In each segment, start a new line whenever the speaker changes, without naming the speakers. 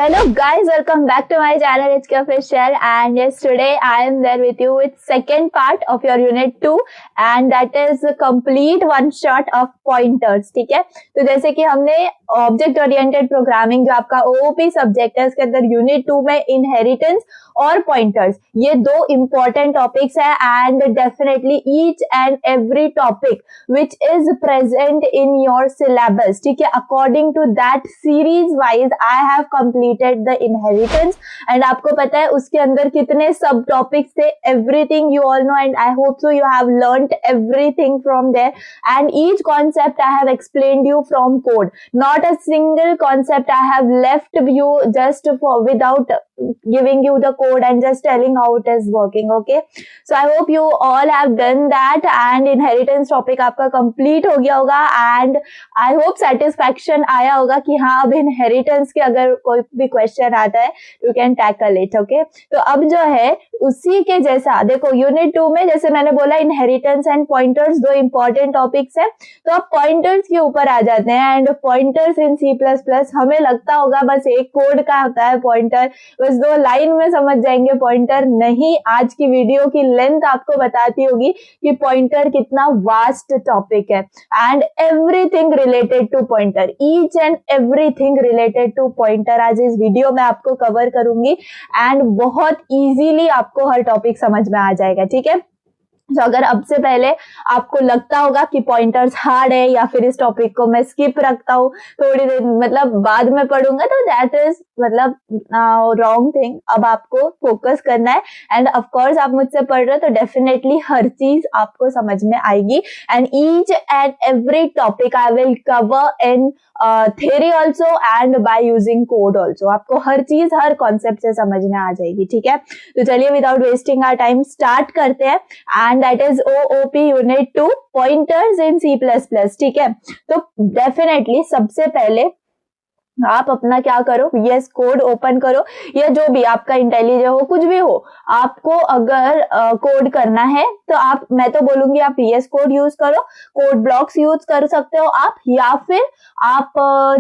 Hello guys, welcome back to my channel. It's official, and yes, today I am there with you with second part of your unit 2 and that is complete one shot of pointers. ठीक है, तो जैसे कि हमने object oriented programming जो आपका OOP subject है उसके अंदर यूनिट 2 में इनहेरिटेंस और पॉइंटर्स, ये दो इंपॉर्टेंट टॉपिक्स है and definitely each and every topic which is present in your syllabus. ठीक है, according to that series wise I have completed the inheritance and आपको पता है उसके अंदर कितने सब टॉपिक्स थे. Everything you all know and I hope so you have learned everything from there and each concept I have explained you from code. Not a single concept I have left you just for without giving you the code and just telling how it is working. Okay, so I hope you all have done that and inheritance topic आपका complete हो गया होगा and I hope satisfaction आया होगा कि हाँ अब inheritance के अगर कोई भी question आता है you can tackle it. Okay, तो अब जो है उसी के जैसा देखो यूनिट 2 में जैसे मैंने बोला inheritance and pointers दो important topics है, तो अब pointers के ऊपर आ जाते हैं एंड pointers इन C++. हमें लगता होगा बस एक कोड का होता है पॉइंटर, बस दो लाइन में समझ जाएंगे पॉइंटर. नहीं, आज की वीडियो की लेंथ आपको बताती होगी कि पॉइंटर कितना वास्ट टॉपिक है and everything related to pointer, each and everything related to pointer आज इस वीडियो में आपको कवर करूंगी एंड बहुत इजीली आपको हर टॉपिक समझ में आ जाएगा. ठीक है, तो अगर अब से पहले आपको लगता होगा कि पॉइंटर्स हार्ड है या फिर इस टॉपिक को मैं स्किप रखता हूँ थोड़ी देर मतलब बाद में पढ़ूंगा, तो दैट इज मतलब रॉन्ग थिंग. अब आपको फोकस करना है एंड ऑफ कोर्स आप मुझसे पढ़ रहे हो तो डेफिनेटली हर चीज आपको समझ में आएगी and each and every topic I will cover in theory also and by using code also. आपको हर चीज हर कॉन्सेप्ट से समझ में आ जाएगी. ठीक है, तो चलिए without wasting our time start करते हैं and that is OOP unit 2 pointers in C++. ठीक है, तो डेफिनेटली सबसे पहले आप अपना क्या करो, VS कोड ओपन करो या जो भी आपका इंटेलिजेंट हो कुछ भी हो, आपको अगर कोड करना है तो आप, मैं तो बोलूंगी आप VS कोड यूज करो, कोड ब्लॉक्स यूज कर सकते हो आप, या फिर आप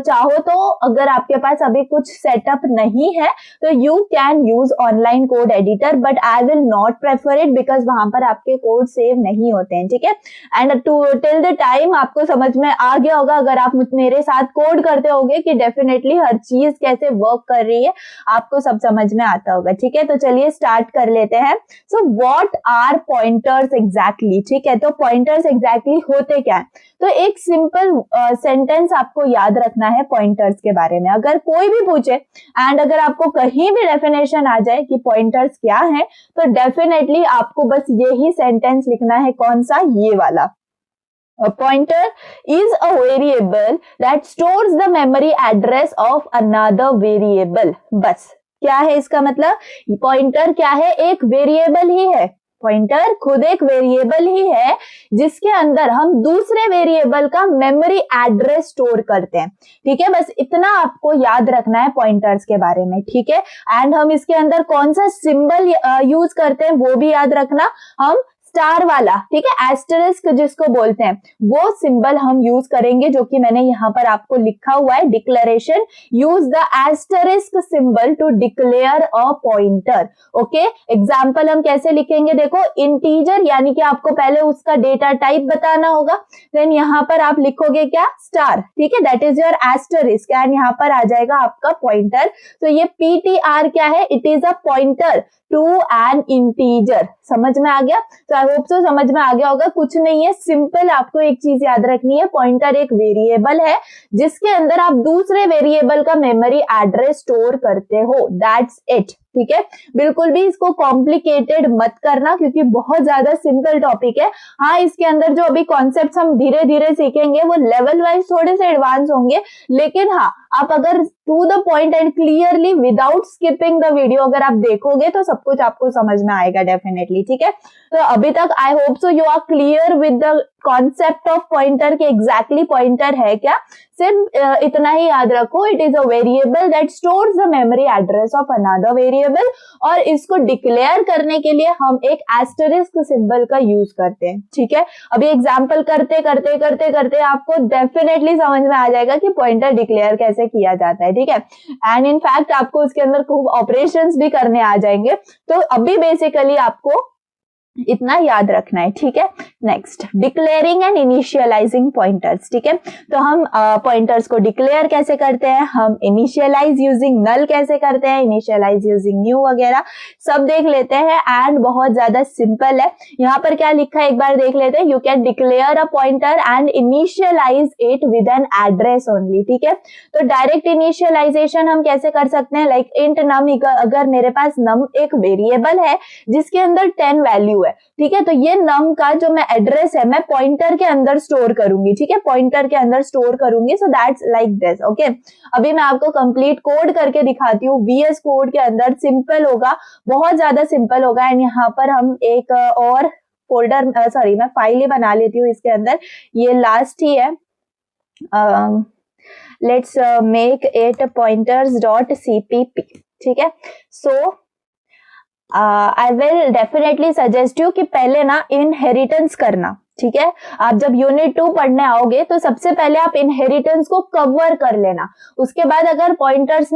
चाहो तो अगर आपके पास अभी कुछ सेटअप नहीं है तो you can use online code editor, but I will not prefer it because वहां पर आपके कोड सेव नहीं होते हैं. ठीक है, एंड टिल द टाइम आपको समझ में आ गया होगा अगर आप मेरे साथ कोड करते होगे कि डेफिनेटली हर चीज कैसे वर्क कर रही है आपको सब समझ में आता होगा. ठीक है, तो चलिए स्टार्ट कर लेते हैं. So what are pointers exactly. ठीक है, तो पॉइंटर्स एग्जैक्टली होते क्या है, तो एक सिंपल सेंटेंस आपको याद रखना है पॉइंटर्स के बारे में. अगर कोई भी पूछे एंड अगर आपको कहीं भी डेफिनेशन आ जाए कि पॉइंटर्स क्या है तो डेफिनेटली आपको बस यही सेंटेंस लिखना है. कौन सा, ये वाला. A pointer is a variable that stores the memory address of another variable. बस क्या है इसका मतलब, पॉइंटर क्या है, एक वेरिएबल ही है. पॉइंटर खुद एक वेरिएबल ही है जिसके अंदर हम दूसरे वेरिएबल का मेमोरी एड्रेस स्टोर करते हैं. ठीक है, बस इतना आपको याद रखना है पॉइंटर्स के बारे में. ठीक है, एंड हम इसके अंदर कौन सा सिंबल यूज करते हैं वो भी याद रखना. हम स्टार वाला, ठीक है, एस्टरिस्क जिसको बोलते हैं, वो सिंबल हम यूज करेंगे जो कि मैंने यहाँ पर आपको लिखा हुआ है, declaration. Use the asterisk symbol to declare a pointer. Okay, example हम कैसे लिखेंगे, देखो इंटीजर यानी कि आपको पहले उसका डेटा टाइप बताना होगा, देन यहाँ पर आप लिखोगे क्या, स्टार. ठीक है, that is your asterisk and यहाँ पर आ जाएगा आपका पॉइंटर. तो ये PTR क्या है, it is a pointer to an integer. समझ में आ गया, तो आई होप सो समझ में आ गया होगा. कुछ नहीं है, सिंपल आपको एक चीज याद रखनी है, पॉइंटर एक वेरिएबल है जिसके अंदर आप दूसरे वेरिएबल का मेमोरी एड्रेस स्टोर करते हो. That's it. ठीक है, बिल्कुल भी इसको कॉम्प्लिकेटेड मत करना क्योंकि बहुत ज्यादा सिंपल टॉपिक है. हाँ, इसके अंदर जो अभी कॉन्सेप्ट्स हम धीरे धीरे सीखेंगे वो लेवल वाइज थोड़े से एडवांस होंगे, लेकिन हाँ आप अगर to the point and clearly without skipping the video अगर आप देखोगे तो सब कुछ आपको समझ में आएगा डेफिनेटली. ठीक है, तो अभी तक I hope so you are clear with the concept of pointer के एग्जैक्टली पॉइंटर है क्या. सिर्फ इतना ही याद रखो, it is a variable that stores the memory address of another variable variable, और इसको डिक्लेयर करने के लिए हम एक एस्टरिस्क सिंबल का यूज करते हैं, ठीक है। अभी एग्जांपल करते करते करते करते आपको डेफिनेटली समझ में आ जाएगा कि पॉइंटर डिक्लेयर कैसे किया जाता है, ठीक है। एंड इन फैक्ट आपको उसके अंदर खूब ऑपरेशंस भी करने आ जाएंगे, तो अभी बेसिकली आपको इतना याद रखना है, ठीक है। Next, declaring and initialising pointers, ठीक है। तो हम पॉइंटर्स को डिक्लेयर कैसे करते हैं, हम इनिशियलाइज यूजिंग नल कैसे करते हैं, इनिशियलाइज यूजिंग न्यू वगैरह सब देख लेते हैं। एंड बहुत ज्यादा सिंपल है, यहाँ पर क्या लिखा है एक बार देख लेते हैं। You can declare a pointer and initialise it with an address only, ठीक है। तो डायरेक्ट इनिशियलाइजेशन हम कैसे कर सकते हैं, लाइक इंट नम, अगर मेरे पास नम एक वेरिएबल है जिसके अंदर 10 वैल्यू है, ठीक है, तो ये नम का जो मैं एड्रेस है मैं पॉइंटर के अंदर स्टोर करूंगी, ठीक है, पॉइंटर के अंदर स्टोर करूंगी। So that's like this, okay. अभी मैं आपको कंप्लीट कोड करके दिखाती हूँ। VS कोड के अंदर सिंपल होगा, बहुत ज्यादा सिंपल होगा। एंड यहाँ पर हम एक और फोल्डर, सॉरी मैं फाइल ही बना लेती हूँ इसके अंदर, ये लास्ट ही है। लेट्स मेक इट pointers.cpp, ठीक है। So I will definitely suggest you कि पहले ना इनहेरिटेंस करना, ठीक है। आप जब यूनिट 2 पढ़ने आओगे तो सबसे पहले आप इनहेरिटेंस को कवर कर लेना। उसके बाद अगर पॉइंटर्स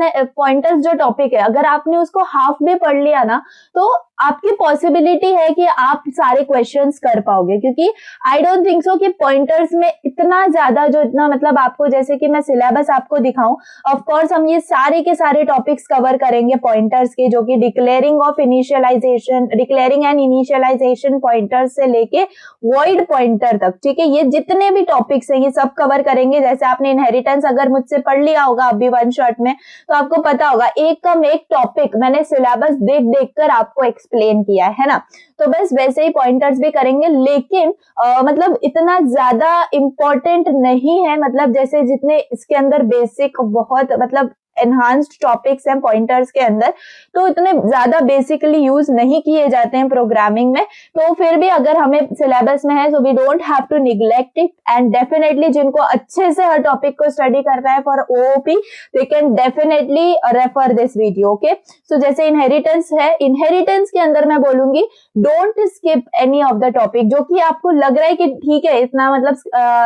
जो टॉपिक है अगर आपने उसको हाफ भी पढ़ लिया ना, तो आपकी पॉसिबिलिटी है कि आप सारे क्वेश्चंस कर पाओगे, क्योंकि आई डोंट थिंक सो कि पॉइंटर्स में इतना ज्यादा जो इतना मतलब आपको, जैसे कि मैं सिलेबस आपको दिखाऊं, ऑफ कोर्स हम ये सारे के सारे टॉपिक्स कवर करेंगे पॉइंटर्स के, जो कि डिक्लेयरिंग एंड इनिशियलाइजेशन पॉइंटर्स से लेके वॉइड पॉइंटर तक, ठीक है। ये जितने भी टॉपिक्स हैं ये सब कवर करेंगे। जैसे आपने इनहेरिटेंस अगर मुझसे पढ़ लिया होगा अभी वन शॉट में, तो आपको पता होगा एक कम एक टॉपिक मैंने सिलेबस देख देख कर आपको एक्सप्लेन किया है ना। तो बस वैसे ही पॉइंटर्स भी करेंगे, लेकिन मतलब इतना ज्यादा इंपॉर्टेंट नहीं है, मतलब जैसे जितने इसके अंदर बेसिक बहुत मतलब एनहांस्ड टॉपिक्स हैं पॉइंटर्स के अंदर, तो इतने ज्यादा बेसिकली यूज नहीं किए जाते हैं प्रोग्रामिंग में। तो फिर भी अगर हमें सिलेबस में है, so we don't have to neglect it. And definitely जिनको अच्छे से हर टॉपिक को स्टडी करना है for OOP, they can definitely refer this video, okay. So जैसे इनहेरिटेंस है, इनहेरिटेंस के अंदर मैं बोलूंगी don't skip any of the topic जो कि आपको लग रहा है कि ठीक है इतना मतलब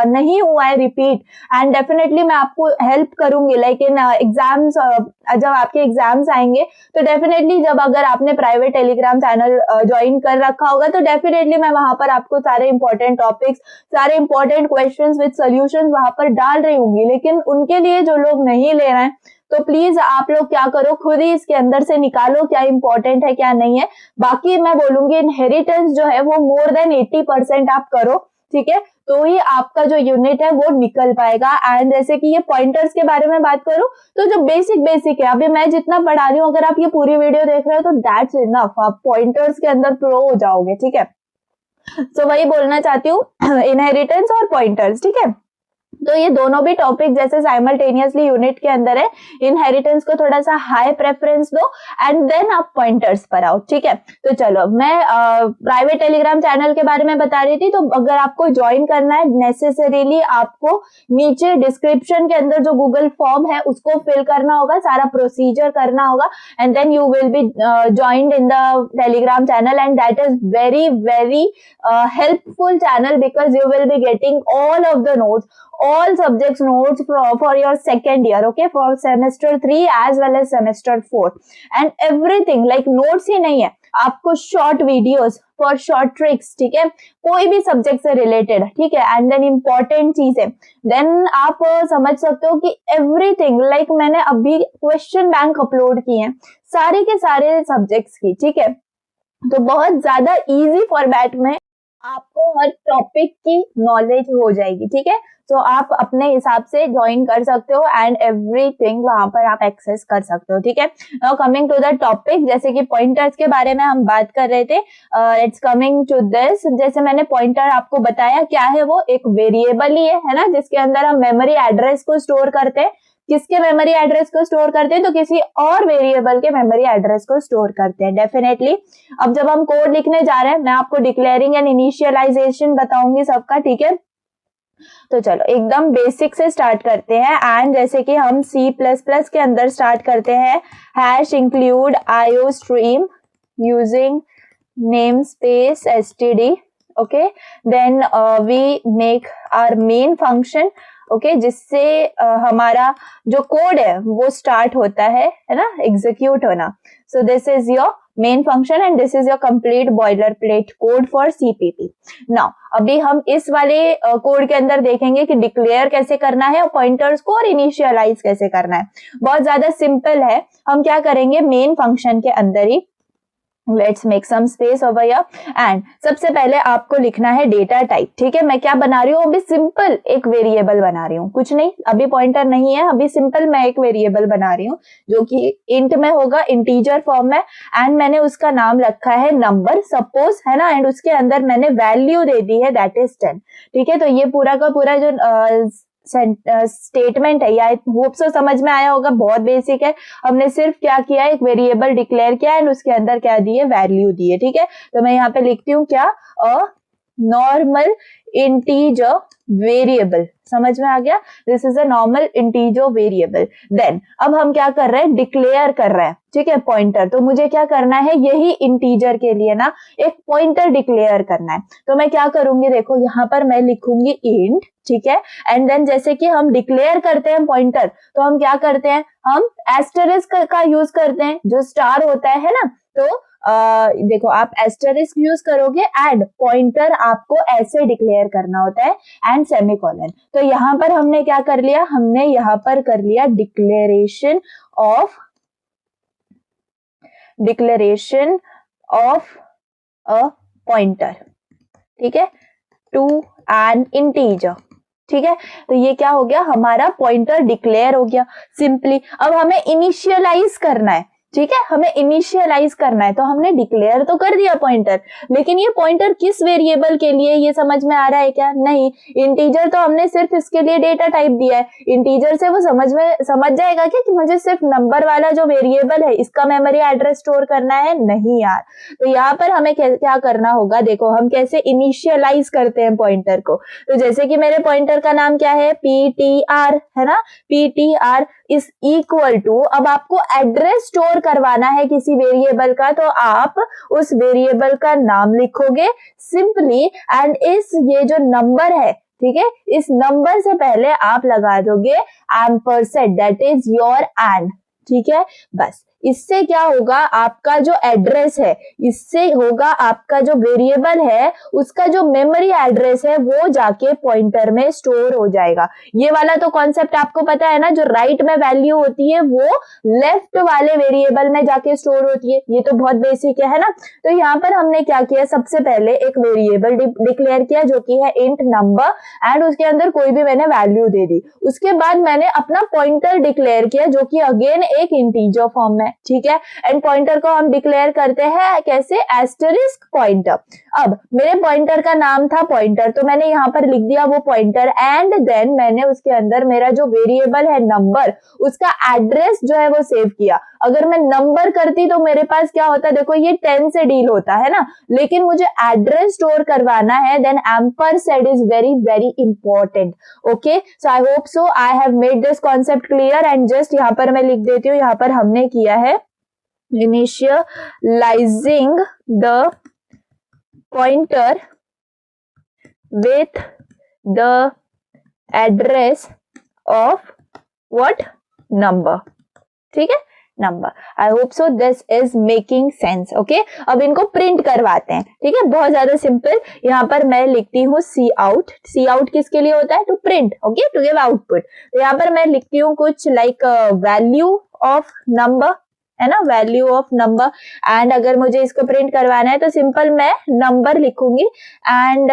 नहीं हुआ है रिपीट। एंड डेफिनेटली मैं आपको हेल्प करूंगी, लाइक इन एग्जाम जब आपके एग्जाम्स आएंगे, तो डेफिनेटली जब अगर आपने प्राइवेट टेलीग्राम चैनल ज्वाइन कर रखा होगा, तो डेफिनेटली मैं वहां पर आपको सारे इंपॉर्टेंट टॉपिक्स, सारे इंपॉर्टेंट क्वेश्चंस विद सॉल्यूशंस वहां पर डाल रही होंगी। लेकिन उनके लिए जो लोग नहीं ले रहे हैं, तो प्लीज आप लोग क्या करो, खुद ही इसके अंदर से निकालो क्या इंपॉर्टेंट है क्या नहीं है। बाकी मैं बोलूंगी इनहेरिटेंस जो है वो मोर देन 80% आप करो, ठीक है, तो ही आपका जो यूनिट है वो निकल पाएगा। एंड जैसे कि ये पॉइंटर्स के बारे में बात करूं, तो जो बेसिक है, अभी मैं जितना पढ़ा रही हूँ, अगर आप ये पूरी वीडियो देख रहे हो तो दैट्स इनफ, आप पॉइंटर्स के अंदर प्रो हो जाओगे, ठीक है। तो वही बोलना चाहती हूँ, इनहेरिटेंस और पॉइंटर्स, ठीक है। तो ये दोनों भी टॉपिक जैसे साइमल्टेनियसली यूनिट के अंदर है, इनहेरिटेंस को थोड़ा सा हाई प्रेफरेंस दो एंड देन आप पॉइंटर्स पर आओ, ठीक है। तो चलो, मैं प्राइवेट टेलीग्राम चैनल के बारे में बता रही थी। तो अगर आपको ज्वाइन करना है, नेसेसरीली आपको नीचे डिस्क्रिप्शन के अंदर जो गूगल फॉर्म है उसको फिल करना होगा, सारा प्रोसीजर करना होगा, and then you will be joined in the Telegram channel. And that is very very helpful channel, because you will be getting all of the notes, all subjects notes for your second year, okay, for semester 3 as well as semester 4, and everything like notes ही नहीं है, आपको short videos for short tricks, ठीक है, कोई भी subject से related, ठीक है। एंड देन इम्पोर्टेंट चीजें, देन आप समझ सकते हो कि एवरीथिंग लाइक मैंने अभी क्वेश्चन बैंक अपलोड किए हैं सारे के सारे सब्जेक्ट्स की, ठीक है। तो बहुत ज्यादा इजी फॉर्मेट में आपको हर टॉपिक की नॉलेज हो जाएगी, ठीक है। तो आप अपने हिसाब से ज्वाइन कर सकते हो एंड एवरीथिंग वहां पर आप एक्सेस कर सकते हो, ठीक है। Now coming to the topic, जैसे कि पॉइंटर्स के बारे में हम बात कर रहे थे, इट्स कमिंग टू दिस। जैसे मैंने पॉइंटर आपको बताया क्या है, वो एक वेरिएबल ही है ना, जिसके अंदर हम मेमोरी एड्रेस को स्टोर करते हैं। किसके मेमोरी एड्रेस को स्टोर करते हैं, तो किसी और वेरिएबल के मेमोरी एड्रेस को स्टोर करते हैं डेफिनेटली। अब जब हम कोड लिखने जा रहे हैं, मैं आपको डिक्लेयरिंग एंड इनिशियलाइजेशन बताऊंगी सबका, ठीक है। तो चलो एकदम बेसिक से स्टार्ट करते हैं। एंड जैसे कि हम C++ के अंदर स्टार्ट करते हैं, hash include IOStream using name space std, okay, then we make our main function, okay, जिससे हमारा जो कोड है वो स्टार्ट होता है ना, एग्जीक्यूट होना। So this is your main function and this is your complete boiler plate code for CPP। Now अभी हम इस वाले कोड के अंदर देखेंगे कि डिक्लेयर कैसे करना है और पॉइंटर्स को और इनिशियलाइज कैसे करना है। बहुत ज्यादा सिंपल है। हम क्या करेंगे, मेन फंक्शन के अंदर ही let's make some space over here and सबसे पहले आपको लिखना है डेटा टाइप। ठीक है, मैं क्या बना रही हूँ अभी, सिंपल एक वेरिएबल बना रही हूँ, कुछ नहीं, अभी पॉइंटर नहीं है, अभी सिंपल मैं एक वेरिएबल बना रही हूँ जो कि इंट में होगा, इंटीजर फॉर्म में, एंड मैंने उसका नाम रखा है नंबर सपोज, है ना, एंड उसके अंदर मैंने वैल्यू दे दी है दैट इज 10। ठीक है, तो ये पूरा का पूरा जो स्टेटमेंट है, या होप सो समझ में आया होगा, बहुत बेसिक है। हमने सिर्फ क्या किया, एक वेरिएबल डिक्लेयर किया एंड उसके अंदर क्या दिए, वैल्यू दिए। ठीक है, तो मैं यहाँ पे लिखती हूँ क्या, अ नॉर्मल इंटीजर वेरिएबल, समझ में आ गया, this is a normal integer variable. Then अब हम क्या कर रहे हैं, डिक्लेयर कर रहे हैं, ठीक है, पॉइंटर। तो मुझे क्या करना है, यही इंटीजर के लिए ना एक पॉइंटर डिक्लेयर करना है। तो मैं क्या करूंगी, देखो यहाँ पर मैं लिखूंगी इंट, ठीक है, एंड देन जैसे कि हम डिक्लेयर करते हैं पॉइंटर, तो हम क्या करते हैं, हम एस्टरिस्क का यूज करते हैं, जो स्टार होता है ना। तो देखो आप एस्टरिस्क यूज करोगे एंड पॉइंटर आपको ऐसे डिक्लेयर करना होता है एंड सेमीकोलन। तो यहाँ पर हमने क्या कर लिया, हमने यहाँ पर कर लिया डिक्लेरेशन ऑफ अ पॉइंटर, ठीक है, टू एन इंटीजर। ठीक है, तो ये क्या हो गया, हमारा पॉइंटर डिक्लेयर हो गया सिंपली। अब हमें इनिशियलाइज करना है, ठीक है, हमें इनिशियलाइज करना है। तो हमने डिक्लेयर तो कर दिया पॉइंटर, लेकिन ये पॉइंटर किस वेरिएबल के लिए, ये समझ में आ रहा है क्या, नहीं। इंटीजर तो हमने सिर्फ इसके लिए डेटा टाइप दिया है, इंटीजर से वो समझ जाएगा क्या कि मुझे सिर्फ नंबर वाला जो वेरिएबल है इसका मेमोरी एड्रेस स्टोर करना है, नहीं यार। तो यहाँ पर हमें क्या करना होगा, देखो हम कैसे इनिशियलाइज करते हैं पॉइंटर को। तो जैसे कि मेरे पॉइंटर का नाम क्या है, PTR, है ना, PTR इज इक्वल टू, अब आपको एड्रेस स्टोर करवाना है किसी वेरिएबल का, तो आप उस वेरिएबल का नाम लिखोगे सिंपली एंड इस ये जो नंबर है, ठीक है, इस नंबर से पहले आप लगा दोगे ampersand, that is your and. ठीक है, बस इससे क्या होगा, आपका जो एड्रेस है, इससे होगा आपका जो वेरिएबल है उसका जो मेमोरी एड्रेस है वो जाके पॉइंटर में स्टोर हो जाएगा। ये वाला तो कॉन्सेप्ट आपको पता है ना, जो राइट में वैल्यू होती है वो लेफ्ट वाले वेरिएबल में जाके स्टोर होती है, ये तो बहुत बेसिक है ना। तो यहाँ पर हमने क्या किया, सबसे पहले एक वेरिएबल डिक्लेयर किया जो कि है इंट नंबर एंड उसके अंदर कोई भी मैंने वैल्यू दे दी। उसके बाद मैंने अपना पॉइंटर डिक्लेयर किया जो कि अगेन एक इंटीजर फॉर्म में, ठीक है, एंड पॉइंटर को हम डिक्लेयर करते हैं कैसे, एस्टरिस्क पॉइंटर। अब मेरे पॉइंटर का नाम था पॉइंटर, तो मैंने यहाँ पर लिख दिया वो पॉइंटर एंड देन मैंने उसके अंदर मेरा जो वेरिएबल है नंबर, उसका एड्रेस जो है वो सेव किया। अगर मैं नंबर करती तो मेरे पास क्या होता, देखो ये 10 से डील होता है ना, लेकिन मुझे एड्रेस स्टोर करवाना है, then ampersand is very very important. Okay, so I hope so I have made this concept clear and just यहाँ पर मैं लिख देती हूँ, यहाँ पर हमने किया है initializing the pointer with the address of what number, ठीक है, number. I hope so this is making sense. Okay, अब इनको प्रिंट करवाते हैं, ठीक है, बहुत ज्यादा सिंपल। यहाँ पर मैं लिखती हूँ सी आउट। सी आउट किसके लिए होता है, to print, okay, to give output. तो यहाँ पर मैं लिखती हूँ कुछ लाइक वैल्यू ऑफ नंबर, है ना, वैल्यू ऑफ नंबर। एंड अगर मुझे इसको प्रिंट करवाना है तो सिंपल मैं नंबर लिखूंगी एंड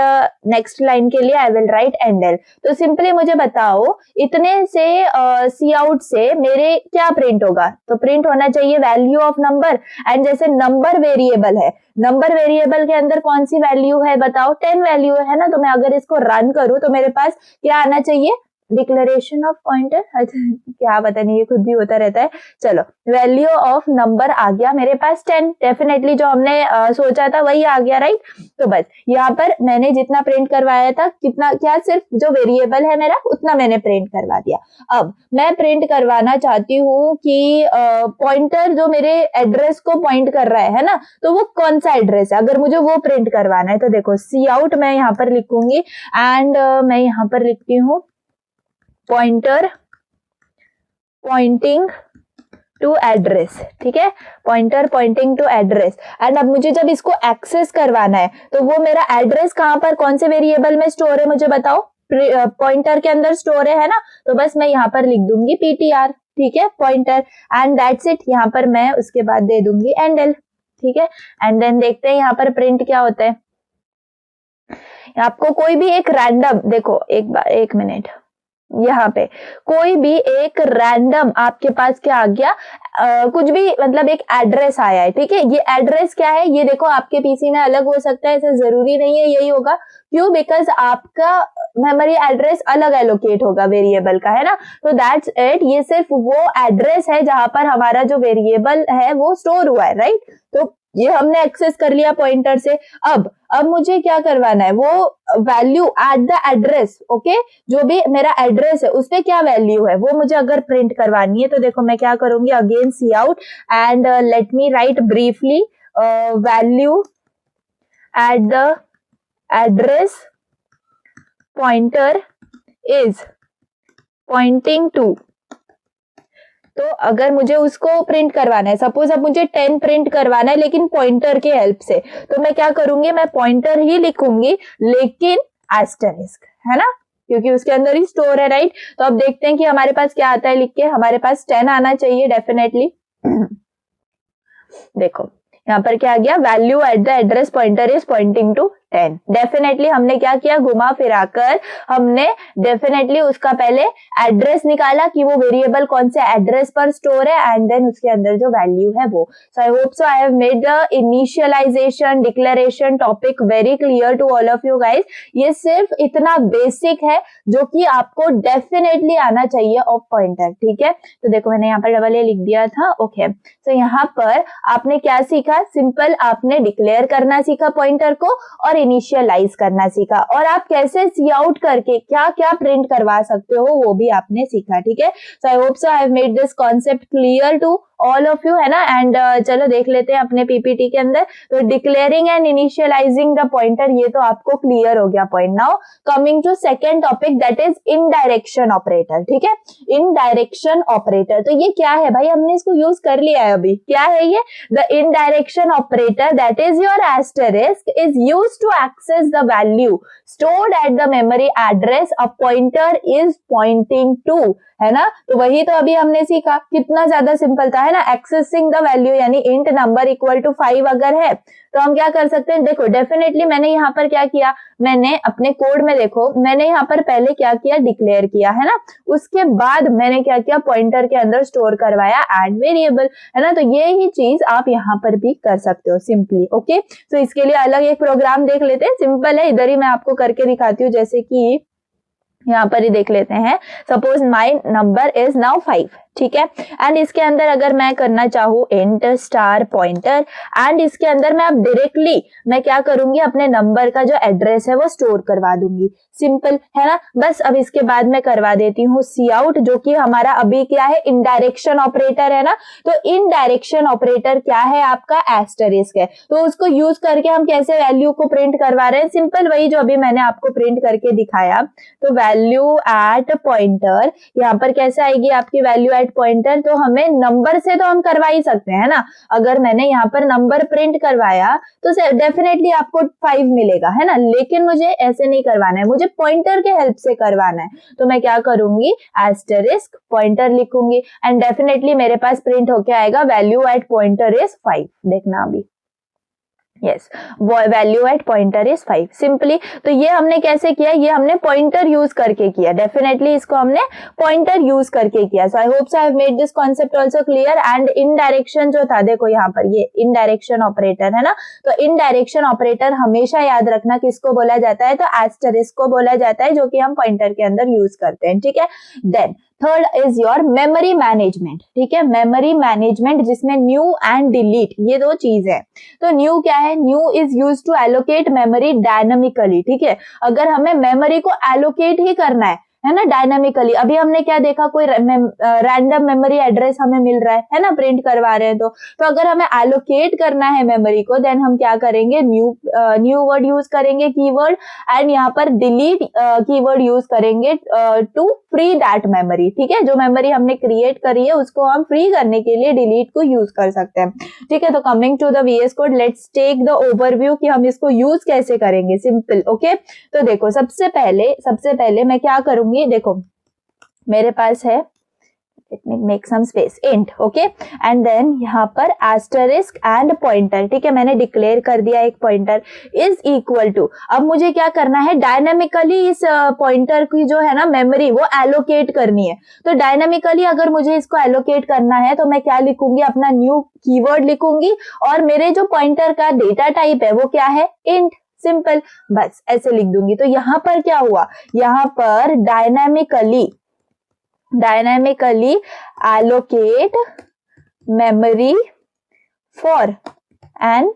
नेक्स्ट लाइन के लिए आई विल राइट एंडल। तो सिंपली मुझे बताओ इतने से सी आउट से मेरे क्या प्रिंट होगा, तो प्रिंट होना चाहिए वैल्यू ऑफ नंबर। एंड जैसे नंबर वेरिएबल है, नंबर वेरिएबल के अंदर कौन सी वैल्यू है बताओ, 10 वैल्यू है ना। तो मैं अगर इसको रन करूं तो मेरे पास क्या आना चाहिए, डिक्लेरेशन ऑफ पॉइंटर, क्या पता नहीं, ये खुद भी होता रहता है। चलो, वैल्यू ऑफ नंबर आ गया मेरे पास 10, डेफिनेटली जो हमने सोचा था वही आ गया, राइट। तो बस यहाँ पर मैंने जितना प्रिंट करवाया था, कितना, क्या सिर्फ जो वेरिएबल है मेरा उतना मैंने प्रिंट करवा दिया। अब मैं प्रिंट करवाना चाहती हूँ कि पॉइंटर जो मेरे एड्रेस को पॉइंट कर रहा है ना, तो वो कौन सा एड्रेस है, अगर मुझे वो प्रिंट करवाना है तो देखो सी आउट मैं यहाँ पर लिखूंगी एंड मैं यहाँ पर लिखती हूँ पॉइंटर पॉइंटिंग टू एड्रेस, ठीक है, pointer pointing to address. And अब मुझे जब इसको एक्सेस करवाना है तो वो मेरा एड्रेस कहाँ पर, कौन से वेरिएबल में स्टोर है मुझे बताओ, पॉइंटर के अंदर स्टोर है ना, तो बस मैं यहाँ पर लिख दूंगी PTR, ठीक है, पॉइंटर, एंड दैट्स इट। यहाँ पर मैं उसके बाद दे दूंगी एंडल, ठीक है। एंड देन देखते हैं यहाँ पर प्रिंट क्या होता है। आपको कोई भी एक रैंडम, देखो एक मिनट, यहाँ पे कोई भी एक रैंडम आपके पास क्या आ गया, कुछ भी मतलब एक एड्रेस आया है, ठीक है। ये एड्रेस क्या है, ये देखो आपके पीसी में अलग हो सकता है, ऐसा जरूरी नहीं है यही होगा, क्यों, बिकॉज आपका मेमोरी एड्रेस अलग एलोकेट होगा वेरिएबल का, है ना। तो दैट्स इट, ये सिर्फ वो एड्रेस है जहां पर हमारा जो वेरिएबल है वो स्टोर हुआ है, राइट। तो ये हमने एक्सेस कर लिया पॉइंटर से। अब मुझे क्या करवाना है, वो value at the address, okay, जो भी मेरा एड्रेस है उसपे क्या वैल्यू है वो मुझे अगर प्रिंट करवानी है, तो देखो मैं क्या करूंगी, again C out and let me write briefly value at the address pointer is pointing to. तो अगर मुझे उसको प्रिंट करवाना है, सपोज अब मुझे 10 प्रिंट करवाना है लेकिन पॉइंटर के हेल्प से, तो मैं क्या करूंगी, मैं पॉइंटर ही लिखूंगी लेकिन एस्टरिस्क, है ना, क्योंकि उसके अंदर ही स्टोर है, राइट। तो अब देखते हैं कि हमारे पास क्या आता है लिख के, हमारे पास 10 आना चाहिए डेफिनेटली। देखो यहाँ पर क्या आ गया, value at the address pointer is pointing to 10। Definitely हमने क्या किया, घुमा फिराकर हमने डेफिनेटली उसका पहले एड्रेस निकाला कि वो वेरिएबल कौन से एड्रेस पर स्टोर है, एंड देन उसके अंदर जो वैल्यू है वो। So I hope so I have made the initialization declaration topic very clear to all of you guys. ये सिर्फ इतना बेसिक है जो कि आपको डेफिनेटली आना चाहिए ऑफ पॉइंटर, ठीक है। तो देखो मैंने यहाँ पर डबल ए लिख दिया था, ओके। तो यहाँ पर आपने क्या सीखा, सिंपल आपने डिक्लेयर करना सीखा पॉइंटर को और इनिशियलाइज करना सीखा, और आप कैसे सी आउट करके क्या क्या प्रिंट करवा सकते हो वो भी आपने सीखा, ठीक है। So I hope so I have made this concept clear to all of you, है ना। एंड चलो देख लेते हैं अपने पीपीटी के अंदर। तो declaring and initialising the pointer, ये तो आपको क्लियर हो गया point. Now coming to second topic, that is indirection operator, ठीक है। इनडायरेक्शन ऑपरेटर, तो ये क्या है भाई, हमने इसको यूज कर लिया है अभी, क्या है ये, the indirection operator that is your asterisk is used to access the value stored at the memory address a pointer is pointing to, है ना। तो वही तो अभी हमने सीखा, कितना ज्यादा सिंपल था, है ना। एक्सेसिंग द वैल्यू यानी इंट नंबर इक्वल टू 5 अगर है तो हम क्या कर सकते हैं, देखो डेफिनेटली मैंने यहाँ पर क्या किया, मैंने अपने कोड में देखो मैंने यहाँ पर पहले क्या किया, डिक्लेयर किया, है ना। उसके बाद मैंने क्या किया, पॉइंटर के अंदर स्टोर करवाया एड वेरिएबल, है ना। तो ये ही चीज आप यहाँ पर भी कर सकते हो सिंपली, ओके। तो इसके लिए अलग एक प्रोग्राम देख लेते हैं, सिंपल है, इधर ही मैं आपको करके दिखाती हूँ। जैसे कि यहाँ पर ही देख लेते हैं, suppose my number is now 5, ठीक है। एंड इसके अंदर अगर मैं करना चाहूँ इंट स्टार पॉइंटर, एंड इसके अंदर मैं अब डायरेक्टली मैं क्या करूंगी, अपने नंबर का जो एड्रेस है वो स्टोर करवा दूंगी, सिंपल, है ना। बस अब इसके बाद मैं करवा देती हूँ सी आउट, जो कि हमारा अभी क्या है, इनडायरेक्शन ऑपरेटर है ना। तो इनडायरेक्शन ऑपरेटर क्या है, आपका एस्टरिस्क है। तो उसको यूज करके हम कैसे वैल्यू को प्रिंट करवा रहे हैं, सिंपल वही जो अभी मैंने आपको प्रिंट करके दिखाया। तो वैल्यू एट पॉइंटर, यहाँ पर कैसे आएगी आपकी वैल्यू एट पॉइंटर, तो हमें नंबर से तो हम करवा ही सकते हैं ना। अगर मैंने यहाँ पर नंबर प्रिंट करवाया तो डेफिनेटली आपको 5 मिलेगा, है ना। लेकिन मुझे ऐसे नहीं करवाना है, मुझे पॉइंटर के हेल्प से करवाना है। तो मैं क्या करूंगी, एस्टरिस्क पॉइंटर लिखूंगी एंड डेफिनेटली मेरे पास प्रिंट होके आएगा वैल्यू एट पॉइंटर इज 5। देखना अभी yes, value at pointer is 5 simply. तो ये हमने कैसे किया, ये हमने पॉइंटर यूज करके किया, डेफिनेटली इसको हमने पॉइंटर यूज करके किया। So I hope so I have made this concept also clear. And indirection जो था, देखो यहाँ पर ये इन डायरेक्शन ऑपरेटर है ना, तो इन डायरेक्शन ऑपरेटर हमेशा याद रखना किसको बोला जाता है, तो एस्टरिस्क को बोला जाता है, जो कि हम पॉइंटर के अंदर यूज करते हैं, ठीक है। Then third is your memory management, ठीक है, मेमोरी मैनेजमेंट जिसमें न्यू एंड डिलीट ये दो चीज है। तो न्यू क्या है, new is used to allocate memory dynamically, ठीक है। अगर हमें मेमोरी को एलोकेट ही करना है ना, डायनामिकली। अभी हमने क्या देखा, कोई रैंडम मेमोरी एड्रेस हमें मिल रहा है ना, प्रिंट करवा रहे हैं, तो अगर हमें एलोकेट करना है मेमोरी को, देन हम क्या करेंगे, न्यू वर्ड यूज करेंगे, कीवर्ड, एंड यहाँ पर डिलीट कीवर्ड यूज करेंगे टू फ्री दैट मेमोरी, ठीक है। जो मेमोरी हमने क्रिएट करी है उसको हम फ्री करने के लिए डिलीट को यूज कर सकते हैं, ठीक है। तो coming to the VS code, let's take the overview कि हम इसको यूज कैसे करेंगे, सिंपल, ओके। तो देखो सबसे पहले मैं क्या करूंगी, देखो मेरे पास है, let me make some space, int, okay, and then यहाँ पर asterisk and pointer, ठीक है, मैंने डिक्लेयर कर दिया एक पॉइंटर इज इक्वल टू। अब मुझे क्या करना है, डायनामिकली इस पॉइंटर की जो है ना मेमोरी वो एलोकेट करनी है। तो डायनामिकली अगर मुझे इसको एलोकेट करना है तो मैं क्या लिखूंगी, अपना न्यू कीवर्ड लिखूंगी, और मेरे जो पॉइंटर का डेटा टाइप है वो क्या है, इंट, सिंपल, बस ऐसे लिख दूंगी। तो यहाँ पर क्या हुआ, यहाँ पर dynamically allocate memory for an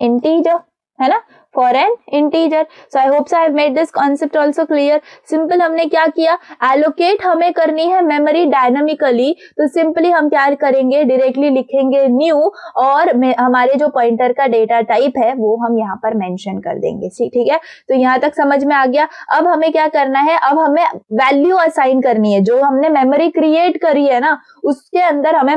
integer, है ना, for an integer. So I hope so I have made this concept also clear. Simple हमने क्या किया, allocate हमें करनी है memory dynamically, तो simply हम क्या करेंगे, directly लिखेंगे new, और हमारे जो pointer का data type है वो हम यहाँ पर mention कर देंगे, ठीक है। तो यहाँ तक समझ में आ गया। अब हमें क्या करना है, अब हमें value assign करनी है, जो हमने memory create करी है ना उसके अंदर हमें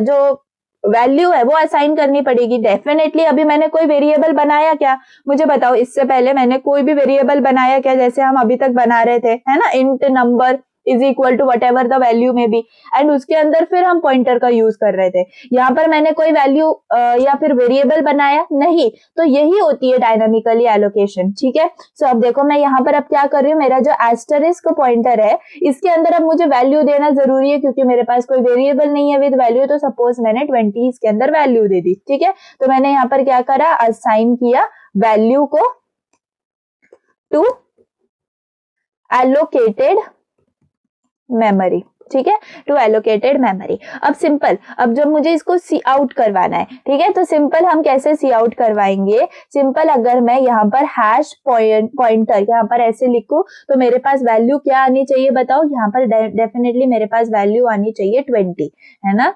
जो वैल्यू है वो असाइन करनी पड़ेगी। डेफिनेटली अभी मैंने कोई वेरिएबल बनाया क्या, मुझे बताओ, इससे पहले मैंने कोई भी वेरिएबल बनाया क्या, जैसे हम अभी तक बना रहे थे, है ना, int number is equal to whatever the value may be, and उसके अंदर फिर हम पॉइंटर का यूज कर रहे थे। यहाँ पर मैंने कोई वैल्यू या फिर वेरिएबल बनाया नहीं, तो यही होती है डायनामिकली एलोकेशन, ठीक है। सो अब देखो मैं यहाँ पर अब क्या कर रही हूँ, मेरा जो एस्टरिस्क पॉइंटर है इसके अंदर अब मुझे वैल्यू देना जरूरी है, क्योंकि मेरे पास कोई वेरिएबल नहीं है विद वैल्यू। तो सपोज मैंने 20 इसके अंदर वैल्यू दे दी, ठीक है। तो मैंने यहाँ पर क्या करा, असाइन किया वैल्यू को टू एलोकेटेड मेमोरी, ठीक है, टू एलोकेटेड मेमोरी। अब सिंपल, अब जब मुझे इसको सी आउट करवाना है, ठीक है, तो सिंपल हम कैसे सी आउट करवाएंगे, सिंपल अगर मैं यहाँ पर हैश पॉइंटर यहाँ पर ऐसे लिखूं तो मेरे पास वैल्यू क्या आनी चाहिए, बताओ, यहाँ पर डेफिनेटली मेरे पास वैल्यू आनी चाहिए 20, है ना।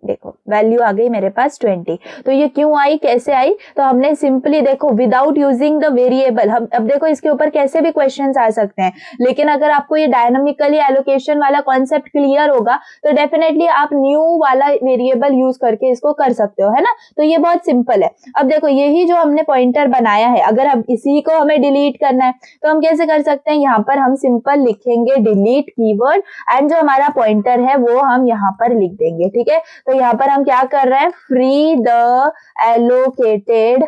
देखो वैल्यू आ गई मेरे पास 20। तो ये क्यों आई, कैसे आई, तो हमने सिंपली देखो विदाउट यूजिंग द वेरिएबल, हम अब देखो इसके ऊपर कैसे भी क्वेश्चंस आ सकते हैं, लेकिन अगर आपको ये डायनामिकली एलोकेशन वाला कॉन्सेप्ट क्लियर होगा तो डेफिनेटली आप न्यू वाला वेरिएबल यूज करके इसको कर सकते हो, है ना। तो ये बहुत सिंपल है। अब देखो यही जो हमने पॉइंटर बनाया है, अगर हम इसी को हमें डिलीट करना है तो हम कैसे कर सकते हैं, यहाँ पर हम सिंपल लिखेंगे डिलीट कीवर्ड, एंड जो हमारा पॉइंटर है वो हम यहाँ पर लिख देंगे, ठीक है। तो यहाँ पर हम क्या कर रहे हैं, फ्री द एलोकेटेड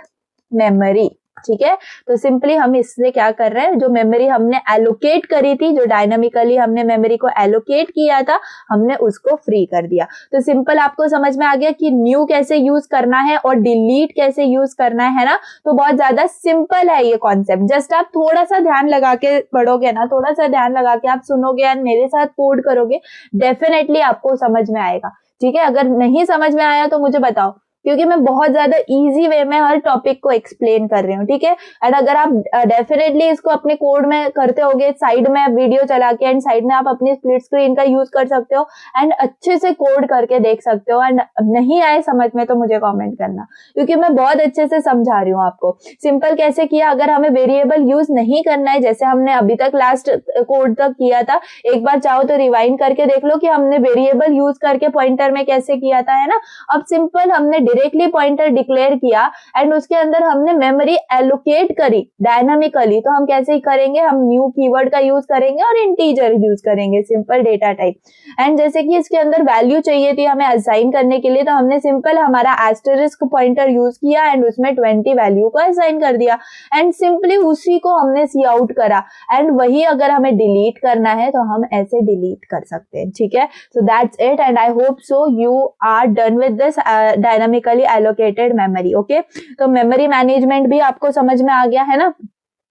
मेमोरी, ठीक है। तो सिंपली हम इससे क्या कर रहे हैं, जो मेमोरी हमने एलोकेट करी थी, जो डायनामिकली हमने मेमोरी को एलोकेट किया था, हमने उसको फ्री कर दिया। तो सिंपल आपको समझ में आ गया कि न्यू कैसे यूज करना है और डिलीट कैसे यूज करना है ना। तो बहुत ज्यादा सिंपल है ये कॉन्सेप्ट, जस्ट आप थोड़ा सा ध्यान लगा के पढ़ोगे ना, थोड़ा सा ध्यान लगा के आप सुनोगे और मेरे साथ कोड करोगे, डेफिनेटली आपको समझ में आएगा, ठीक है। अगर नहीं समझ में आया तो मुझे बताओ, क्योंकि मैं बहुत ज्यादा इजी वे में हर टॉपिक को एक्सप्लेन कर रही हूँ, ठीक है। एंड अगर आप डेफिनेटली इसको अपने कोड में करते होगे, साइड में वीडियो चला के एंड साइड में आप अपनी स्प्लिट स्क्रीन का यूज कर सकते हो एंड अच्छे से कोड करके देख सकते हो। एंड नहीं आए समझ में तो मुझे कमेंट करना, क्योंकि मैं बहुत अच्छे से समझा रही हूँ आपको। सिंपल कैसे किया, अगर हमें वेरिएबल यूज नहीं करना है, जैसे हमने अभी तक लास्ट कोड तक किया था, एक बार चाहो तो रिवाइंड करके देख लो कि हमने वेरिएबल यूज करके पॉइंटर में कैसे किया था, है ना। अब सिंपल हमने डायरेक्टली पॉइंटर डिक्लेयर किया एंड उसके अंदर हमने मेमोरी एलोकेट करी डायनामिकली, तो हम कैसे करेंगे, हम न्यू कीवर्ड का यूज करेंगे और इंटीजर यूज करेंगे, सिंपल डेटा टाइप। एंड जैसे कि इसके अंदर वैल्यू चाहिए थी हमें असाइन करने के लिए, तो हमने सिंपल हमारा एस्टरिस्क पॉइंटर यूज किया एंड उसमें 20 वैल्यू को असाइन कर दिया एंड सिंपली उसी को हमने सी आउट करा। एंड वही अगर हमें डिलीट करना है तो हम ऐसे डिलीट कर सकते हैं, ठीक है। So that's it and I hope so you are done with this dynamically allocated memory. Okay, तो मेमोरी मैनेजमेंट भी आपको समझ में आ गया है ना।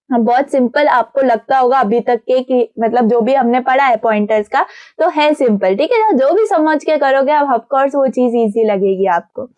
बहुत सिंपल आपको लगता होगा अभी तक के कि मतलब जो भी हमने पढ़ा है पॉइंटर्स का तो है सिंपल, ठीक है। जो भी समझ के करोगे अब ऑफ कोर्स वो चीज इजी लगेगी आपको।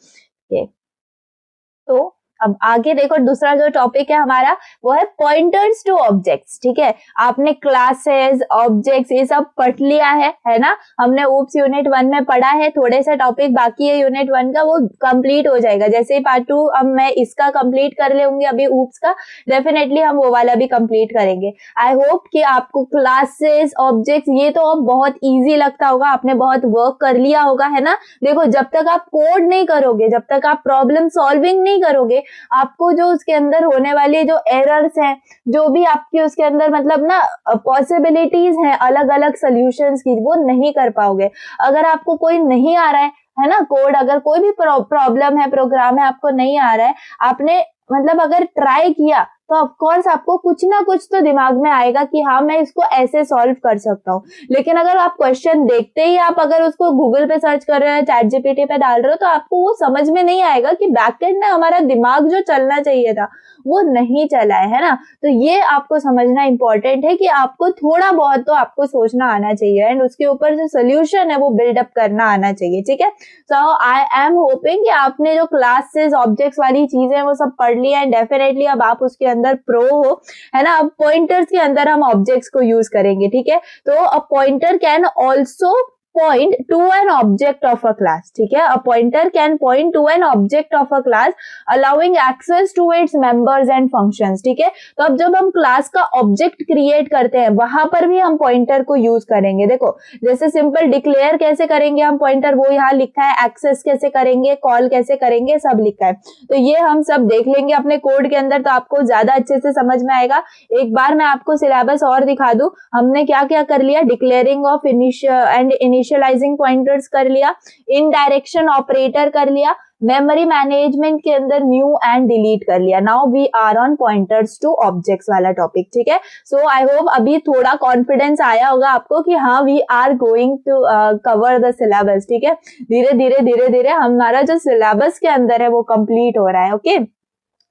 तो अब आगे देखो, दूसरा जो टॉपिक है हमारा वो है पॉइंटर्स टू ऑब्जेक्ट्स, ठीक है। आपने क्लासेस, ऑब्जेक्ट्स ये सब पढ़ लिया है ना। हमने ऊप्स यूनिट 1 में पढ़ा है, थोड़े से टॉपिक बाकी है यूनिट 1 का, वो कंप्लीट हो जाएगा। जैसे ही पार्ट 2 अब मैं इसका कंप्लीट कर लूंगी अभी ऊप्स का, डेफिनेटली हम वो वाला भी कंप्लीट करेंगे। आई होप कि आपको क्लासेस, ऑब्जेक्ट्स ये तो बहुत ईजी लगता होगा, आपने बहुत वर्क कर लिया होगा, है ना। देखो जब तक आप कोड नहीं करोगे, जब तक आप प्रॉब्लम सॉल्विंग नहीं करोगे, आपको जो उसके अंदर होने वाली जो एरर्स हैं, जो भी आपकी उसके अंदर मतलब ना पॉसिबिलिटीज हैं अलग अलग सॉल्यूशंस की, वो नहीं कर पाओगे। अगर आपको कोई नहीं आ रहा है ना कोड, अगर कोई भी प्रॉब्लम है, प्रोग्राम है आपको नहीं आ रहा है, आपने मतलब अगर ट्राई किया तो ऑफ कोर्स आपको कुछ ना कुछ तो दिमाग में आएगा कि हाँ मैं इसको ऐसे सॉल्व कर सकता हूँ। लेकिन अगर आप क्वेश्चन देखते ही आप अगर उसको गूगल पे सर्च कर रहे हो, चैट जीपीटी पे डाल रहे हो, तो आपको वो समझ में नहीं आएगा कि बैकएंड में हमारा दिमाग जो चलना चाहिए था वो नहीं चला है ना। तो ये आपको समझना इंपॉर्टेंट है कि आपको थोड़ा बहुत तो आपको सोचना आना चाहिए एंड उसके ऊपर जो सोल्यूशन है वो बिल्डअप करना आना चाहिए, ठीक है। सो आई एम होपिंग कि आपने जो क्लासेस, ऑब्जेक्ट्स वाली चीजें वो सब पढ़ ली एंड डेफिनेटली अब आप उसके अंदर प्रो हो, है ना। अब पॉइंटर्स के अंदर हम ऑब्जेक्ट्स को यूज करेंगे, ठीक है। तो a pointer can also point to an object of a class, ठीक है। A pointer can point to an object of a class allowing access to its members and functions, ठीक है। तो अब जब हम क्लास का ऑब्जेक्ट क्रिएट करते हैं वहां पर भी हम पॉइंटर को यूज करेंगे। देखो जैसे सिंपल डिक्लेयर कैसे करेंगे हम पॉइंटर, वो यहाँ लिखा है, एक्सेस कैसे करेंगे, कॉल कैसे करेंगे, सब लिखा है। तो ये हम सब देख लेंगे अपने कोड के अंदर, तो आपको ज्यादा अच्छे से समझ में आएगा। एक बार मैं आपको सिलेबस और दिखा दूं, हमने क्या क्या कर लिया, डिक्लेयरिंग ऑफ इनिशियलाइजिंग पॉइंटर्स कर लिया, इनडायरेक्शन ऑपरेटर कर लिया, मेमोरी मैनेजमेंट के अंदर न्यू एंड डिलीट कर लिया। Now we are on pointers to objects वाला टॉपिक, ठीक है। सो आई होप अभी थोड़ा कॉन्फिडेंस आया होगा आपको कि हाँ we are going to cover the syllabus, ठीक है। धीरे धीरे हमारा जो सिलेबस के अंदर है वो कंप्लीट हो रहा है। ओके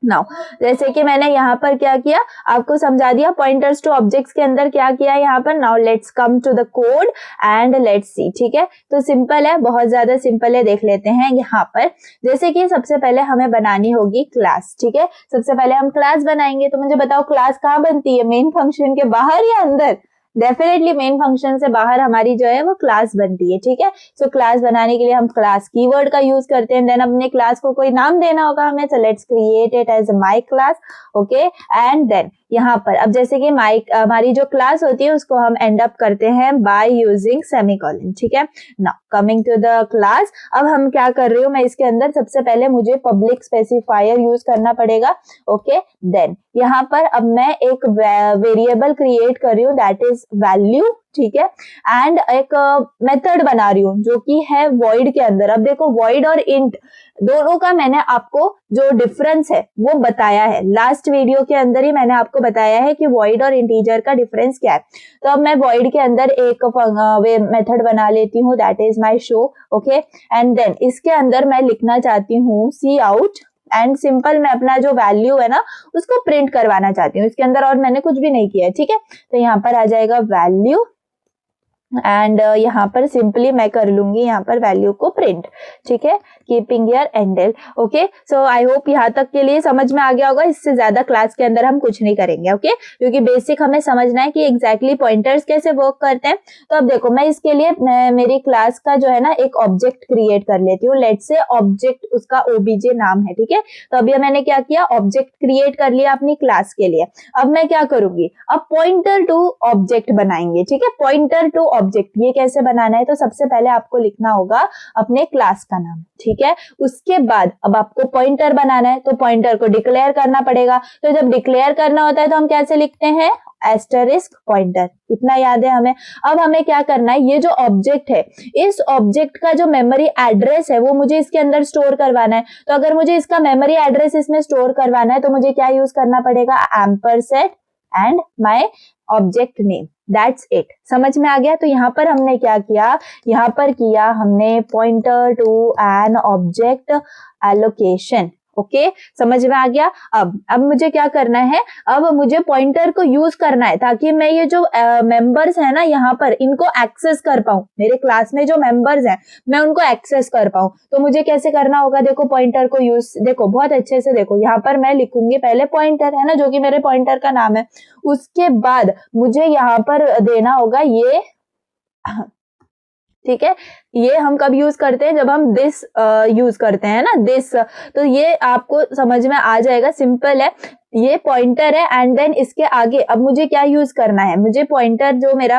नाउ जैसे कि मैंने यहाँ पर क्या किया आपको समझा दिया, पॉइंटर्स टू ऑब्जेक्ट्स के अंदर क्या किया यहाँ पर। Now let's come to the code and let's see, ठीक है। तो सिंपल है, बहुत ज्यादा सिंपल है, देख लेते हैं यहाँ पर। जैसे कि सबसे पहले हमें बनानी होगी क्लास, ठीक है। सबसे पहले हम क्लास बनाएंगे, तो मुझे बताओ क्लास कहाँ बनती है, मेन फंक्शन के बाहर या अंदर। डेफिनेटली मेन फंक्शन से बाहर हमारी जो है वो क्लास बनती है, ठीक है। सो क्लास बनाने के लिए हम क्लास कीवर्ड का यूज करते हैं, देन अपने क्लास को कोई नाम देना होगा हमें, so let's create it as my class, okay. And then यहाँ पर अब जैसे कि हमारी जो क्लास होती है उसको हम एंड अप करते हैं बाय यूजिंग सेमीकोलन, ठीक है। Now coming to the class, अब हम क्या कर रही हूँ मैं इसके अंदर, सबसे पहले मुझे पब्लिक स्पेसिफायर यूज करना पड़ेगा, ओके। देन यहाँ पर अब मैं एक वेरिएबल क्रिएट कर रही हूँ दैट इज वैल्यू, ठीक है। एंड एक मेथड बना रही हूँ जो कि है void के अंदर। अब देखो void और int दोनों का मैंने आपको जो डिफरेंस है वो बताया है, लास्ट वीडियो के अंदर ही मैंने आपको बताया है कि void और इंटीजर का डिफरेंस क्या है। तो अब मैं void के अंदर एक मेथड बना लेती हूँ that is my show, okay. And then इसके अंदर मैं लिखना चाहती हूँ सी आउट एंड सिंपल मैं अपना जो वैल्यू है ना उसको प्रिंट करवाना चाहती हूँ इसके अंदर, और मैंने कुछ भी नहीं किया है, ठीक है। तो यहाँ पर आ जाएगा वैल्यू एंड यहाँ पर सिंपली मैं कर लूंगी यहाँ पर वैल्यू को प्रिंट, ठीक है, keeping here endl, okay. So I hope यहाँ तक के लिए समझ में आ गया होगा। इससे ज्यादा क्लास के अंदर हम कुछ नहीं करेंगे, ओके, क्योंकि बेसिक हमें समझना है कि एग्जैक्टली पॉइंटर्स कैसे वर्क करते हैं। तो अब देखो मैं इसके लिए मेरी क्लास का जो है ना एक ऑब्जेक्ट क्रिएट कर लेती हूँ, लेट से ऑब्जेक्ट उसका ओबीजे नाम है, ठीक है। तो अभी मैंने क्या किया, ऑब्जेक्ट क्रिएट कर लिया अपनी क्लास के लिए। अब मैं क्या करूंगी, अब पॉइंटर टू ऑब्जेक्ट बनाएंगे, ठीक है। पॉइंटर टू ऑब्जेक्ट, ये कैसे बनाना है? तो सबसे पहले आपको लिखना होगा अपने क्लास का नाम, ठीक है। उसके बाद अब आपको पॉइंटर बनाना है, तो पॉइंटर को डिक्लेयर करना पड़ेगा। तो जब डिक्लेयर करना होता है तो हम कैसे लिखते हैं? एस्टरिस्क पॉइंटर, इतना याद है हमें। अब हमें क्या करना है, ये जो ऑब्जेक्ट है, इस ऑब्जेक्ट का जो मेमोरी एड्रेस है वो मुझे इसके अंदर स्टोर करवाना है। तो अगर मुझे इसका मेमोरी एड्रेस इसमें स्टोर करवाना है तो मुझे क्या यूज करना पड़ेगा? Ampersand and my object name, that's it. समझ में आ गया? तो यहाँ पर हमने क्या किया, यहाँ पर किया हमने pointer to an object allocation. Okay, समझ में आ गया? अब मुझे क्या करना है, अब मुझे पॉइंटर को यूज करना है ताकि मैं ये जो मेंबर्स है ना यहाँ पर, इनको एक्सेस कर पाऊं। मेरे क्लास में जो मेंबर्स हैं मैं उनको एक्सेस कर पाऊं। तो मुझे कैसे करना होगा? देखो पॉइंटर को यूज, देखो बहुत अच्छे से देखो, यहाँ पर मैं लिखूंगी पहले पॉइंटर, है ना, जो कि मेरे पॉइंटर का नाम है। उसके बाद मुझे यहाँ पर देना होगा ये, ठीक है। ये हम कब यूज करते हैं? जब हम दिस यूज करते हैं ना, दिस। तो ये आपको समझ में आ जाएगा, सिंपल है। ये पॉइंटर है एंड देन इसके आगे अब मुझे क्या यूज करना है? मुझे पॉइंटर जो मेरा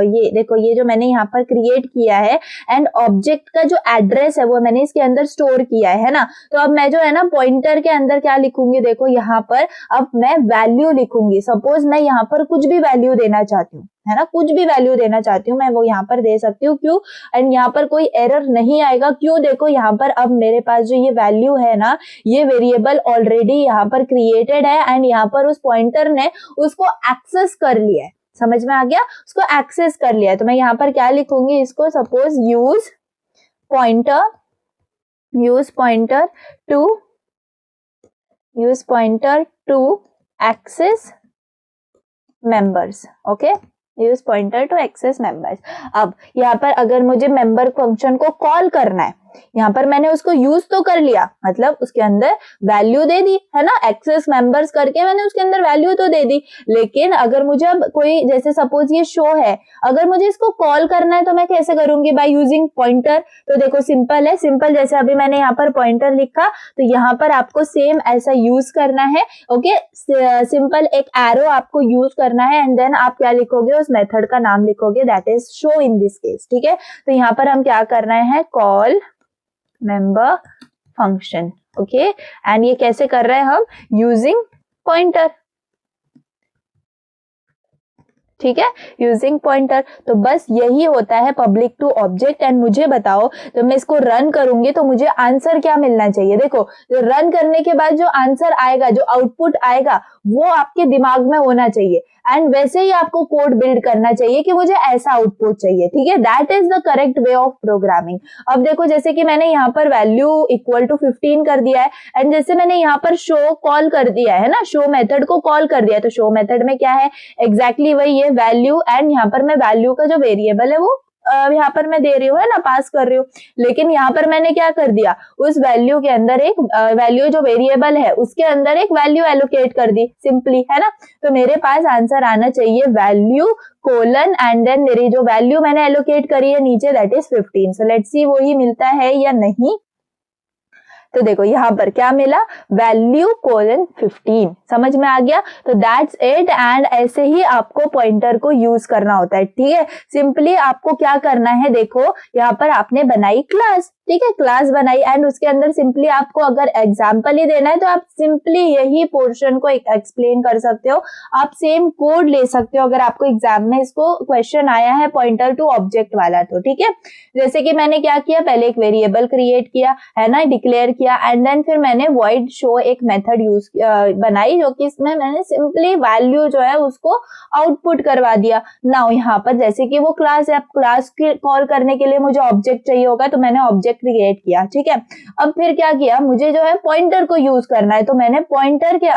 ये देखो, ये जो मैंने यहाँ पर क्रिएट किया है एंड ऑब्जेक्ट का जो एड्रेस है वो मैंने इसके अंदर स्टोर किया है ना। तो अब मैं जो है ना पॉइंटर के अंदर क्या लिखूंगी? देखो यहाँ पर अब मैं वैल्यू लिखूंगी। सपोज मैं यहाँ पर कुछ भी वैल्यू देना चाहती हूँ, है ना, कुछ भी वैल्यू देना चाहती हूँ मैं, वो यहाँ पर दे सकती हूँ। क्यों? एंड यहाँ पर कोई एरर नहीं आएगा। क्यों? देखो यहाँ पर अब मेरे पास जो ये वैल्यू है ना, ये वेरिएबल ऑलरेडी यहाँ पर क्रिएटेड है एंड यहाँ पर उस पॉइंटर ने उसको एक्सेस कर लिया है। समझ में आ गया? उसको एक्सेस कर लिया है। तो मैं यहाँ पर क्या लिखूंगी इसको? Suppose use pointer to access members. Okay, use pointer to access members. अब यहाँ पर अगर मुझे मेंबर फंक्शन को कॉल करना है, यहाँ पर मैंने उसको यूज तो कर लिया, मतलब उसके अंदर वैल्यू दे दी, है ना, एक्सेस मेंबर्स करके मैंने उसके अंदर वैल्यू तो दे दी। लेकिन अगर मुझे अब कोई, जैसे सपोज ये शो है, अगर मुझे इसको कॉल करना है तो मैं कैसे करूंगी? By using pointer. तो देखो सिंपल है, सिंपल जैसे अभी मैंने यहाँ पर पॉइंटर लिखा, तो यहाँ पर आपको सेम ऐसा यूज करना है। ओके, सिंपल एक एरो आपको यूज करना है एंड देन आप क्या लिखोगे? उस मेथड का नाम लिखोगे, that is show in this case. ठीक है, तो यहाँ पर हम क्या करना है? Call member function. Okay, and ये कैसे कर रहे हैं हम? Using pointer. ठीक है, यूजिंग पॉइंटर। तो बस यही होता है पब्लिक टू ऑब्जेक्ट। एंड मुझे बताओ, जब मैं इसको रन करूंगी तो मुझे आंसर क्या मिलना चाहिए? देखो, जो रन करने के बाद जो आंसर आएगा, जो आउटपुट आएगा, वो आपके दिमाग में होना चाहिए एंड वैसे ही आपको कोड बिल्ड करना चाहिए कि मुझे ऐसा आउटपुट चाहिए। ठीक है, that is the correct way of programming. अब देखो, जैसे कि मैंने यहाँ पर वैल्यू इक्वल टू 15 कर दिया है एंड जैसे मैंने यहाँ पर शो कॉल कर दिया है ना, शो मेथड को कॉल कर दिया, तो शो मेथड में क्या है? एग्जैक्टली वही है, वैल्यू। एंड यहाँ पर मैं वैल्यू का जो वेरिएबल है वो यहाँ पर मैं दे रही हूँ, है ना, पास कर रही हूँ। लेकिन यहाँ पर मैंने क्या कर दिया? उस वैल्यू के अंदर एक वैल्यू जो वेरिएबल है उसके अंदर एक वैल्यू एलोकेट कर दी, सिंपली, है ना। तो मेरे पास आंसर आना चाहिए वैल्यू कोलन एंड देन मेरी जो वैल्यू मैंने एलोकेट करी है नीचे, that is 15। So let's see वही मिलता है या नहीं। तो देखो यहाँ पर क्या मिला? Value colon 15। समझ में आ गया? तो दैट्स इट। एंड ऐसे ही आपको पॉइंटर को यूज करना होता है। ठीक है, सिंपली आपको क्या करना है? देखो यहाँ पर आपने बनाई क्लास, ठीक है, क्लास बनाई एंड उसके अंदर सिंपली आपको अगर एग्जाम्पल ही देना है तो आप सिंपली यही पोर्शन को एक्सप्लेन कर सकते हो। आप सेम कोड ले सकते हो अगर आपको एग्जाम में इसको क्वेश्चन आया है पॉइंटर टू ऑब्जेक्ट वाला तो। ठीक है, जैसे कि मैंने क्या किया? पहले एक वेरिएबल क्रिएट किया, है ना, डिक्लेयर किया एंड देन फिर मैंने वॉइड शो एक मेथड यूज बनाई, जो कि इसमें मैंने सिंपली वैल्यू जो है उसको आउटपुट करवा दिया। नाउ यहाँ पर जैसे कि वो क्लास है, अब क्लास के कॉल करने के लिए मुझे ऑब्जेक्ट चाहिए होगा, तो मैंने ऑब्जेक्ट क्रिएट किया। ठीक है, अब फिर क्या किया? मुझे जो है पॉइंटर को यूज करना है, तो मैंने पॉइंटर के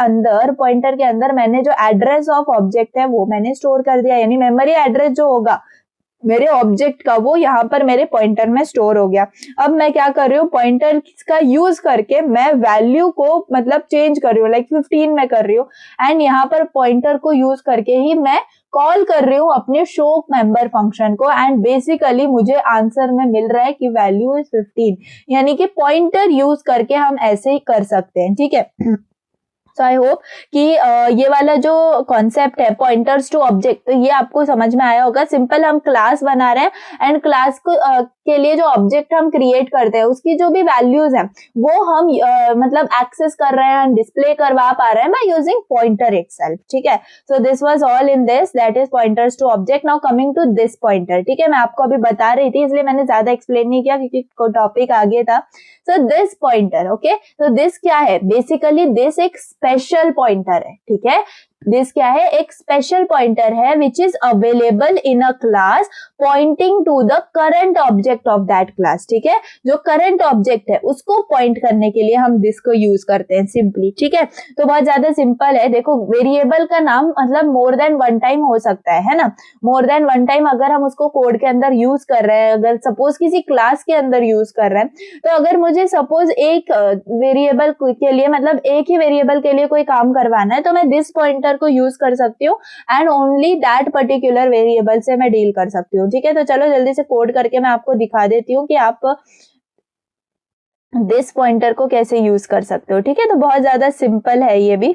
अंदर मैंने जो एड्रेस ऑफ ऑब्जेक्ट है वो मैंने स्टोर कर दिया, यानी मेमोरी एड्रेस जो होगा मेरे ऑब्जेक्ट का वो यहाँ पर मेरे पॉइंटर में स्टोर हो गया। अब मैं क्या कर रही हूँ? पॉइंटर का यूज करके मैं वैल्यू को मतलब चेंज कर रही हूँ, लाइक 15 में कर रही हूँ एंड यहाँ पर पॉइंटर को यूज करके ही मैं कॉल कर रही हूँ अपने शो मेंबर फंक्शन को एंड बेसिकली मुझे आंसर में मिल रहा है कि वैल्यू इज 15, यानी कि पॉइंटर यूज करके हम ऐसे ही कर सकते हैं। ठीक है, सो आई होप कि ये वाला जो कॉन्सेप्ट है पॉइंटर्स टू ऑब्जेक्ट, तो ये आपको समझ में आया होगा। सिंपल हम क्लास बना रहे हैं एंड क्लास को के लिए जो ऑब्जेक्ट हम क्रिएट करते हैं उसकी जो भी वैल्यूज हैं वो हम मतलब एक्सेस कर रहे हैं, डिस्प्ले करवा पा रहे हैं बाय यूजिंग पॉइंटर इटसेल्फ, ठीक है। So this was all in this, that is pointers to object. Now coming to this pointer, ठीक है, मैं आपको अभी बता रही थी इसलिए मैंने ज्यादा एक्सप्लेन नहीं किया क्योंकि टॉपिक आगे था। सो दिस पॉइंटर, ओके, तो दिस क्या है, बेसिकली दिस एक स्पेशल पॉइंटर है, ठीक है। दिस क्या है, एक स्पेशल पॉइंटर है which is available in a class pointing to the current object of that class, ठीक है। जो करंट ऑब्जेक्ट है उसको पॉइंट करने के लिए हम दिस को यूज करते हैं सिंपली, ठीक है। तो बहुत ज्यादा सिंपल है। देखो वेरिएबल का नाम मतलब मोर देन वन टाइम हो सकता है ना, मोर देन वन टाइम अगर हम उसको कोड के अंदर यूज कर रहे हैं, अगर सपोज किसी क्लास के अंदर यूज कर रहे हैं, तो अगर मुझे सपोज एक वेरिएबल के लिए मतलब एक ही वेरिएबल के लिए कोई काम करवाना है तो मैं दिस पॉइंटर को यूज कर सकती हूँ and only that particular variable से मैं डील कर सकती हूँ, ठीक है। तो चलो जल्दी से कोड करके मैं आपको दिखा देती हूँ कि आप दिस पॉइंटर को कैसे यूज कर सकते हो, ठीक है। तो बहुत ज्यादा सिंपल है ये भी।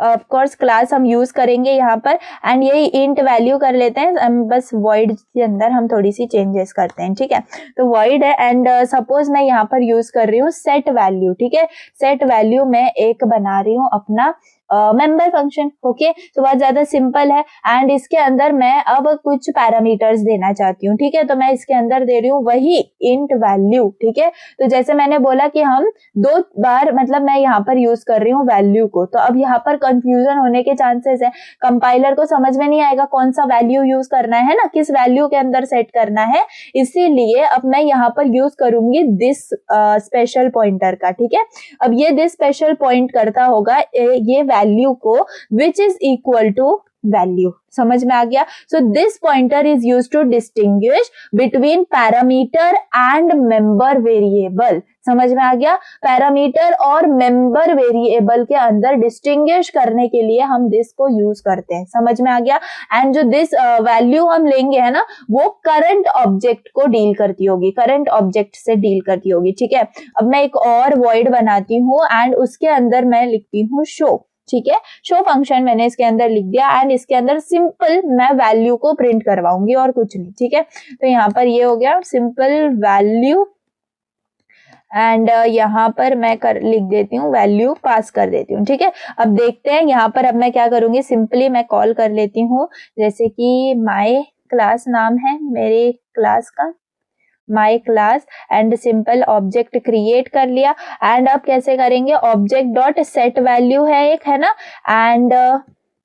ऑफ कोर्स क्लास हम यूज करेंगे यहाँ पर एंड यही इंट वैल्यू कर लेते हैं, बस void के अंदर हम थोड़ी सी चेंजेस करते हैं, ठीक है। तो void है एंड सपोज मैं यहाँ पर यूज कर रही हूँ सेट वैल्यू, ठीक है। सेट वैल्यू में एक बना रही हूँ अपना मेंबर फंक्शन, ओके। तो बहुत ज्यादा सिंपल है एंड इसके अंदर मैं अब कुछ पैरामीटर्स देना चाहती हूँ, ठीक है। तो मैं इसके अंदर दे रही हूँ वही इंट वैल्यू, ठीक है। तो जैसे मैंने बोला कि हम दो बार मतलब मैं यहाँ पर यूज कर रही हूँ वैल्यू को, तो अब यहाँ पर कंफ्यूजन होने के चांसेस है, कंपाइलर को समझ में नहीं आएगा कौन सा वैल्यू यूज करना है ना, किस वैल्यू के अंदर सेट करना है। इसीलिए अब मैं यहाँ पर यूज करूंगी दिस स्पेशल पॉइंटर का, ठीक है। अब ये दिस स्पेशल पॉइंट करता होगा ये वैल्यू को which is equal to value, समझ में आ गया। So this pointer is used to distinguish between parameter and member variable, समझ में आ गया। पैरामीटर और मेंबर वेरिएबल के अंदर डिस्टिंग्विश करने के लिए हम दिस को यूज करते हैं, समझ में आ गया। एंड जो दिस वैल्यू हम लेंगे है ना वो करंट ऑब्जेक्ट को डील करती होगी, करंट ऑब्जेक्ट से डील करती होगी, ठीक है। अब मैं एक और void बनाती हूँ एंड उसके अंदर मैं लिखती हूँ शो, ठीक है। शो फंक्शन मैंने इसके अंदर लिख दिया एंड इसके अंदर सिंपल मैं वैल्यू को प्रिंट करवाऊंगी और कुछ नहीं, ठीक है। तो यहाँ पर ये हो गया सिंपल वैल्यू एंड यहाँ पर मैं लिख देती हूँ वैल्यू पास कर देती हूँ, ठीक है। अब देखते हैं यहाँ पर अब मैं क्या करूंगी, सिंपली मैं कॉल कर लेती हूँ जैसे कि माय क्लास नाम है मेरे क्लास का, my class and simple object create कर लिया। एंड अब कैसे करेंगे, ऑब्जेक्ट डॉट सेट वैल्यू है एक, है ना, एंड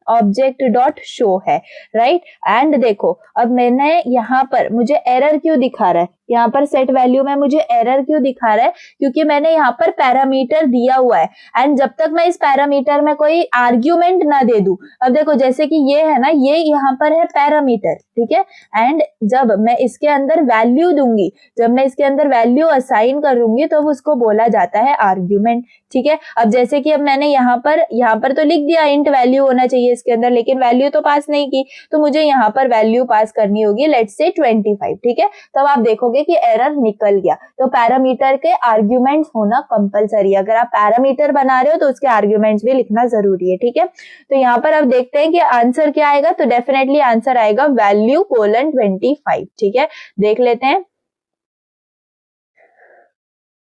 ऑब्जेक्ट डॉट शो है, राइट। एंड देखो अब मैंने यहाँ पर मुझे एरर क्यों दिखा रहा है, यहाँ पर सेट वैल्यू में मुझे एरर क्यों दिखा रहा है, क्योंकि मैंने यहाँ पर पैरामीटर दिया हुआ है एंड जब तक मैं इस पैरामीटर में कोई आर्ग्यूमेंट ना दे दूं, अब देखो जैसे कि ये है ना, ये यहाँ पर है पैरामीटर, ठीक है। एंड जब मैं इसके अंदर वैल्यू दूंगी, जब मैं इसके अंदर वैल्यू असाइन करूंगी तो उसको बोला जाता है आर्ग्यूमेंट, ठीक है। अब जैसे कि अब मैंने यहाँ पर तो लिख दिया इंट वैल्यू होना चाहिए इसके अंदर, लेकिन वैल्यू तो पास नहीं की, तो मुझे यहाँ पर वैल्यू पास करनी होगी लेट्स से 25, ठीक है। तब आप देखोगे कि एरर निकल गया। तो पैरामीटर के आर्ग्यूमेंट्स होना कंपलसरी है, अगर आप पैरामीटर बना रहे हो तो उसके आर्ग्यूमेंट्स भी लिखना जरूरी है, ठीक है। तो यहाँ पर अब देखते हैं कि आंसर क्या आएगा, तो डेफिनेटली आंसर आएगा वैल्यू कोलन 25, ठीक है। देख लेते हैं,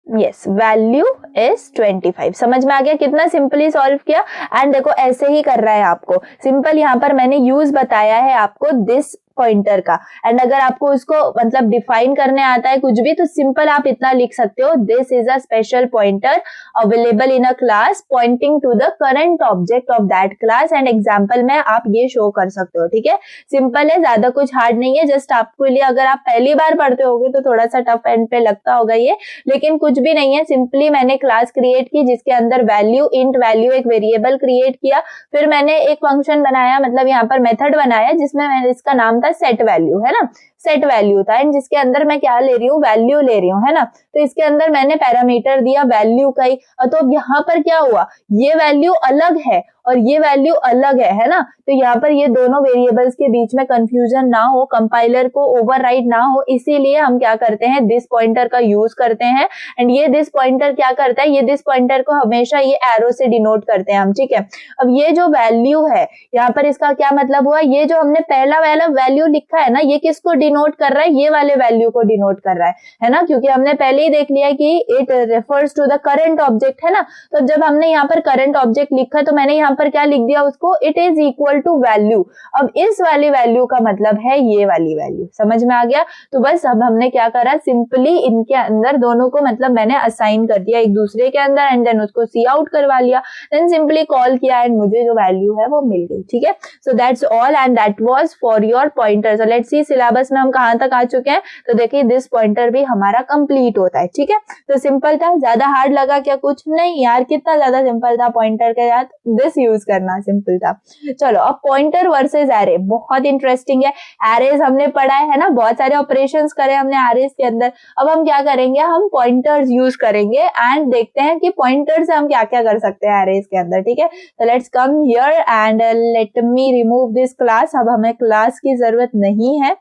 यस वैल्यू इज 25, समझ में आ गया कितना सिंपली सॉल्व किया। एंड देखो ऐसे ही कर रहा है आपको, सिंपल यहाँ पर मैंने यूज बताया है आपको दिस पॉइंटर का, एंड अगर आपको उसको मतलब डिफाइन करने आता है कुछ भी तो सिंपल आप इतना लिख सकते हो, this is a special pointer available in a class pointing to the current object of that class, and example में आप ये शो कर सकते हो, ठीक है। सिंपल है, ज्यादा कुछ हार्ड नहीं है, जस्ट आपके लिए अगर आप पहली बार पढ़ते होगे तो थोड़ा सा टफ एंड पे लगता होगा ये, लेकिन कुछ भी नहीं है। सिंपली मैंने क्लास क्रिएट की जिसके अंदर वैल्यू इंट वैल्यू एक वेरिएबल क्रिएट किया, फिर मैंने एक फंक्शन बनाया मतलब यहाँ पर मेथड बनाया जिसमें मैंने इसका नाम था सेट वैल्यू, है ना। सेट वैल्यू था एंड जिसके अंदर मैं क्या ले रही हूँ, वैल्यू ले रही हूँ, है ना। तो इसके अंदर मैंने पैरामीटर दिया वैल्यू का ही, तो अब यहाँ पर क्या हुआ, ये वैल्यू अलग है और ये वैल्यू अलग है ना। तो यहाँ पर ये दोनों वेरिएबल्स के बीच में कंफ्यूजन ना हो, कंपाइलर को ओवरराइट ना हो, इसीलिए हम क्या करते हैं, दिस पॉइंटर का यूज करते हैं। एंड ये दिस पॉइंटर क्या करता है, ये दिस पॉइंटर को हमेशा ये एरो से डिनोट करते हैं हम, ठीक है। अब ये जो वैल्यू है यहाँ पर, इसका क्या मतलब हुआ, ये जो हमने पहला वाला वैल्यू लिखा है ना, ये किसको डिनोट कर रहा है, ये वाले वैल्यू को डिनोट कर रहा है ना, क्योंकि हमने पहले ही देख लिया कि it refers to the current object, है ना। तो जब हमने यहाँ पर करंट ऑब्जेक्ट लिखा तो मैंने यहाँ पर क्या लिख दिया उसको, it is equal to value. अब इस वाली वैल्यू का मतलब है ये वाली वैल्यू, समझ में आ गया। तो बस अब हमने क्या करा, सिंपली इनके अंदर दोनों को मतलब मैंने असाइन कर दिया एक दूसरे के अंदर एंड देन उसको सी आउट करवा लिया, देन सिंपली कॉल किया एंड मुझे जो वैल्यू है वो मिल गई, ठीक है। So that's all and that was for your pointer. So let's see syllabus में हम कहां तक आ चुके हैं। तो देखिए दिस पॉइंटर भी हमारा कंप्लीट होता है, ठीक है। तो सिंपल था, ज्यादा हार्ड लगा क्या, कुछ नहीं यार, कितना ज्यादा सिंपल था, पॉइंटर के साथ दिस यूज करना सिंपल था। चलो अब पॉइंटर वर्सेस एरे, बहुत इंटरेस्टिंग है। एरेज हमने पढ़ा है ना, बहुत सारे ऑपरेशंस करे हमने एरेज के अंदर। अब हम क्या करेंगे, हम पॉइंटर्स यूज करेंगे एंड देखते हैं कि पॉइंटर से हम क्या क्या कर सकते हैं एरेज के अंदर, ठीक है। तो let's come here and let me remove this class. अब हमें क्लास की जरूरत नहीं है,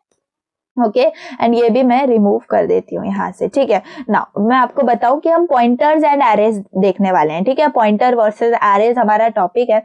ओके एंड ये भी मैं रिमूव कर देती हूँ यहाँ से, ठीक है। नाउ मैं आपको बताऊं कि हम पॉइंटर्स एंड एरेज देखने वाले हैं, ठीक है। पॉइंटर वर्सेस एरेज हमारा टॉपिक है।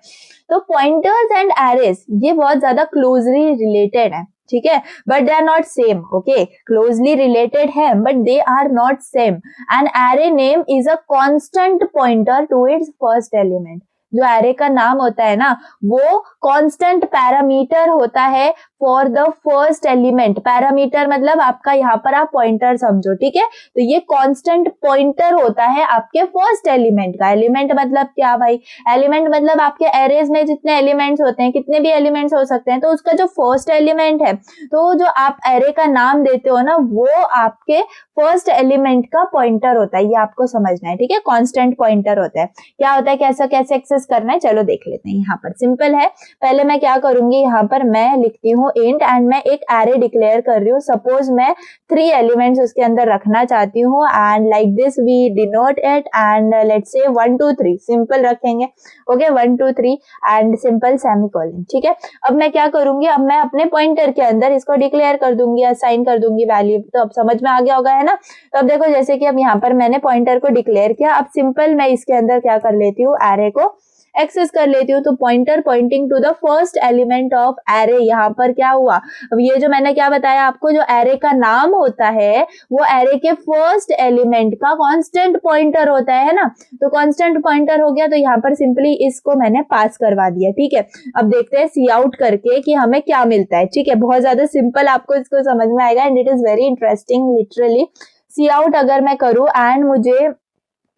तो पॉइंटर्स एंड एरेज ये बहुत ज्यादा क्लोजली रिलेटेड है, ठीक है, but they are not same, okay. Closely related है but they are not same. An array name is a constant pointer to its first element. जो एरे का नाम होता है ना, वो कांस्टेंट पैरामीटर होता है for the first element. Parameter मतलब आपका यहाँ पर आप पॉइंटर समझो, ठीक है। तो ये कांस्टेंट पॉइंटर होता है आपके फर्स्ट एलिमेंट का। एलिमेंट मतलब क्या भाई, एलिमेंट मतलब आपके एरेज में जितने एलिमेंट्स होते हैं, कितने भी एलिमेंट्स हो सकते हैं, तो उसका जो फर्स्ट एलिमेंट है, तो जो आप एरे का नाम देते हो ना, वो आपके फर्स्ट एलिमेंट का पॉइंटर होता है। ये आपको समझना है, ठीक है। कांस्टेंट पॉइंटर होता है, क्या होता है, कैसे एक्सेस करना है, चलो देख लेते हैं। यहाँ पर सिंपल है, पहले मैं क्या करूंगी, यहाँ पर मैं लिखती हूँ इंट एंड मैं एक एरे डिक्लेयर कर रही हूँ। सपोज मैं 3 एलिमेंट्स उसके अंदर रखना चाहती हूँ and like this we denote it and let's say 1 2 3 simple रखेंगे, ओके 1 2 3 एंड सिंपल सेमीकोलन, ठीक है। अब मैं क्या करूंगी, अब मैं अपने पॉइंटर के अंदर इसको डिक्लेयर कर दूंगी, असाइन कर दूंगी वैल्यू। तो अब समझ में आ गया होगा, है ना। तो अब देखो जैसे कि अब यहाँ पर मैंने पॉइंटर को डिक्लेयर किया, अब सिंपल मैं इसके अंदर क्या कर लेती हूँ, एरे को एक्सेस कर लेती हूँ। तो pointer pointing to the first element of array, यहाँ पर क्या हुआ, अब ये जो मैंने क्या बताया आपको, जो एरे का नाम होता है वो एरे के फर्स्ट एलिमेंट का कांस्टेंट पॉइंटर होता है ना। तो कांस्टेंट पॉइंटर हो गया, तो यहाँ पर सिंपली इसको मैंने पास करवा दिया, ठीक है। अब देखते हैं सी आउट करके कि हमें क्या मिलता है, ठीक है। बहुत ज्यादा सिंपल, आपको इसको समझ में आएगा and it is very interesting. Literally see out अगर मैं करूँ एंड मुझे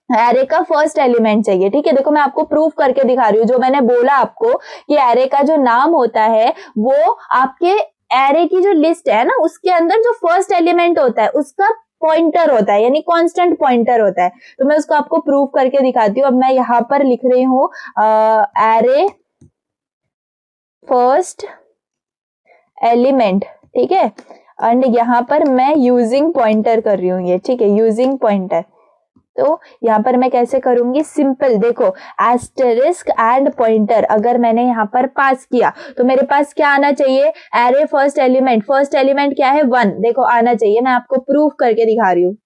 एरे का फर्स्ट एलिमेंट चाहिए, ठीक है। देखो मैं आपको प्रूफ करके दिखा रही हूँ, जो मैंने बोला आपको कि एरे का जो नाम होता है वो आपके एरे की जो लिस्ट है ना, उसके अंदर जो फर्स्ट एलिमेंट होता है उसका पॉइंटर होता है, यानी कांस्टेंट पॉइंटर होता है। तो मैं उसको आपको प्रूफ करके दिखाती हूँ। अब मैं यहाँ पर लिख रही हूँ एरे फर्स्ट एलिमेंट, ठीक है, एंड यहाँ पर मैं यूजिंग पॉइंटर कर रही हूँ ये, ठीक है, यूजिंग पॉइंटर। तो यहाँ पर मैं कैसे करूंगी, सिंपल देखो एस्टेरिस्क एंड पॉइंटर अगर मैंने यहाँ पर पास किया तो मेरे पास क्या आना चाहिए, एरे फर्स्ट एलिमेंट क्या है 1, देखो आना चाहिए। मैं आपको प्रूफ करके दिखा रही हूँ,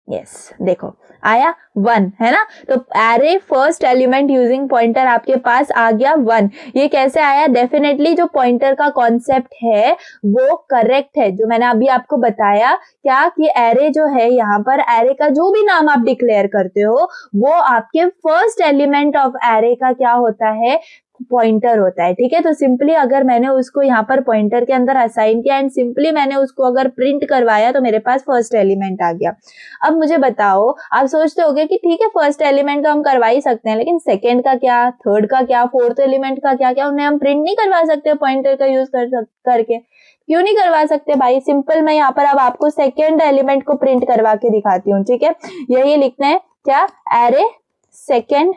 यस देखो आया 1, है ना। तो array first element using pointer आपके पास आ गया 1। ये कैसे आया, डेफिनेटली जो पॉइंटर का कॉन्सेप्ट है वो करेक्ट है, जो मैंने अभी आपको बताया क्या कि एरे जो है, यहाँ पर एरे का जो भी नाम आप डिक्लेयर करते हो वो आपके फर्स्ट एलिमेंट ऑफ एरे का क्या होता है, पॉइंटर होता है, ठीक है। तो सिंपली अगर मैंने उसको यहाँ पर पॉइंटर के अंदर असाइन किया एंड सिंपली मैंने उसको अगर प्रिंट करवाया तो मेरे पास फर्स्ट एलिमेंट आ गया। अब मुझे बताओ, आप सोचते होगे कि ठीक है फर्स्ट एलिमेंट तो हम करवा ही सकते हैं, लेकिन सेकंड का क्या, थर्ड का क्या, फोर्थ एलिमेंट का क्या, उन्हें हम प्रिंट नहीं करवा सकते पॉइंटर का यूज करके? क्यों नहीं करवा सकते भाई, सिंपल मैं यहाँ पर अब आपको सेकेंड एलिमेंट को प्रिंट करवा के दिखाती हूँ, ठीक है। यही लिखना है क्या, एरे सेकेंड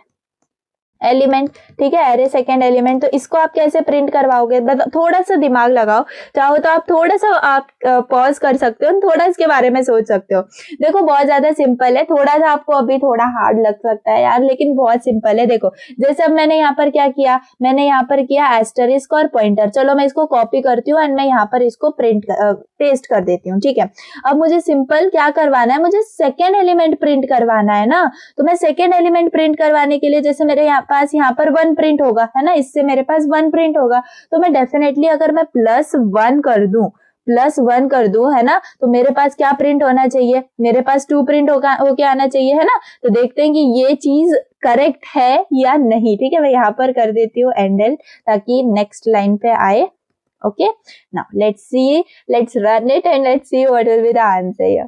एलिमेंट, ठीक है, एरे सेकेंड एलिमेंट। तो इसको आप कैसे प्रिंट करवाओगे, थोड़ा सा दिमाग लगाओ, चाहो तो आप थोड़ा सा आप पॉज कर सकते हो, थोड़ा इसके बारे में सोच सकते हो। देखो बहुत ज्यादा सिंपल है, थोड़ा सा आपको अभी थोड़ा हार्ड लग सकता है यार, लेकिन बहुत सिंपल है। देखो जैसे अब मैंने यहाँ पर क्या किया, मैंने यहाँ पर किया एस्टरिस्क और पॉइंटर। चलो मैं इसको कॉपी करती हूँ एंड मैं यहाँ पर इसको पेस्ट कर देती हूँ, ठीक है। अब मुझे सिंपल क्या करवाना है, मुझे सेकेंड एलिमेंट प्रिंट करवाना है ना। तो मैं सेकेंड एलिमेंट प्रिंट करवाने के लिए, जैसे मेरे पास यहाँ पर 1 प्रिंट होगा, है ना, इससे मेरे पास 1 प्रिंट होगा। तो मैं डेफिनेटली अगर मैं +1 कर दूं, है ना, तो मेरे पास क्या प्रिंट होना चाहिए, मेरे पास 2 प्रिंट होके आना चाहिए, है ना। तो देखते हैं कि ये चीज करेक्ट है या नहीं, ठीक है। मैं यहाँ पर कर देती हूँ एंडल, ताकि नेक्स्ट लाइन पे आए। Okay, now let's run it and let's see what will be the answer here.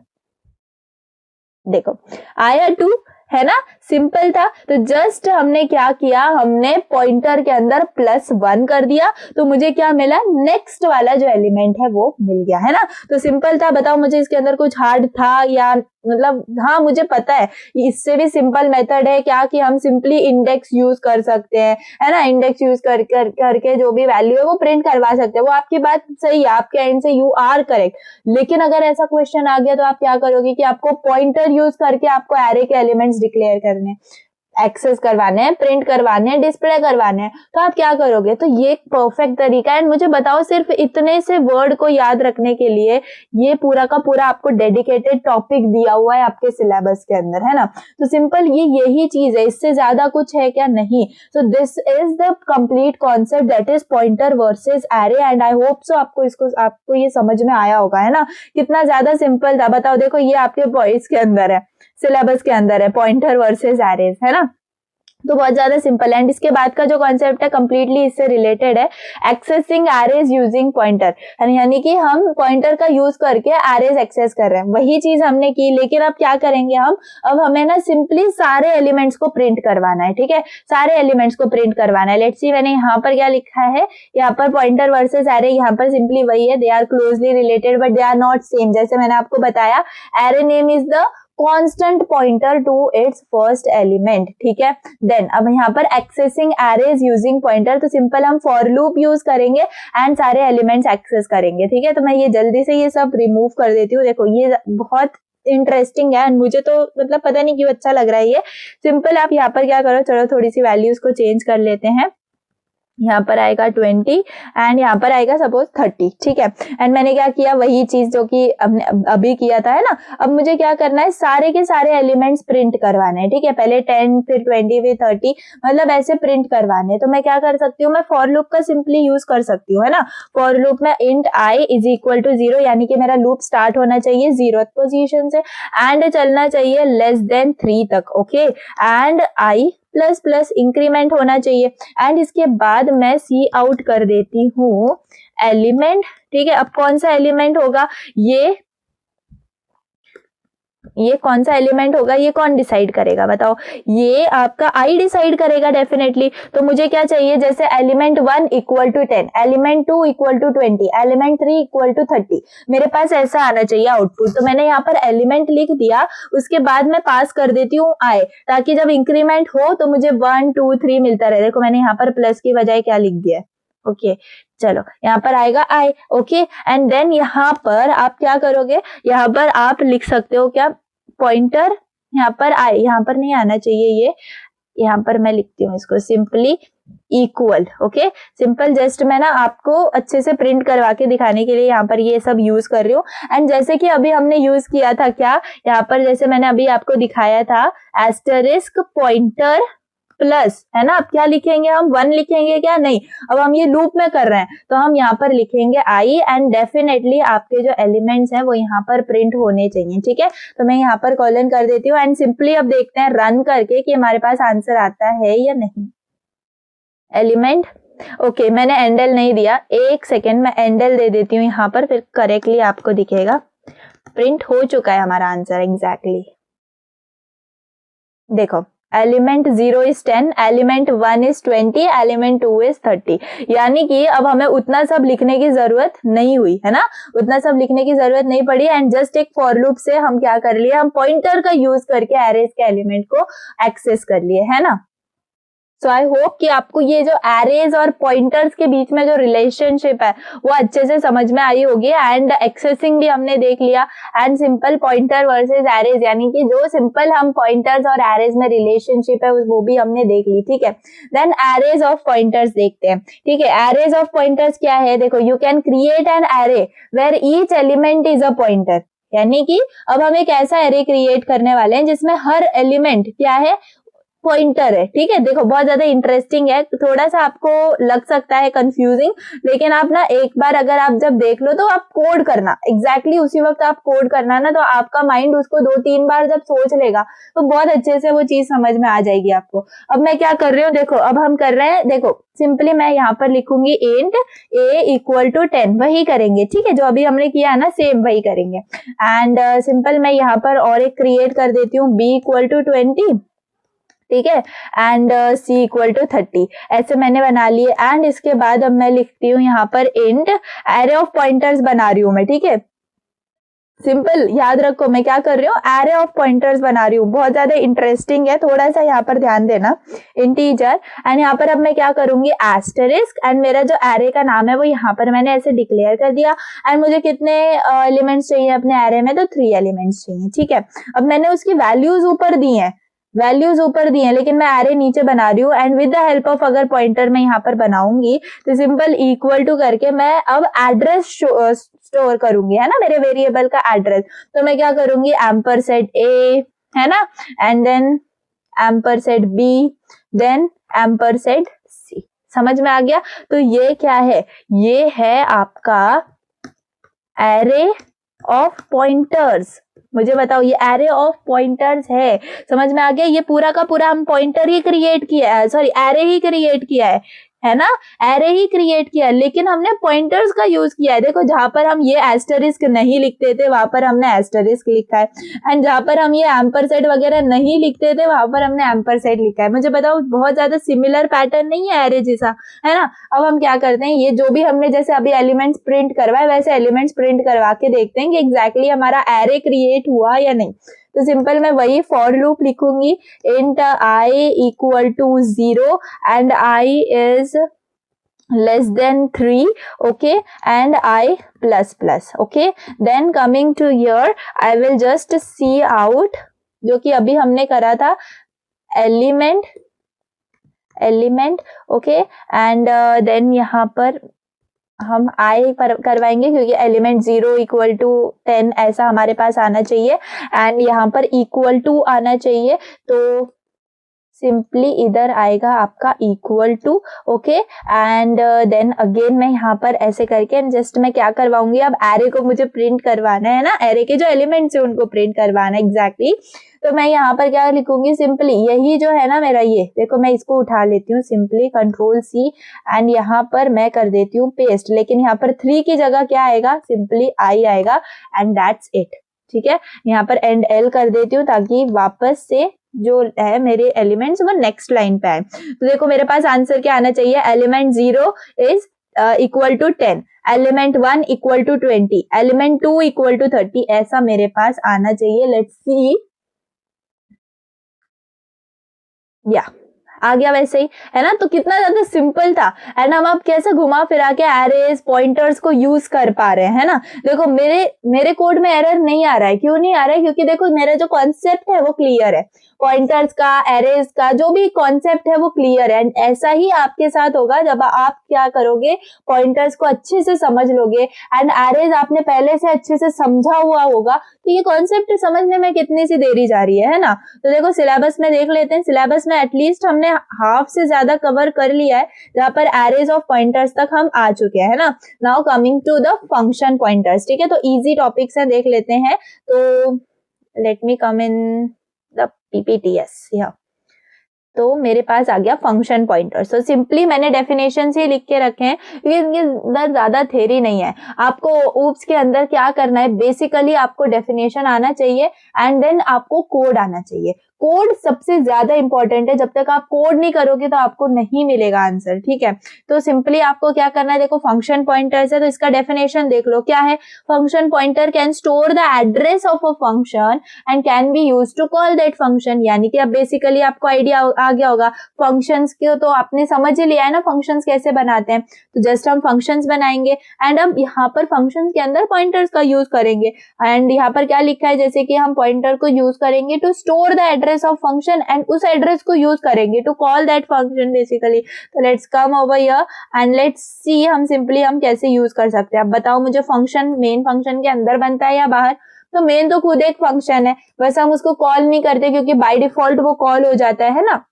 देखो आया 2, है ना, सिंपल था। तो जस्ट हमने क्या किया, हमने पॉइंटर के अंदर +1 कर दिया, तो मुझे क्या मिला, नेक्स्ट वाला जो एलिमेंट है वो मिल गया, है ना। तो सिंपल था। बताओ मुझे इसके अंदर कुछ हार्ड था या, मतलब हाँ मुझे पता है इससे भी सिंपल मेथड है क्या, कि हम सिंपली इंडेक्स यूज कर सकते हैं, है ना। इंडेक्स यूज करके जो भी वैल्यू है वो प्रिंट करवा सकते हैं। वो आपकी बात सही है, आपके एंड से यू आर करेक्ट। लेकिन अगर ऐसा क्वेश्चन आ गया तो आप क्या करोगे कि आपको पॉइंटर यूज करके आपको एरे के एलिमेंट्स डिक्लेयर करने, एक्सेस करवाने हैं, प्रिंट करवाने हैं, डिस्प्ले करवाने हैं, तो आप क्या करोगे। तो ये एक परफेक्ट तरीका है। एंड मुझे बताओ सिर्फ इतने से वर्ड को याद रखने के लिए ये पूरा का पूरा आपको डेडिकेटेड टॉपिक दिया हुआ है आपके सिलेबस के अंदर, है ना। तो सिंपल यही चीज है, इससे ज्यादा कुछ है क्या, नहीं। So this is the complete concept, that is pointer versus array. And I hope सो आपको ये समझ में आया होगा, है ना। कितना ज्यादा सिंपल था, बताओ। देखो ये आपके बॉयज के अंदर है, सिलेबस के अंदर है, पॉइंटर वर्सेस एरेज, है ना। तो बहुत ज्यादा सिंपल है। एंड इसके बाद का जो कॉन्सेप्ट है कंप्लीटली इससे रिलेटेड है, एक्सेसिंग एरेज यूजिंग पॉइंटर, यानी कि हम पॉइंटर का यूज करके एरेज एक्सेस कर रहे हैं। वही चीज हमने की, लेकिन अब क्या करेंगे हम, अब हमें ना सिंपली सारे एलिमेंट्स को प्रिंट करवाना है, ठीक है। सारे एलिमेंट्स को प्रिंट करवाना है। लेट्स सी मैंने यहाँ पर क्या लिखा है, यहाँ पर पॉइंटर वर्सेस एरे, यहाँ पर सिंपली वही है, they are closely related but they are not same. जैसे मैंने आपको बताया, array name is the constant pointer to its first element, ठीक है। देन अब यहाँ पर एक्सेसिंग एरेज यूजिंग पॉइंटर, तो सिंपल हम फॉर लूप यूज करेंगे एंड सारे एलिमेंट्स एक्सेस करेंगे, ठीक है। तो मैं ये जल्दी से ये सब रिमूव कर देती हूँ। देखो ये बहुत इंटरेस्टिंग है, मुझे तो मतलब पता नहीं क्यों अच्छा लग रहा है ये। सिंपल आप यहाँ पर क्या करो, चलो थोड़ी सी वैल्यूज को चेंज कर लेते हैं। यहाँ पर आएगा 20 एंड यहाँ पर आएगा सपोज 30, ठीक है। एंड मैंने क्या किया, वही चीज जो कि हमने अभी किया था, है ना। अब मुझे क्या करना है, सारे के सारे एलिमेंट्स प्रिंट करवाने हैं, ठीक है। पहले 10 फिर 20 फिर 30, मतलब ऐसे प्रिंट करवाने। तो मैं क्या कर सकती हूँ, मैं फॉर लूप का सिंपली यूज कर सकती हूँ, है ना। फॉर लूप में int i is equal to 0, यानी कि मेरा लूप स्टार्ट होना चाहिए 0th पोजीशन से एंड चलना चाहिए <3 तक, okay. And i plus increment होना चाहिए। एंड इसके बाद मैं सी आउट कर देती हूँ एलिमेंट, ठीक है। अब कौन सा एलिमेंट होगा, ये कौन सा एलिमेंट होगा, ये कौन डिसाइड करेगा, बताओ। ये आपका आई डिसाइड करेगा डेफिनेटली। तो मुझे क्या चाहिए, जैसे element 1 equal to 10, element 2 equal to 20, element 3 equal to 30, मेरे पास ऐसा आना चाहिए आउटपुट। तो मैंने यहाँ पर एलिमेंट लिख दिया, उसके बाद मैं पास कर देती हूँ आई, ताकि जब इंक्रीमेंट हो तो मुझे 1 2 3 मिलता रहे। देखो मैंने यहाँ पर प्लस की बजाय क्या लिख दिया है, ओके। चलो यहाँ पर आएगा आई, ओके। एंड देन यहाँ पर आप क्या करोगे, यहाँ पर आप लिख सकते हो क्या, पॉइंटर, यहाँ पर आई, यहाँ पर नहीं आना चाहिए ये, यहाँ पर मैं लिखती हूँ इसको simply equal, okay. Simple just मैं ना आपको अच्छे से प्रिंट करवा के दिखाने के लिए यहाँ पर ये सब यूज कर रही हूँ। एंड जैसे कि अभी हमने यूज किया था क्या, यहाँ पर जैसे मैंने अभी आपको दिखाया था, एस्टरिस्क पॉइंटर प्लस, है ना। अब क्या लिखेंगे हम, 1 लिखेंगे क्या, नहीं। अब हम ये लूप में कर रहे हैं तो हम यहाँ पर लिखेंगे आई एंड डेफिनेटली आपके जो एलिमेंट्स हैं वो यहाँ पर प्रिंट होने चाहिए, ठीक है। तो मैं यहाँ पर कॉलन कर देती हूँ एंड सिंपली अब देखते हैं रन करके कि हमारे पास आंसर आता है या नहीं। एलिमेंट, ओके, मैंने एंडल नहीं दिया, एक सेकेंड मैं एंडल दे देती हूँ यहाँ पर, फिर करेक्टली आपको दिखेगा। प्रिंट हो चुका है हमारा आंसर एग्जैक्टली। देखो element 0 is 10, element 1 is 20, element 2 is 30, यानी कि अब हमें उतना सब लिखने की जरूरत नहीं हुई, है ना। उतना सब लिखने की जरूरत नहीं पड़ी एंड जस्ट एक फॉर लूप से हम क्या कर लिए, हम पॉइंटर का यूज करके एरेज के एलिमेंट को एक्सेस कर लिए, है ना। सो आई होप कि आपको ये जो एरेज और पॉइंटर्स के बीच में जो रिलेशनशिप है वो अच्छे से समझ में आई होगी। एंड एक्सेसिंग भी हमने देख लिया and simple pointer versus arrays, यानी कि जो सिंपल हम पॉइंटर्स और एरेज में रिलेशनशिप है वो भी हमने देख ली, ठीक है। देन एरेज ऑफ पॉइंटर्स देखते हैं, ठीक है। एरेज ऑफ पॉइंटर्स क्या है, देखो you can create an array where each element is a pointer, यानी कि अब हम एक ऐसा एरे क्रिएट करने वाले हैं जिसमें हर एलिमेंट क्या है, पॉइंटर है, ठीक है। देखो बहुत ज्यादा इंटरेस्टिंग है, थोड़ा सा आपको लग सकता है कंफ्यूजिंग, लेकिन आप ना एक बार अगर आप जब देख लो तो आप कोड करना, एग्जैक्टली उसी वक्त आप कोड करना ना, तो आपका माइंड उसको 2-3 बार जब सोच लेगा तो बहुत अच्छे से वो चीज समझ में आ जाएगी आपको। अब मैं क्या कर रही हूँ, देखो अब हम कर रहे हैं, देखो सिंपली मैं यहाँ पर लिखूंगी इंट a इक्वल टू 10, वही करेंगे, ठीक है, जो अभी हमने किया है ना सेम वही करेंगे। एंड सिंपल मैं यहाँ पर और एक क्रिएट कर देती हूँ b इक्वल टू 20, ठीक है, एंड c इक्वल टू 30, ऐसे मैंने बना लिए। एंड इसके बाद अब मैं लिखती हूँ यहाँ पर इंट एरे ऑफ पॉइंटर्स बना रही हूँ मैं, ठीक है। सिंपल याद रखो मैं क्या कर रही हूँ, एरे ऑफ पॉइंटर्स बना रही हूँ, बहुत ज्यादा इंटरेस्टिंग है, थोड़ा सा यहाँ पर ध्यान देना, इंटीजर। एंड यहाँ पर अब मैं क्या करूंगी, एस्टरिस्क, एंड मेरा जो एरे का नाम है वो यहाँ पर मैंने ऐसे डिक्लेयर कर दिया। एंड मुझे कितने एलिमेंट्स चाहिए अपने एरे में, तो 3 एलिमेंट्स चाहिए, ठीक है। अब मैंने उसकी वैल्यूज ऊपर दी है, लेकिन मैं एरे नीचे बना रही हूँ। And with the help of अगर पॉइंटर मैं यहाँ पर बनाऊंगी तो सिंपल इक्वल टू करके मैं अब एड्रेस स्टोर करूंगी, है ना, मेरे वेरिएबल का एड्रेस। तो मैं क्या करूंगी, एम्परसेंड a, है ना, and then ampersand b, then ampersand c। समझ में आ गया। तो ये क्या है, ये है आपका एरे ऑफ पॉइंटर्स। मुझे बताओ ये एरे ऑफ पॉइंटर्स है, समझ में आ गया। ये पूरा का पूरा हम पॉइंटर ही क्रिएट किया है, सॉरी एरे ही क्रिएट किया है ना, एरे ही क्रिएट किया है, लेकिन हमने पॉइंटर्स का यूज किया है। देखो जहां पर हम ये एस्टरिस्क नहीं लिखते थे वहां पर हमने एस्टरिस्क लिखा है, एंड जहां पर हम ये एम्परसेंड वगैरह नहीं लिखते थे वहां पर हमने एम्परसेंड लिखा है। मुझे बताओ बहुत ज्यादा सिमिलर पैटर्न नहीं है एरे जैसा, है ना। अब हम क्या करते हैं, ये जो भी हमने जैसे अभी एलिमेंट्स प्रिंट करवाए वैसे एलिमेंट्स प्रिंट करवा के देखते हैं कि एग्जैक्टली हमारा एरे क्रिएट हुआ या नहीं। तो सिंपल मैं वही फॉर लूप लिखूंगी, int i equal to 0 and i is less than 3, okay, and I plus plus, okay. Then coming to here I will just see out जो कि अभी हमने करा था एलिमेंट, okay, and then यहाँ पर हम i करवाएंगे क्योंकि एलिमेंट 0 इक्वल टू 10 ऐसा हमारे पास आना चाहिए, एंड यहाँ पर इक्वल टू आना चाहिए, तो सिंपली इधर आएगा आपका equal to, okay. And then again मैं यहाँ पर ऐसे करके जस्ट मैं क्या करवाऊंगी, अब एरे को मुझे प्रिंट करवाना है ना, एरे के जो एलिमेंट्स है उनको प्रिंट करवाना है एग्जैक्टली। तो मैं यहाँ पर क्या लिखूंगी, सिंपली यही जो है ना मेरा, ये देखो मैं इसको उठा लेती हूँ सिंपली कंट्रोल C, एंड यहाँ पर मैं कर देती हूँ पेस्ट, लेकिन यहाँ पर 3 की जगह क्या आएगा, सिंपली I आएगा, एंड दैट्स इट, ठीक है। यहाँ पर एंड L कर देती हूँ ताकि वापस से जो है मेरे एलिमेंट्स वो नेक्स्ट लाइन पे आए। तो देखो मेरे पास आंसर क्या आना चाहिए, element 0 is equal to 10, element 1 equal to 20, element 2 equal to 30, ऐसा मेरे पास आना चाहिए। लेट्स सी, या आ गया वैसे ही, है ना। तो कितना ज्यादा सिंपल था, एंड हम अब कैसे घुमा फिरा के एरेज पॉइंटर्स को यूज कर पा रहे हैं, है ना। देखो मेरे कोड में एरर नहीं आ रहा है, क्यों नहीं आ रहा है, क्योंकि देखो मेरा जो कॉन्सेप्ट है वो क्लियर है, पॉइंटर्स का, एरेज का जो भी कॉन्सेप्ट है वो क्लियर है। एंड ऐसा ही आपके साथ होगा जब आप क्या करोगे, पॉइंटर्स को अच्छे से समझ लोगे, एंड एरेज आपने पहले से अच्छे से समझा हुआ होगा, तो ये कॉन्सेप्ट समझने में कितनी सी देरी जा रही है ना। तो देखो सिलेबस में देख लेते हैं, सिलेबस में एटलीस्ट हमने हाफ से ज्यादा कवर कर लिया है, जहां पर एरेज ऑफ पॉइंटर्स तक हम आ चुके हैं ना। Now coming to the function pointers, ठीक है। तो इजी टॉपिक्स है, देख लेते हैं। तो let me come in the PPTs, या तो मेरे पास आ गया फंक्शन पॉइंटर। सो सिंपली मैंने डेफिनेशन से लिख के रखे हैं क्योंकि इनके अंदर ज्यादा थ्योरी नहीं है। आपको ऊप्स के अंदर क्या करना है, बेसिकली आपको डेफिनेशन आना चाहिए एंड देन आपको कोड आना चाहिए। कोड सबसे ज्यादा इंपॉर्टेंट है, जब तक आप कोड नहीं करोगे तो आपको नहीं मिलेगा आंसर, ठीक है। तो सिंपली आपको क्या करना है, देखो फंक्शन पॉइंटर्स है तो इसका डेफिनेशन देख लो क्या है। Function pointer can store the address of a function and can be used to call that function. यानी कि अब बेसिकली आपको आइडिया आ गया होगा फंक्शंस के, तो आपने समझ ही लिया है ना फंक्शंस कैसे बनाते हैं। तो जस्ट हम फंक्शंस बनाएंगे एंड अब यहाँ पर फंक्शंस के अंदर पॉइंटर्स का यूज करेंगे। एंड यहाँ पर क्या लिखा है, जैसे कि हम पॉइंटर को यूज करेंगे to store the address of function and उस एड्रेस को यूज करेंगे to call that function basically. तो let's come over here and let's see हम सिंपली हम कैसे यूज कर सकते हैं। अब बताओ मुझे फंक्शन मेन फंक्शन के अंदर बनता है या बाहर? तो मेन तो खुद एक फंक्शन है, बस हम उसको कॉल नहीं करते क्योंकि बाय डिफॉल्ट वो कॉल हो जाता है ना।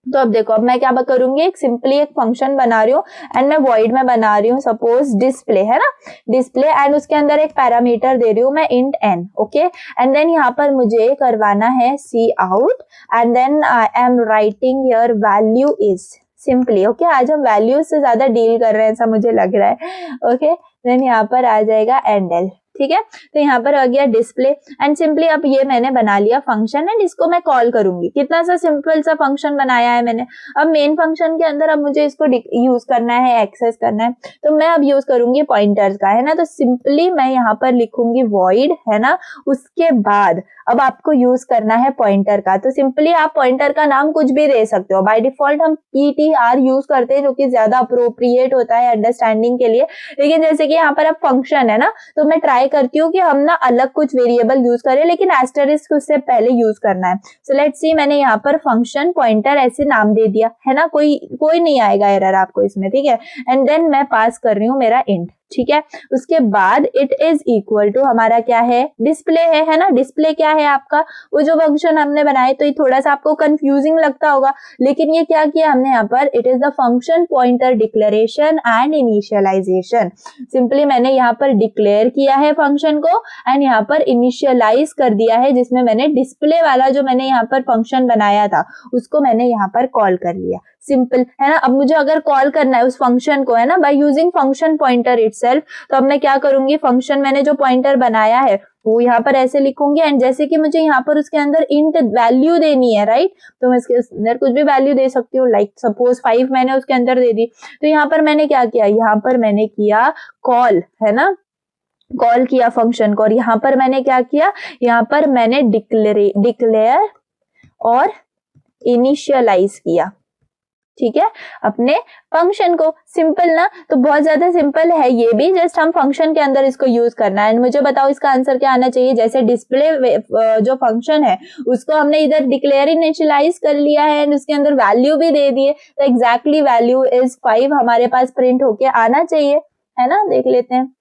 तो अब देखो, अब मैं क्या करूंगी, एक सिंपली एक फंक्शन बना रही हूँ एंड मैं वॉइड में बना रही हूँ सपोज डिस्प्ले, है ना, डिस्प्ले, एंड उसके अंदर एक पैरामीटर दे रही हूँ मैं int n, okay. And then यहाँ पर मुझे करवाना है C out and then I am writing here value is simply, okay. आज हम वैल्यूज से ज्यादा डील कर रहे हैं ऐसा मुझे लग रहा है, ओके। देन यहाँ पर आ जाएगा एंडल, ठीक है। तो यहाँ पर आ गया डिस्प्ले एंड सिंपली अब ये मैंने बना लिया फंक्शन एंड इसको मैं कॉल करूंगी। कितना सा सिंपल सा फंक्शन बनाया है मैंने। अब मेन फंक्शन के अंदर अब मुझे इसको यूज करना है, एक्सेस करना है, तो मैं अब यूज करूंगी पॉइंटर्स का, है ना। तो सिंपली मैं यहाँ पर लिखूंगी वॉइड, है ना। उसके बाद अब आपको यूज करना है पॉइंटर का, तो सिंपली आप पॉइंटर का नाम कुछ भी दे सकते हो। बाय डिफॉल्ट हम ptr यूज करते हैं जो कि ज्यादा अप्रोप्रिएट होता है अंडरस्टैंडिंग के लिए, लेकिन जैसे कि यहाँ पर अब फंक्शन है ना, तो मैं ट्राई करती हूँ कि हम ना अलग कुछ वेरिएबल यूज करें, लेकिन एस्टरिस्क उससे पहले यूज करना है। सो लेट्स सी, मैंने यहाँ पर फंक्शन पॉइंटर ऐसे नाम दे दिया, है ना, कोई नहीं आएगा एरर आपको इसमें, ठीक है। एंड देन मैं पास कर रही हूँ मेरा इंट, ठीक है। उसके बाद इट इज इक्वल टू हमारा क्या है, डिस्प्ले है ना। डिस्प्ले क्या है आपका, वो जो फंक्शन हमने बनाए, तो ये थोड़ा सा आपको कंफ्यूजिंग लगता होगा, लेकिन ये क्या किया हमने यहाँ पर, it is the function pointer declaration and initialization. Simply मैंने यहाँ पर डिक्लेयर किया है फंक्शन को एंड यहाँ पर इनिशियलाइज कर दिया है, जिसमें मैंने डिस्प्ले वाला जो मैंने यहाँ पर फंक्शन बनाया था उसको मैंने यहाँ पर कॉल कर लिया, सिंपल, है ना। अब मुझे अगर कॉल करना है उस फंक्शन को, है ना, by using function pointer itself, तो अब मैं क्या करूंगी, फंक्शन मैंने जो पॉइंटर बनाया है वो यहाँ पर ऐसे लिखूंगी एंड जैसे कि मुझे यहाँ पर उसके अंदर इंट वैल्यू देनी है, राइट, तो मैं इसके अंदर कुछ भी वैल्यू दे सकती हूँ, लाइक सपोज 5 मैंने उसके अंदर दे दी। तो यहाँ पर मैंने क्या किया, यहाँ पर मैंने किया कॉल, है ना, कॉल किया फंक्शन को, और यहाँ पर मैंने क्या किया, यहाँ पर मैंने डिक्लेयर और इनिशियलाइज किया, ठीक है, अपने फंक्शन को। सिंपल ना, तो बहुत ज्यादा सिंपल है ये भी, जस्ट हम फंक्शन के अंदर इसको यूज करना है। एंड मुझे बताओ इसका आंसर क्या आना चाहिए। जैसे डिस्प्ले जो फंक्शन है उसको हमने इधर डिक्लेयर इनिशियलाइज कर लिया है एंड उसके अंदर वैल्यू भी दे दिए, तो एग्जैक्टली वैल्यू इज 5 हमारे पास प्रिंट होके आना चाहिए, है ना। देख लेते हैं,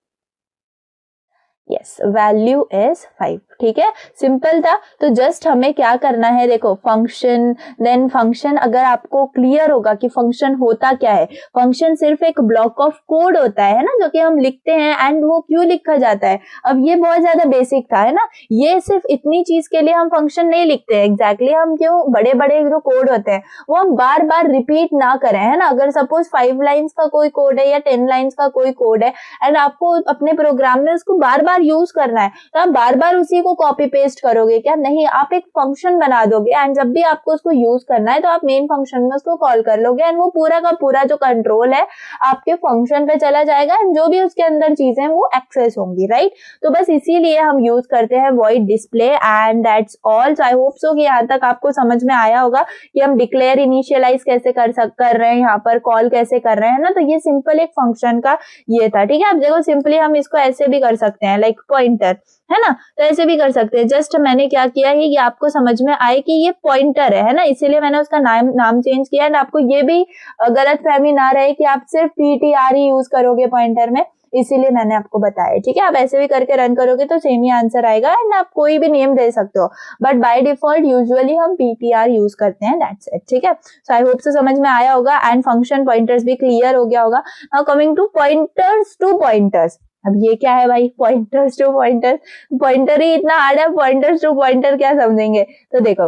यस, वैल्यू इज 5, ठीक है, सिंपल था। तो जस्ट हमें क्या करना है, देखो फंक्शन, देन फंक्शन, अगर आपको क्लियर होगा कि फंक्शन होता क्या है, फंक्शन सिर्फ एक ब्लॉक ऑफ कोड होता है ना, जो कि हम लिखते हैं एंड वो क्यों लिखा जाता है। अब ये बहुत ज्यादा बेसिक था, है ना, ये सिर्फ इतनी चीज के लिए हम फंक्शन नहीं लिखते हैं, एग्जैक्टली हम क्यों, बड़े बड़े जो कोड होते हैं वो हम बार बार रिपीट ना करें, है ना। अगर सपोज 5 लाइन्स का कोई कोड है या 10 लाइन्स का कोई कोड है एंड आपको अपने प्रोग्राम में उसको बार बार यूज करना है, तो आप बार बार उसी को कॉपी पेस्ट करोगे क्या, नहीं, आप एक फंक्शन बना दोगे एंड जब भी आपको उसको यूज करना है तो आप मेन फंक्शन में उसको कॉल कर लोगे एंड वो पूरा का पूरा जो कंट्रोल है आपके फंक्शन पे चला जाएगा एंड जो भी उसके अंदर चीजें वो एक्सेस होंगी, राइट। तो बस इसीलिए हम यूज करते हैं void display and that's all. I hope सो कि यहाँ तक आपको समझ में आया होगा कि हम डिक्लेयर इनिशियलाइज कैसे कर रहे हैं, यहाँ पर कॉल कैसे कर रहे हैं ना। तो ये सिंपल एक फंक्शन का ये था, ठीक है। अब देखो सिंपली हम इसको ऐसे भी कर सकते हैं, लाइक पॉइंटर, है ना, तो ऐसे भी कर सकते हैं। जस्ट मैंने क्या किया है कि आपको समझ में आए कि ये पॉइंटर है ना, इसीलिए मैंने उसका नाम चेंज किया एंड आपको ये भी गलतफहमी ना रहे कि आप सिर्फ ptr ही यूज करोगे पॉइंटर में, इसीलिए मैंने आपको बताया, ठीक है। आप ऐसे भी करके रन करोगे तो सेम ही आंसर आएगा एंड आप कोई भी नेम दे सकते हो, बट बाय डिफॉल्ट यूजुअली हम ptr यूज करते हैं, दैट्स इट, ठीक है। सो आई होप से समझ में आया होगा एंड फंक्शन पॉइंटर्स भी क्लियर हो गया होगा। Now coming to pointers to pointers. अब ये क्या है भाई, पॉइंटर्स टू पॉइंटर्स, पॉइंटर ही इतना हार्ड है, पॉइंटर्स टू पॉइंटर क्या समझेंगे। तो देखो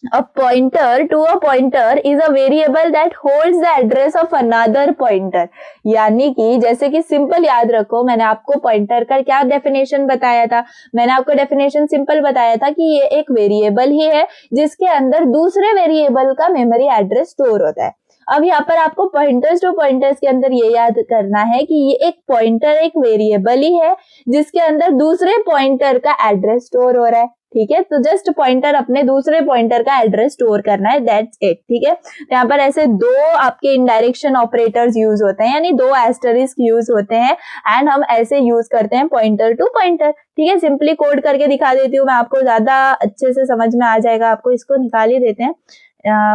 A pointer to a pointer is a variable that holds the address of another pointer. यानी कि जैसे कि सिंपल याद रखो, मैंने आपको पॉइंटर का क्या डेफिनेशन बताया था, मैंने आपको डेफिनेशन सिंपल बताया था कि ये एक वेरिएबल ही है जिसके अंदर दूसरे वेरिएबल का मेमोरी एड्रेस स्टोर होता है। अब यहाँ पर आपको पॉइंटर्स टू पॉइंटर्स के अंदर ये याद करना है कि ये एक पॉइंटर एक वेरिएबल ही है जिसके अंदर दूसरे पॉइंटर का एड्रेस स्टोर हो रहा है। ठीक है, तो जस्ट पॉइंटर अपने दूसरे पॉइंटर का एड्रेस स्टोर करना है, दैट्स इट। ठीक है, तो यहाँ पर ऐसे दो आपके इनडायरेक्शन ऑपरेटर्स यूज होते हैं, यानी दो एस्टरिस्क यूज होते हैं एंड हम ऐसे यूज करते हैं पॉइंटर टू पॉइंटर। ठीक है, सिंपली कोड करके दिखा देती हूँ मैं आपको, ज्यादा अच्छे से समझ में आ जाएगा आपको। इसको निकाल ही देते हैं,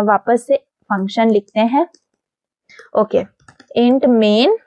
वापस से फंक्शन लिखते हैं। Okay, int main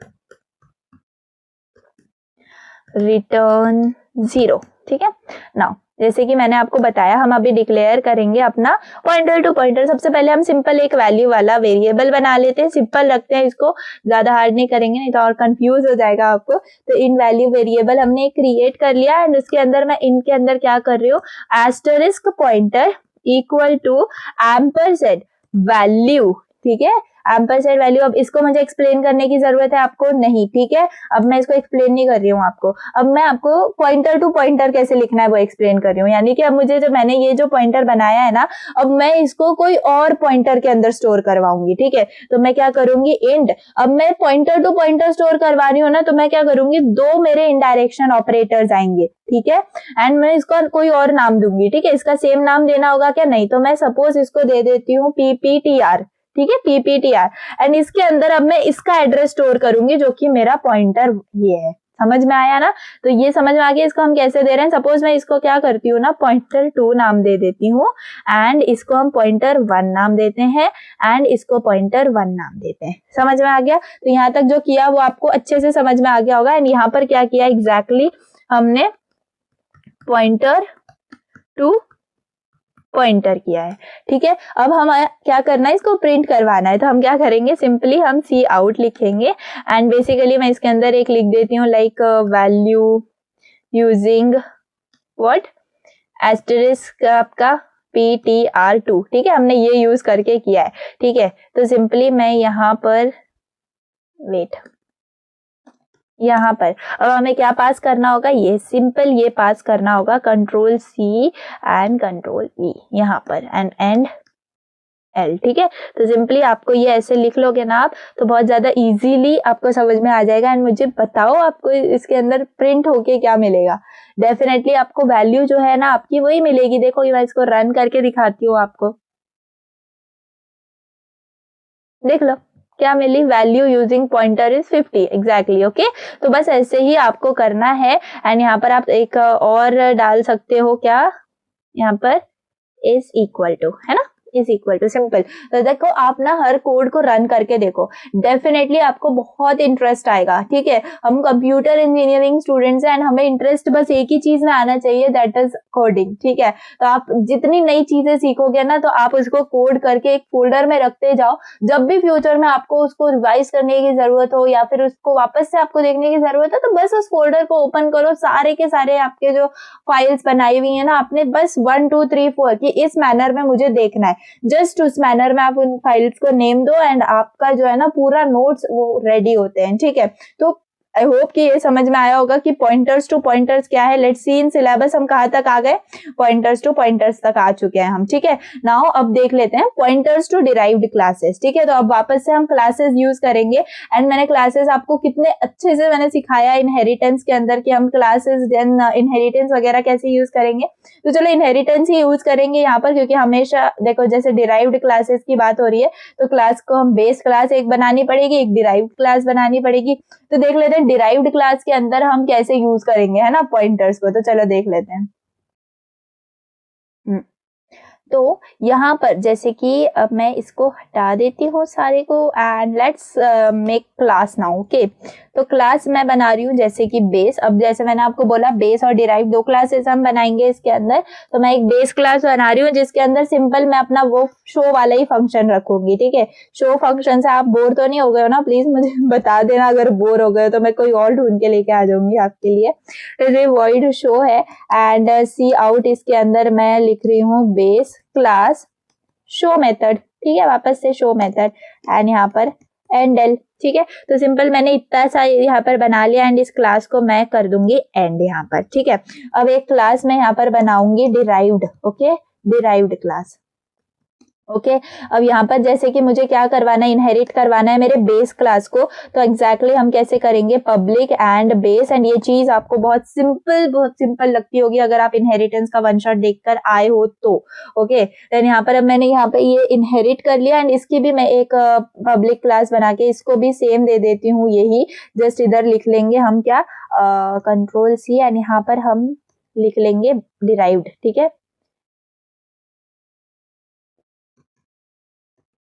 return 0। ठीक है, नाउ जैसे कि मैंने आपको बताया, हम अभी डिक्लेयर करेंगे अपना पॉइंटर टू पॉइंटर। सबसे पहले हम सिंपल एक वैल्यू वाला वेरिएबल बना लेते हैं, सिंपल रखते हैं इसको, ज्यादा हार्ड नहीं करेंगे नहीं तो और कंफ्यूज हो जाएगा आपको। तो इन वैल्यू वेरिएबल हमने क्रिएट कर लिया एंड उसके अंदर मैं इनके अंदर क्या कर रही हूँ, asterisk pointer equal to ampersand value. ठीक है, एम्परसेंड वैल्यू। अब इसको मुझे एक्सप्लेन करने की जरूरत है आपको नहीं, ठीक है, अब मैं इसको एक्सप्लेन नहीं कर रही हूँ आपको, अब मैं आपको पॉइंटर टू पॉइंटर कैसे लिखना है वो एक्सप्लेन कर रही हूँ। यानी कि अब मुझे जो मैंने ये जो पॉइंटर बनाया है ना, अब मैं इसको कोई और पॉइंटर के अंदर स्टोर करवाऊंगी। ठीक है, तो मैं क्या करूंगी, इंट, अब मैं पॉइंटर टू पॉइंटर स्टोर करवा रही हूँ ना, तो मैं क्या करूंगी, दो मेरे इनडायरेक्शन ऑपरेटर्स आएंगे। ठीक है, एंड मैं इसको कोई और नाम दूंगी। ठीक है, इसका सेम नाम देना होगा क्या, नहीं, तो मैं सपोज इसको दे देती हूँ PPTR। ठीक है, PPTR, एंड इसके अंदर अब मैं इसका एड्रेस स्टोर करूंगी जो कि मेरा पॉइंटर ये है। समझ में आया ना, तो ये समझ में आ गया इसको हम कैसे दे रहे हैं। सपोज मैं इसको क्या करती हूँ ना, पॉइंटर 2 नाम दे देती हूँ एंड इसको हम पॉइंटर 1 नाम देते हैं एंड इसको पॉइंटर 1 नाम देते हैं। समझ में आ गया, तो यहाँ तक जो किया वो आपको अच्छे से समझ में आ गया होगा। एंड यहाँ पर क्या किया एग्जैक्टली, हमने पॉइंटर टू पॉइंटर किया है। ठीक है, अब हम क्या करना है, इसको प्रिंट करवाना है, तो हम क्या करेंगे, सिंपली हम सी आउट लिखेंगे एंड बेसिकली मैं इसके अंदर एक लिख देती हूँ like value using what, asterisk आपका PTR2। ठीक है, हमने ये यूज करके किया है। ठीक है, तो सिंपली मैं यहाँ पर वेट, यहाँ पर अब हमें क्या पास करना होगा, ये सिंपल ये पास करना होगा, control C and control V यहाँ पर एंड L। ठीक है, तो सिंपली आपको ये ऐसे लिख लोगे ना आप, तो बहुत ज्यादा इजीली आपको समझ में आ जाएगा। एंड मुझे बताओ आपको इसके अंदर प्रिंट होके क्या मिलेगा, डेफिनेटली आपको वैल्यू जो है ना आपकी वही मिलेगी। देखो मैं इसको रन करके दिखाती हूँ आपको, देख लो क्या मिली, value using pointer is 50 exactly. Okay, तो बस ऐसे ही आपको करना है एंड यहाँ पर आप एक और डाल सकते हो, क्या यहाँ पर इज इक्वल टू, है ना, इज इक्वल टू, सिंपल। तो देखो आप ना हर कोड को रन करके देखो, डेफिनेटली आपको बहुत इंटरेस्ट आएगा। ठीक है, हम कंप्यूटर इंजीनियरिंग स्टूडेंट्स हैं एंड हमें इंटरेस्ट बस एक ही चीज में आना चाहिए, दैट इज कोडिंग। ठीक है, तो आप जितनी नई चीजें सीखोगे ना, तो आप उसको कोड करके एक फोल्डर में रखते जाओ। जब भी फ्यूचर में आपको उसको रिवाइज करने की जरूरत हो या फिर उसको वापस से आपको देखने की जरूरत है, तो बस उस फोल्डर को ओपन करो, सारे के सारे आपके जो फाइल्स बनाई हुई है ना आपने, बस 1 2 3 4 कि इस मैनर में मुझे देखना है, जस्ट उस मैनर में आप उन फाइल्स को नेम दो एंड आपका जो है ना पूरा नोट्स वो रेडी होते हैं। ठीक है, तो आई होप कि ये समझ में आया होगा कि पॉइंटर्स टू पॉइंटर्स क्या है। लेट्स सी इन सिलेबस हम कहाँ तक आ गए, पॉइंटर्स टू पॉइंटर्स तक आ चुके हैं हम। ठीक है, नाउ अब देख लेते हैं पॉइंटर्स टू डिराइव्ड क्लासेस। ठीक है, तो अब वापस से हम क्लासेस यूज करेंगे एंड मैंने क्लासेस आपको कितने अच्छे से मैंने सिखाया इनहेरिटेंस के अंदर कि हम क्लासेस देन इनहेरिटेंस वगैरह कैसे यूज करेंगे। तो चलो इनहेरिटेंस ही यूज करेंगे यहाँ पर, क्योंकि हमेशा देखो जैसे डिराइव्ड क्लासेस की बात हो रही है तो क्लास को हम बेस क्लास एक बनानी पड़ेगी, एक डिराइव्ड क्लास बनानी पड़ेगी। तो देख लेते हैं डिराइव्ड क्लास के अंदर हम कैसे यूज करेंगे, है ना, पॉइंटर्स को। तो चलो देख लेते हैं। तो यहाँ पर जैसे कि अब मैं इसको हटा देती हूँ सारे को and let's make class now. Okay, तो क्लास मैं बना रही हूँ जैसे कि बेस। अब जैसे मैंने आपको बोला बेस और डिराइव दो क्लासेस हम बनाएंगे इसके अंदर, तो मैं एक बेस क्लास बना रही हूँ जिसके अंदर सिंपल मैं अपना वो शो वाला ही फंक्शन रखूंगी। ठीक है, शो फंक्शन से आप बोर तो नहीं हो गए हो ना, प्लीज मुझे बता देना अगर बोर हो गए तो मैं कोई और ढूंढ के लेके आ जाऊंगी आपके लिए। तो ये वॉइड शो है एंड सी आउट, इसके अंदर मैं लिख रही हूँ बेस क्लास शो मेथड, ठीक है, वापस से शो मेथड एंड यहाँ पर एंडल, ठीक है। तो सिंपल मैंने इतना सा यहाँ पर बना लिया एंड इस क्लास को मैं कर दूंगी एंड यहाँ पर, ठीक है। अब एक क्लास मैं यहाँ पर बनाऊंगी derived, okay, derived class, okay. अब यहाँ पर जैसे कि मुझे क्या करवाना है, इनहेरिट करवाना है मेरे बेस क्लास को, तो एग्जैक्टली हम कैसे करेंगे, पब्लिक एंड बेस, एंड ये चीज आपको बहुत सिंपल लगती होगी अगर आप इनहेरिटेंस का वन शॉट देखकर आए हो तो, ओके। देन यहाँ पर अब मैंने यहाँ पे ये इनहेरिट कर लिया एंड इसकी भी मैं एक पब्लिक क्लास बना के इसको भी सेम दे देती हूँ, यही जस्ट इधर लिख लेंगे हम क्या, कंट्रोल सी एंड यहाँ पर हम लिख लेंगे डिराइव्ड, ठीक है,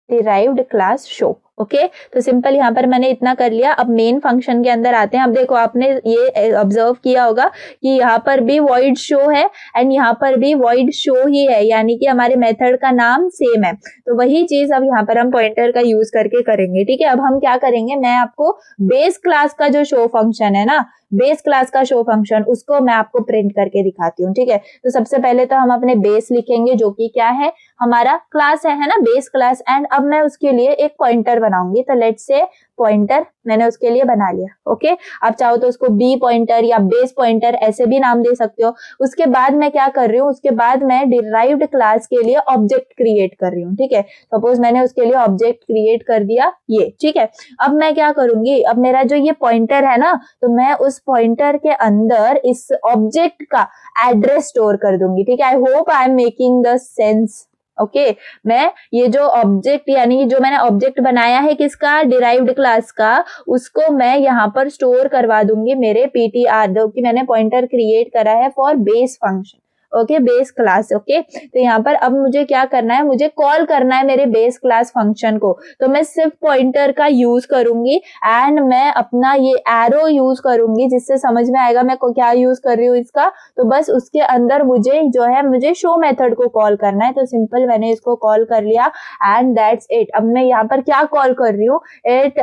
डिराइव्ड क्लास शो, ओके। तो सिंपल यहाँ पर मैंने इतना कर लिया। अब मेन फंक्शन के अंदर आते हैं। अब देखो आपने ये ऑब्जर्व किया होगा कि यहाँ पर भी void शो है एंड यहाँ पर भी void शो ही है, यानी कि हमारे मेथड का नाम सेम है। तो वही चीज अब यहाँ पर हम पॉइंटर का यूज करके करेंगे, ठीक है। अब हम क्या करेंगे, मैं आपको बेस क्लास का जो शो फंक्शन है ना, बेस क्लास का शो फंक्शन, उसको मैं आपको प्रिंट करके दिखाती हूँ, ठीक है। तो सबसे पहले तो हम अपने बेस लिखेंगे जो कि क्या है, हमारा क्लास है ना, बेस क्लास। एंड अब मैं उसके लिए एक पॉइंटर बनाऊंगी, तो लेट्स से पॉइंटर मैंने उसके लिए बना लिया, ओके। आप चाहो तो उसको बी पॉइंटर या बेस पॉइंटर ऐसे भी नाम दे सकते हो। उसके बाद मैं क्या कर रही हूँ, उसके बाद मैं डिराइव्ड क्लास के लिए ऑब्जेक्ट क्रिएट कर रही हूँ, ठीक है। सपोज मैंने उसके लिए ऑब्जेक्ट क्रिएट कर दिया ये, ठीक है। अब मैं क्या करूंगी, अब मेरा जो ये पॉइंटर है ना, तो मैं उस पॉइंटर के अंदर इस ऑब्जेक्ट का एड्रेस स्टोर कर दूंगी, ठीक है। I hope I am making the sense, okay. मैं ये जो ऑब्जेक्ट यानी जो मैंने ऑब्जेक्ट बनाया है किसका, डिराइव्ड क्लास का, उसको मैं यहाँ पर स्टोर करवा दूंगी मेरे ptr, जो कि मैंने पॉइंटर क्रिएट करा है for base function, okay, base class, okay. तो यहाँ पर अब मुझे क्या करना है, मुझे कॉल करना है मेरे बेस क्लास फंक्शन को। तो मैं सिर्फ पॉइंटर का यूज करूंगी एंड मैं अपना ये एरो यूज करूंगी, जिससे समझ में आएगा मैं क्या यूज कर रही हूँ इसका। तो बस उसके अंदर मुझे जो है, मुझे शो मेथड को कॉल करना है। तो सिंपल मैंने इसको कॉल कर लिया एंड दैट्स इट। अब मैं यहाँ पर क्या कॉल कर रही हूँ, it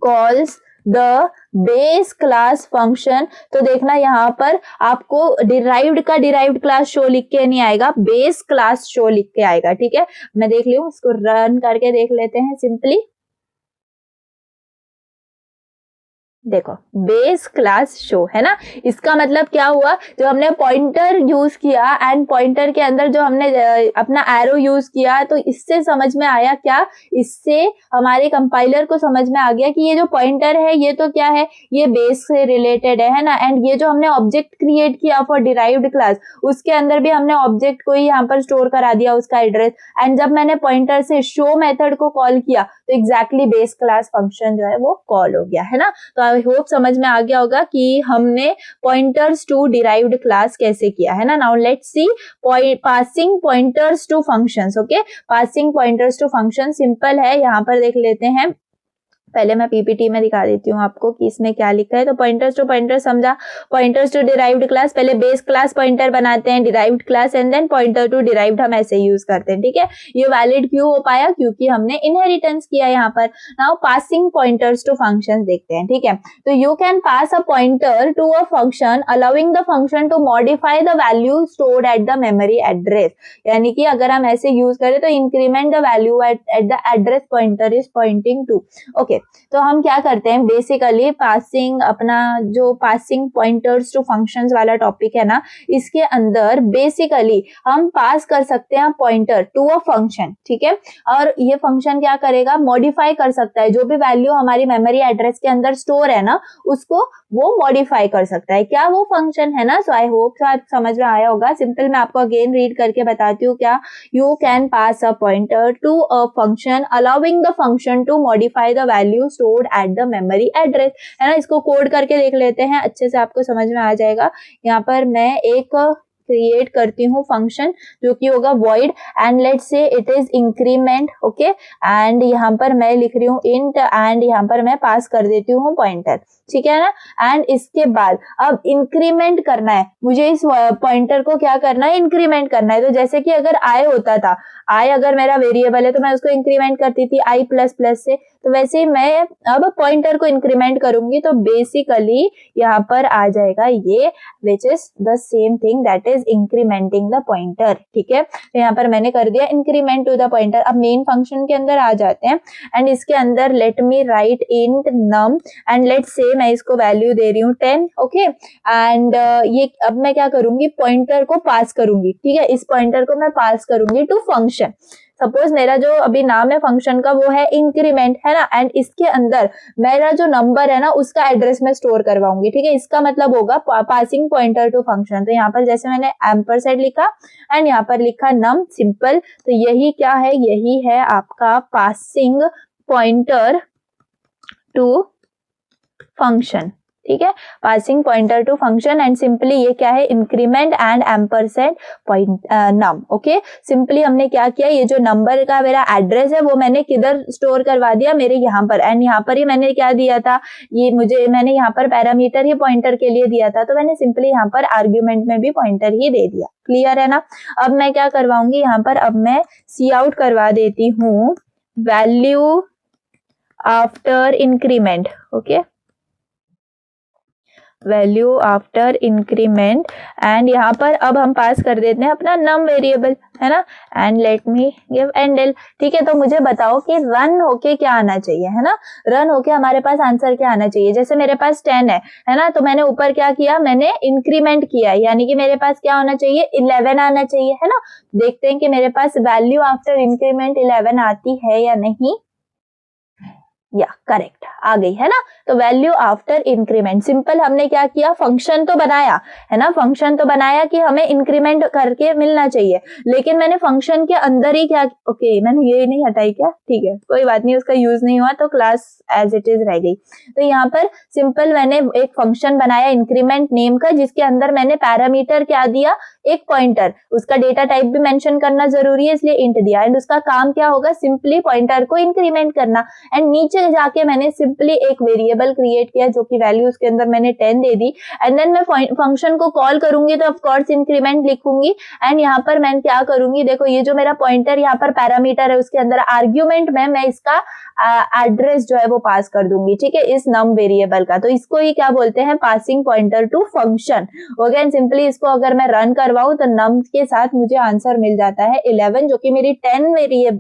calls the base class function. तो देखना यहाँ पर आपको डिराइव्ड का डिराइव्ड क्लास शो लिख के नहीं आएगा, बेस क्लास शो लिख के आएगा, ठीक है। मैं देख ली हूँ, इसको रन करके देख लेते हैं सिंपली। देखो बेस क्लास शो है ना, इसका मतलब क्या हुआ, जो हमने पॉइंटर यूज किया एंड पॉइंटर के अंदर जो हमने अपना एरो यूज किया, तो इससे समझ में आया क्या, इससे हमारे कंपाइलर को समझ में आ गया कि ये जो पॉइंटर है ये तो क्या है, ये बेस से रिलेटेड है ना। एंड ये जो हमने ऑब्जेक्ट क्रिएट किया फॉर डिराइव्ड क्लास, उसके अंदर भी हमने ऑब्जेक्ट को ही यहाँ पर स्टोर करा दिया उसका एड्रेस। एंड जब मैंने पॉइंटर से शो मेथड को कॉल किया तो एग्जैक्टली बेस क्लास फंक्शन जो है वो कॉल हो गया है ना। तो आई होप समझ में आ गया होगा कि हमने पॉइंटर्स टू डिराइव्ड क्लास कैसे किया है ना। Now let's see passing pointers to functions, okay. Passing pointers to function simple है, यहाँ पर देख लेते हैं। पहले मैं पीपीटी में दिखा देती हूँ आपको कि इसमें क्या लिखा है। तो पॉइंटर्स टू पॉइंटर समझा, पॉइंटर्स टू डिराइव्ड क्लास, पहले बेस क्लास पॉइंटर बनाते हैं, derived class and then pointer to derived हम ऐसे यूज करते हैं, ठीक है। ये वैलिड क्यों हो पाया, क्योंकि हमने इनहेरिटेंस किया यहाँ पर। Now passing pointers to functions देखते हैं, ठीक है। तो you can pass a pointer to a function allowing the function to modify the value stored at the memory address, यानी कि अगर हम ऐसे यूज करें तो increment the value at the address pointer is pointing to, okay. तो हम क्या करते हैं, बेसिकली पासिंग, अपना जो पासिंग पॉइंटर्स टू फंक्शंस वाला टॉपिक है ना, इसके अंदर बेसिकली हम पास कर सकते हैं पॉइंटर टू अ फंक्शन, ठीक है। और ये फंक्शन क्या करेगा, मॉडिफाई कर सकता है, जो भी वैल्यू हमारी मेमोरी एड्रेस के अंदर स्टोर है ना, उसको वो मॉडिफाई कर सकता है। क्या वो फंक्शन है ना। सो आई होप आप समझ में आया होगा। सिंपल मैं आपको अगेन रीड करके बताती हूँ क्या, you can pass a pointer to a function allowing the function to modify the value stored at the memory address, है ना। इसको कोड करके देख लेते हैं, अच्छे से आपको समझ में आ जाएगा। यहाँ पर मैं एक क्रिएट करती हूँ फंक्शन जो कि होगा void एंड लेट्स से it is increment, okay. And यहाँ पर मैं लिख रही हूँ इंट एंड यहाँ पर मैं पास कर देती हूँ पॉइंटर, ठीक है ना। एंड इसके बाद अब इंक्रीमेंट करना है मुझे, इस पॉइंटर को क्या करना है, इंक्रीमेंट करना है। तो जैसे कि अगर i होता था, i अगर मेरा वेरिएबल है तो मैं उसको इंक्रीमेंट करती थी i प्लस प्लस से, तो वैसे ही मैं अब पॉइंटर को इंक्रीमेंट करूंगी तो बेसिकली यहाँ पर आ जाएगा ये which is the same thing, that is is incrementing the pointer, ठीक है। तो यहाँ पर मैंने कर दिया इंक्रीमेंट टू द पॉइंटर। अब मेन फंक्शन के अंदर आ जाते हैं एंड इसके अंदर let me write int num and let say मैं इसको वैल्यू दे रही हूँ 10, ओके। एंड ये अब मैं क्या करूंगी, पॉइंटर को पास करूंगी, ठीक है। इस पॉइंटर को मैं पास करूंगी टू फंक्शन। सपोज मेरा जो अभी नाम है फंक्शन का वो है इंक्रीमेंट, है ना, एंड इसके अंदर मेरा जो नंबर है ना उसका एड्रेस मैं स्टोर करवाऊंगी, ठीक है। इसका मतलब होगा पासिंग पॉइंटर टू फंक्शन। तो यहाँ पर जैसे मैंने एम्परसेंड लिखा एंड यहाँ पर लिखा नम, सिंपल। तो यही क्या है, यही है आपका पासिंग पॉइंटर टू फंक्शन, ठीक है। Passing pointer to function and simply ये क्या है, increment and ampersand point num, okay. Simply हमने क्या किया, ये जो नंबर का मेरा एड्रेस है वो मैंने किधर स्टोर करवा दिया, मेरे यहाँ पर। एंड यहाँ पर ही मैंने क्या दिया था, ये मैंने यहाँ पर पैरामीटर ही पॉइंटर के लिए दिया था, तो मैंने सिंपली यहाँ पर आर्ग्यूमेंट में भी पॉइंटर ही दे दिया। क्लियर है ना। अब मैं क्या करवाऊंगी यहाँ पर, अब मैं सी आउट करवा देती हूँ value after increment, okay, value after increment. And यहाँ पर अब हम पास कर देते हैं अपना नम वेरिएबल, है ना, and let me give endl, ठीक है। तो मुझे बताओ कि रन होके क्या आना चाहिए, है ना, रन होके हमारे पास आंसर क्या आना चाहिए। जैसे मेरे पास 10 है ना, तो मैंने ऊपर क्या किया, मैंने इंक्रीमेंट किया, यानी कि मेरे पास क्या होना चाहिए, 11 आना चाहिए, है ना। देखते हैं कि मेरे पास वैल्यू आफ्टर इंक्रीमेंट 11 आती है या नहीं। या करेक्ट आ गई, है ना। तो वैल्यू आफ्टर इंक्रीमेंट, सिंपल हमने क्या किया, फंक्शन तो बनाया, है ना, फंक्शन तो बनाया कि हमें इंक्रीमेंट करके मिलना चाहिए, लेकिन मैंने फंक्शन के अंदर ही क्या, ओके मैंने ये नहीं हटाई क्या, ठीक है कोई बात नहीं, उसका यूज नहीं हुआ तो क्लास एज इट इज रह गई। तो यहाँ पर सिंपल मैंने एक फंक्शन बनाया इंक्रीमेंट नेम का, जिसके अंदर मैंने पैरामीटर क्या दिया, एक पॉइंटर, उसका डेटा टाइप भी मेंशन करना जरूरी है इसलिए इंट दिया, एंड उसका काम क्या होगा, सिंपली पॉइंटर को इंक्रीमेंट करना। एंड नीचे जाके मैंने सिंपली एक वेरिएबल क्रिएट किया जो कि वैल्यू उसके अंदर मैंने 10 दे दी, एंड देन मैं फंक्शन को कॉल करूंगी तो ऑफ कोर्स इंक्रीमेंट लिखूंगी। एंड यहाँ पर मैं क्या करूंगी, देखो ये जो मेरा पॉइंटर यहाँ पर पैरामीटर है उसके अंदर आर्ग्यूमेंट में मैं इसका एड्रेस जो है वो पास कर दूंगी, ठीक है, इस नम वेरिएबल का। तो इसको ही क्या बोलते हैं, passing pointer to function. Okay, simply इसको अगर मैं रन करवाऊं तो नम के साथ मुझे आंसर मिल जाता है 11, जो कि मेरी 10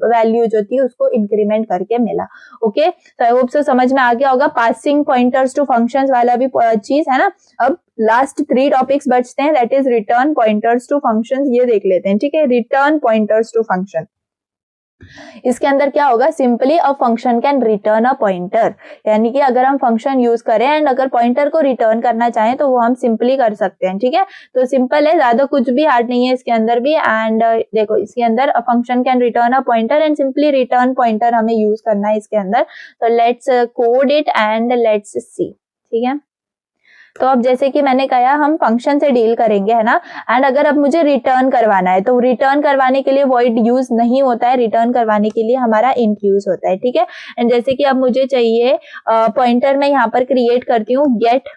वैल्यू जो थी उसको इंक्रीमेंट करके मिला। ओके, तो आई होप सो समझ में आ गया होगा पासिंग पॉइंटर्स टू फंक्शंस वाला भी चीज, है ना। अब लास्ट 3 टॉपिक्स बचते हैं, that is return pointers to functions, ये देख लेते हैं, ठीक है। रिटर्न पॉइंटर्स टू फंक्शन, इसके अंदर क्या होगा, simply a function can return a pointer, यानी कि अगर हम फंक्शन यूज करें एंड अगर पॉइंटर को रिटर्न करना चाहें तो वो हम सिंपली कर सकते हैं, ठीक है। तो सिंपल है, ज्यादा कुछ भी हार्ड नहीं है इसके अंदर भी। एंड देखो इसके अंदर a function can return a pointer and simply return pointer हमें यूज करना है इसके अंदर। तो let's code it and let's see, ठीक है। तो अब जैसे कि मैंने कहा हम फंक्शन से डील करेंगे, है ना। एंड अगर अब मुझे रिटर्न करवाना है तो रिटर्न करवाने के लिए वॉइड यूज नहीं होता है, रिटर्न करवाने के लिए हमारा इंट यूज होता है, ठीक है। एंड जैसे कि अब मुझे चाहिए पॉइंटर, मैं यहाँ पर क्रिएट करती हूँ गेट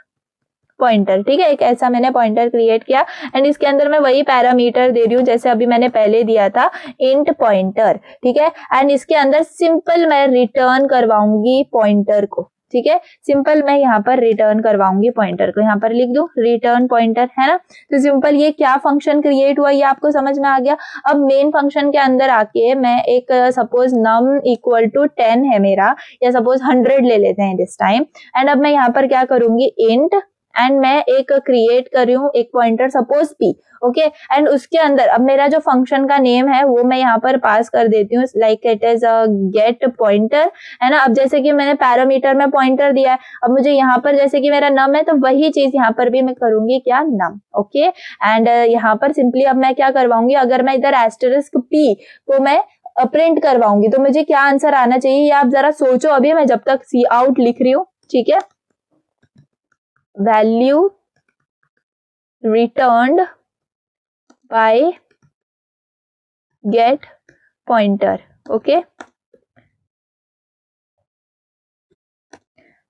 पॉइंटर, ठीक है, एक ऐसा मैंने पॉइंटर क्रिएट किया एंड इसके अंदर मैं वही पैरामीटर दे रही हूँ जैसे अभी मैंने पहले दिया था, इंट पॉइंटर, ठीक है। एंड इसके अंदर सिंपल मैं रिटर्न करवाऊंगी पॉइंटर को, ठीक है। सिंपल मैं यहाँ पर रिटर्न करवाऊंगी पॉइंटर को, यहाँ पर लिख दूं रिटर्न पॉइंटर, है ना। तो सिंपल ये क्या फंक्शन क्रिएट हुआ ये आपको समझ में आ गया। अब मेन फंक्शन के अंदर आके मैं एक सपोज नम इक्वल टू 10 है मेरा, या सपोज 100 ले लेते हैं दिस टाइम। एंड अब मैं यहाँ पर क्या करूंगी, इंट एंड मैं एक क्रिएट कर रही हूँ एक pointer suppose p, okay. And उसके अंदर अब मेरा जो फंक्शन का नेम है वो मैं यहाँ पर पास कर देती हूँ, like it is a gate pointer, है ना। अब जैसे कि मैंने पैरामीटर में पॉइंटर दिया है, अब मुझे यहाँ पर जैसे कि मेरा नम है तो वही चीज यहाँ पर भी मैं करूंगी, क्या, नम, ओके। एंड यहाँ पर सिंपली अब मैं क्या करवाऊंगी, अगर मैं इधर एस्टरिस्क p को मैं प्रिंट करवाऊंगी तो मुझे क्या आंसर आना चाहिए, ये आप जरा सोचो अभी, मैं जब तक सी आउट लिख रही हूँ, ठीक है। value returned by get pointer, okay।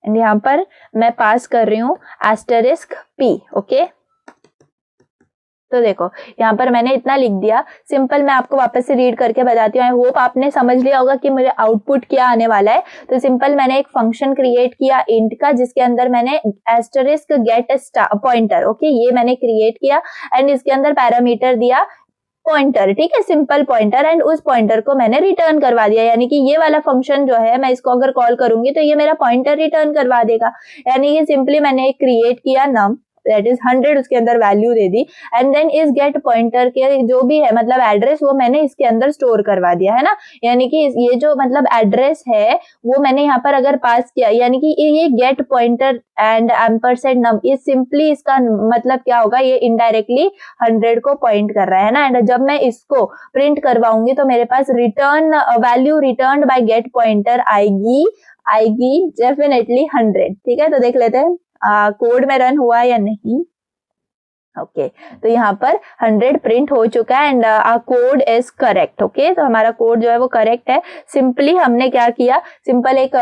And यहाँ पर मैं पास कर रही हूँ एस्टरिस्क p, ओके। तो देखो यहाँ पर मैंने इतना लिख दिया। सिंपल मैं आपको वापस से रीड करके बताती हूँ। आई होप आपने समझ लिया होगा कि मेरे आउटपुट क्या आने वाला है। तो सिंपल मैंने एक फंक्शन क्रिएट किया इंट का, जिसके अंदर मैंने एस्टरिस्क गेट पॉइंटर, ओके, ये मैंने क्रिएट किया एंड इसके अंदर पैरामीटर दिया पॉइंटर, ठीक है, सिंपल पॉइंटर, एंड उस पॉइंटर को मैंने रिटर्न करवा दिया। यानी कि ये वाला फंक्शन जो है मैं इसको अगर कॉल करूंगी तो ये मेरा पॉइंटर रिटर्न करवा देगा। यानी कि सिंपली मैंने एक क्रिएट किया नम, दैट इज 100, उसके अंदर वैल्यू दे दी एंड देन इस गेट पॉइंटर के जो भी है मतलब एड्रेस वो मैंने इसके अंदर स्टोर करवा दिया है ना। यानी कि ये जो मतलब एड्रेस है वो मैंने यहाँ पर अगर पास किया, यानी कि ये गेट पॉइंटर एंड एम्परसेंड नम, ये सिंपली इसका मतलब क्या होगा, ये इनडायरेक्टली 100 को पॉइंट कर रहा है ना। एंड जब मैं इसको प्रिंट करवाऊंगी तो मेरे पास return value return by get pointer आएगी डेफिनेटली 100, ठीक है। तो देख लेते हैं कोड में रन हुआ या नहीं। ओके तो यहाँ पर 100 प्रिंट हो चुका है and code is correct. Okay तो हमारा कोड जो है वो करेक्ट है। सिंपली हमने क्या किया, सिंपल एक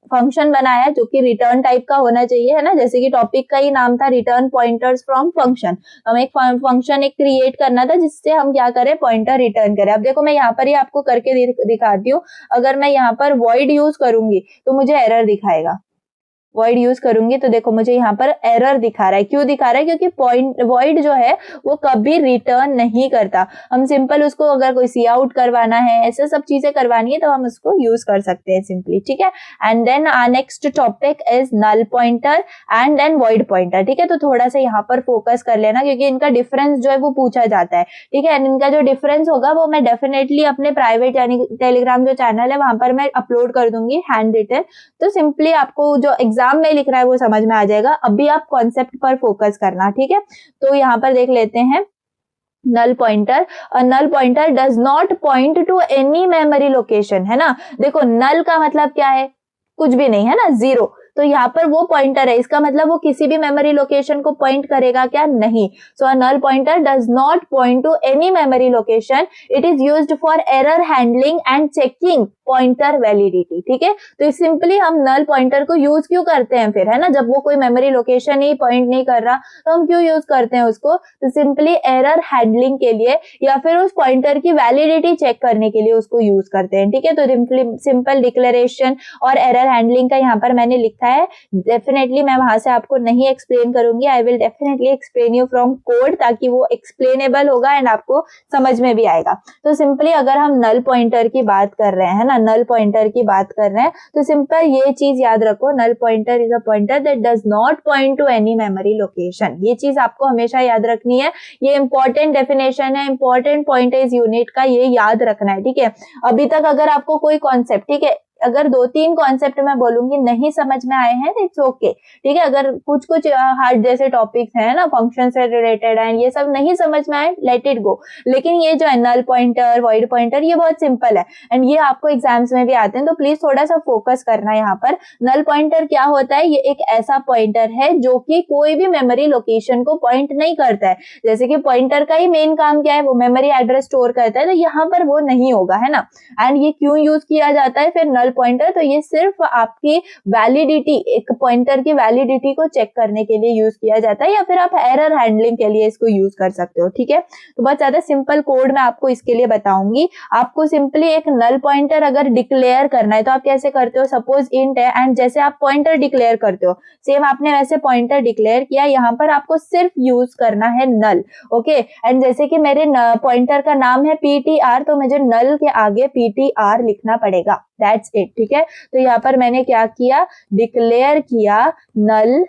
फंक्शन बनाया जो कि रिटर्न टाइप का होना चाहिए, है ना। जैसे कि टॉपिक का ही नाम था रिटर्न पॉइंटर्स फ्रॉम फंक्शन, हम एक फंक्शन एक क्रिएट करना था जिससे हम क्या करें, पॉइंटर रिटर्न करें। अब देखो मैं यहाँ पर ही आपको करके दिखाती हूँ। अगर मैं यहाँ पर वॉइड यूज करूंगी तो मुझे एरर दिखाएगा, वॉइड यूज करूंगी तो देखो मुझे यहाँ पर एरर दिखा रहा है। क्यों दिखा रहा है, क्योंकि पॉइंट वॉइड जो है वो कभी रिटर्न नहीं करता। हम सिंपल उसको अगर कोई सी आउट करवाना है, ऐसे सब चीजें करवानी है तो हम उसको यूज कर सकते हैं सिंपली, ठीक है। And then next topic is null pointer and then void pointer, ठीक है। तो थोड़ा सा यहाँ पर फोकस कर लेना क्योंकि इनका डिफरेंस जो है वो पूछा जाता है, ठीक है। एंड इनका जो डिफरेंस होगा वो मैं डेफिनेटली अपने प्राइवेट यानी टेलीग्राम जो चैनल है वहां पर मैं अपलोड कर दूंगी हैंड रिटन। तो सिंपली आपको जो एग्जाम में लिख रहा है वो समझ में आ जाएगा। अभी आप कॉन्सेप्ट पर फोकस करना, ठीक है। तो यहाँ पर देख लेते हैं null pointer, null pointer does not point to any memory location, है ना। देखो नल का मतलब क्या है, कुछ भी नहीं, है ना, जीरो। तो यहाँ पर वो पॉइंटर है, इसका मतलब वो किसी भी मेमोरी लोकेशन को पॉइंट करेगा क्या, नहीं। So a null pointer does not point to any memory location, it is used for error handling and checking pointer validity, ठीक है। तो सिंपली हम नल पॉइंटर को यूज क्यों करते हैं फिर, है ना, जब वो कोई मेमोरी लोकेशन ही पॉइंट नहीं कर रहा तो हम क्यों यूज करते हैं उसको, तो सिंपली एरर हैंडलिंग के लिए या फिर उस पॉइंटर की वैलिडिटी चेक करने के लिए उसको यूज करते हैं, ठीक है। तो सिंपल डिक्लेरेशन और एरर हैंडलिंग का यहाँ पर मैंने लिखा है। डेफिनेटली मैं वहां से आपको नहीं एक्सप्लेन करूंगी, आई will definitely explain you from code, ताकि वो एक्सप्लेनेबल होगा एंड आपको समझ में भी आएगा। तो सिंपली अगर हम नल पॉइंटर की बात कर रहे हैं ना, नल पॉइंटर की बात कर रहे हैं तो सिंपल ये चीज याद रखो, null pointer is a pointer that does not point to any memory location. ये चीज आपको हमेशा याद रखनी है, ये इंपॉर्टेंट डेफिनेशन है, इंपॉर्टेंट पॉइंट है इस यूनिट का, ये याद रखना है, ठीक है। अभी तक अगर आपको कोई कॉन्सेप्ट, ठीक है, अगर 2-3 कॉन्सेप्ट मैं बोलूंगी नहीं समझ में आए हैं इट्स ओके, ठीक है। अगर कुछ हार्ड जैसे टॉपिक्स हैं ना, फंक्शन से रिलेटेड एंड ये सब नहीं समझ में आए, लेट इट गो। लेकिन ये जो है नल पॉइंटर, वॉइड पॉइंटर, ये बहुत सिंपल है एंड ये आपको एग्जाम्स में भी आते हैं, तो प्लीज थोड़ा सा फोकस करना है यहाँ पर। नल पॉइंटर क्या होता है, ये एक ऐसा पॉइंटर है जो कि कोई भी मेमोरी लोकेशन को पॉइंट नहीं करता है। जैसे कि पॉइंटर का ही मेन काम क्या है, वो मेमोरी एड्रेस स्टोर करता है, तो यहाँ पर वो नहीं होगा, है ना। एंड ये क्यों यूज किया जाता है फिर नल पॉइंटर, तो ये सिर्फ आपकी वैलिडिटी, एक पॉइंटर की वैलिडिटी को चेक करने के लिए यूज किया जाता है, या फिर आप एरर हैंडलिंग के लिए इसको यूज कर सकते हो, ठीक है। तो बहुत ज्यादा सिंपल कोड मैं आपको इसके लिए बताऊंगी। आपको सिंपली एक नल पॉइंटर अगर डिक्लेयर करना है तो आप कैसे करते हो, सपोज इंट है एंड जैसे आप पॉइंटर डिक्लेयर करते हो सेम आपने वैसे पॉइंटर डिक्लेयर किया, यहाँ पर आपको सिर्फ यूज करना है नल, ओके। एंड जैसे कि मेरे पॉइंटर का नाम है ptr, तो मुझे नल के आगे ptr लिखना पड़ेगा, दैट्स इट, ठीक है। तो यहाँ पर मैंने क्या किया, डिक्लेयर किया नल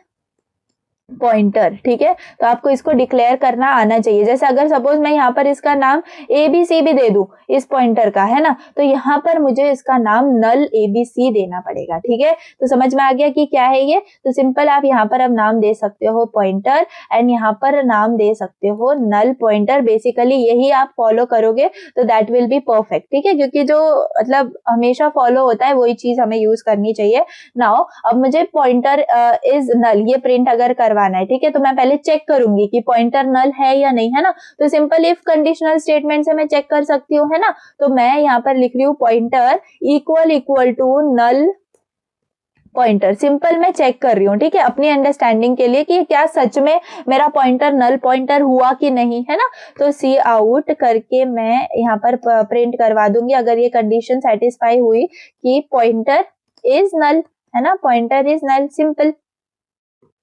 पॉइंटर, ठीक है। तो आपको इसको डिक्लेयर करना आना चाहिए। जैसे अगर सपोज मैं यहाँ पर इसका नाम ABC भी दे दूं इस पॉइंटर का, है ना, तो यहाँ पर मुझे इसका नाम नल ABC देना पड़ेगा, ठीक है। तो समझ में आ गया कि क्या है ये। तो सिंपल आप यहाँ पर अब नाम दे सकते हो पॉइंटर एंड यहाँ पर नाम दे सकते हो नल पॉइंटर। बेसिकली यही आप फॉलो करोगे तो दैट विल बी परफेक्ट, ठीक है, क्योंकि जो मतलब हमेशा फॉलो होता है वही चीज हमें यूज करनी चाहिए। नाउ अब मुझे पॉइंटर इज नल ये प्रिंट अगर करवाना है, ठीक है, तो मैं पहले चेक करूंगी कि पॉइंटर नल है या नहीं, है ना। तो सिंपल इफ कंडीशनल स्टेटमेंट से मैं चेक कर सकती हूँ, है ना। तो मैं यहाँ पर लिख रही हूँ pointer equal to null pointer. Simple मैं चेक कर रही हूँ, ठीक है, अपनी अंडरस्टैंडिंग के लिए कि क्या सच में मेरा पॉइंटर नल पॉइंटर हुआ कि नहीं, है ना। तो सी आउट करके मैं यहाँ पर प्रिंट करवा दूंगी अगर ये कंडीशन सेटिस्फाई हुई कि पॉइंटर इज नल, है ना, पॉइंटर इज नल, सिंपल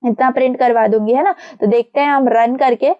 इतना प्रिंट करवा दूंगी, है ना। तो देखते हैं हम रन करके,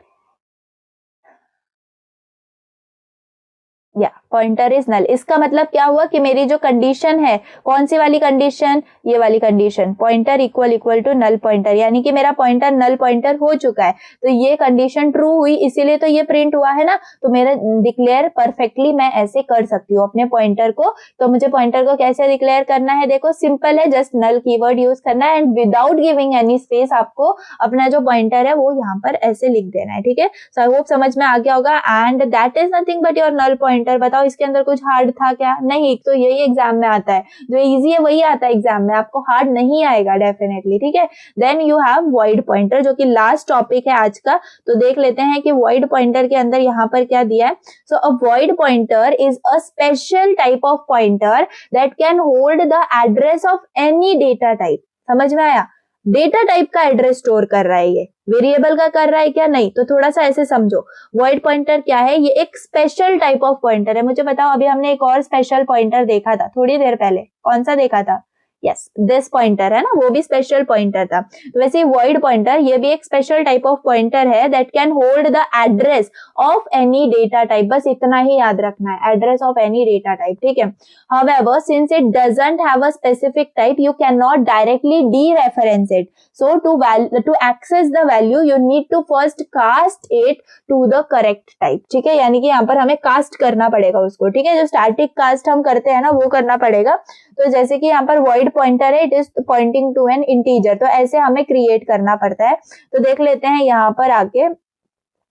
या पॉइंटर इज नल। इसका मतलब क्या हुआ कि मेरी जो कंडीशन है, कौन सी वाली कंडीशन, ये वाली condition, pointer equal equal to null pointer, यानी कि मेरा पॉइंटर नल पॉइंटर हो चुका है। तो ये कंडीशन ट्रू हुई, इसीलिए तो ये प्रिंट हुआ, है ना। तो मेरा डिक्लेयर परफेक्टली मैं ऐसे कर सकती हूँ अपने पॉइंटर को। तो मुझे पॉइंटर को कैसे डिक्लेयर करना है, देखो सिंपल है, जस्ट नल कीवर्ड यूज करना है and without giving any space आपको अपना जो पॉइंटर है वो यहाँ पर ऐसे लिख देना है, ठीक है। सो आई होप समझ में आ गया होगा। And that is nothing but your null pointer. बताओ इसके अंदर कुछ हार्ड था क्या, नहीं, तो यही एग्जाम में आता है, जो इजी है वही आता है एग्जाम में, आपको हार्ड नहीं आएगा डेफिनेटली, ठीक है। Then you have void pointer, जो कि लास्ट टॉपिक है आज का। तो देख लेते हैं कि वॉइड पॉइंटर के अंदर यहाँ पर क्या दिया है। So a void pointer is a special type of pointer that can hold the address of any data type. समझ में आया, डेटा टाइप का एड्रेस स्टोर कर रहा है, ये वेरिएबल का कर रहा है क्या, नहीं। तो थोड़ा सा ऐसे समझो, वॉइड पॉइंटर क्या है, ये एक स्पेशल टाइप ऑफ पॉइंटर है। मुझे बताओ, अभी हमने एक और स्पेशल पॉइंटर देखा था थोड़ी देर पहले, कौन सा देखा था, यस दिस पॉइंटर, है ना, वो भी स्पेशल पॉइंटर था। तो वैसे वॉइड पॉइंटर ये भी एक स्पेशल टाइप ऑफ पॉइंटर है that can hold the address of any data type. बस इतना ही याद रखना है, address of any data type, ठीक है। However, since it doesn't have a specific type, you cannot directly dereference it. So to access the value, you need to first cast it to the correct type. ठीक है, यानी कि यहाँ पर हमें cast करना पड़ेगा उसको, ठीक है, जो स्टैटिक कास्ट हम करते हैं ना वो करना पड़ेगा। तो जैसे कि यहाँ पर void पॉइंटर है, it is pointing to an integer, तो ऐसे हमें क्रिएट करना पड़ता है। तो देख लेते हैं यहाँ पर आके,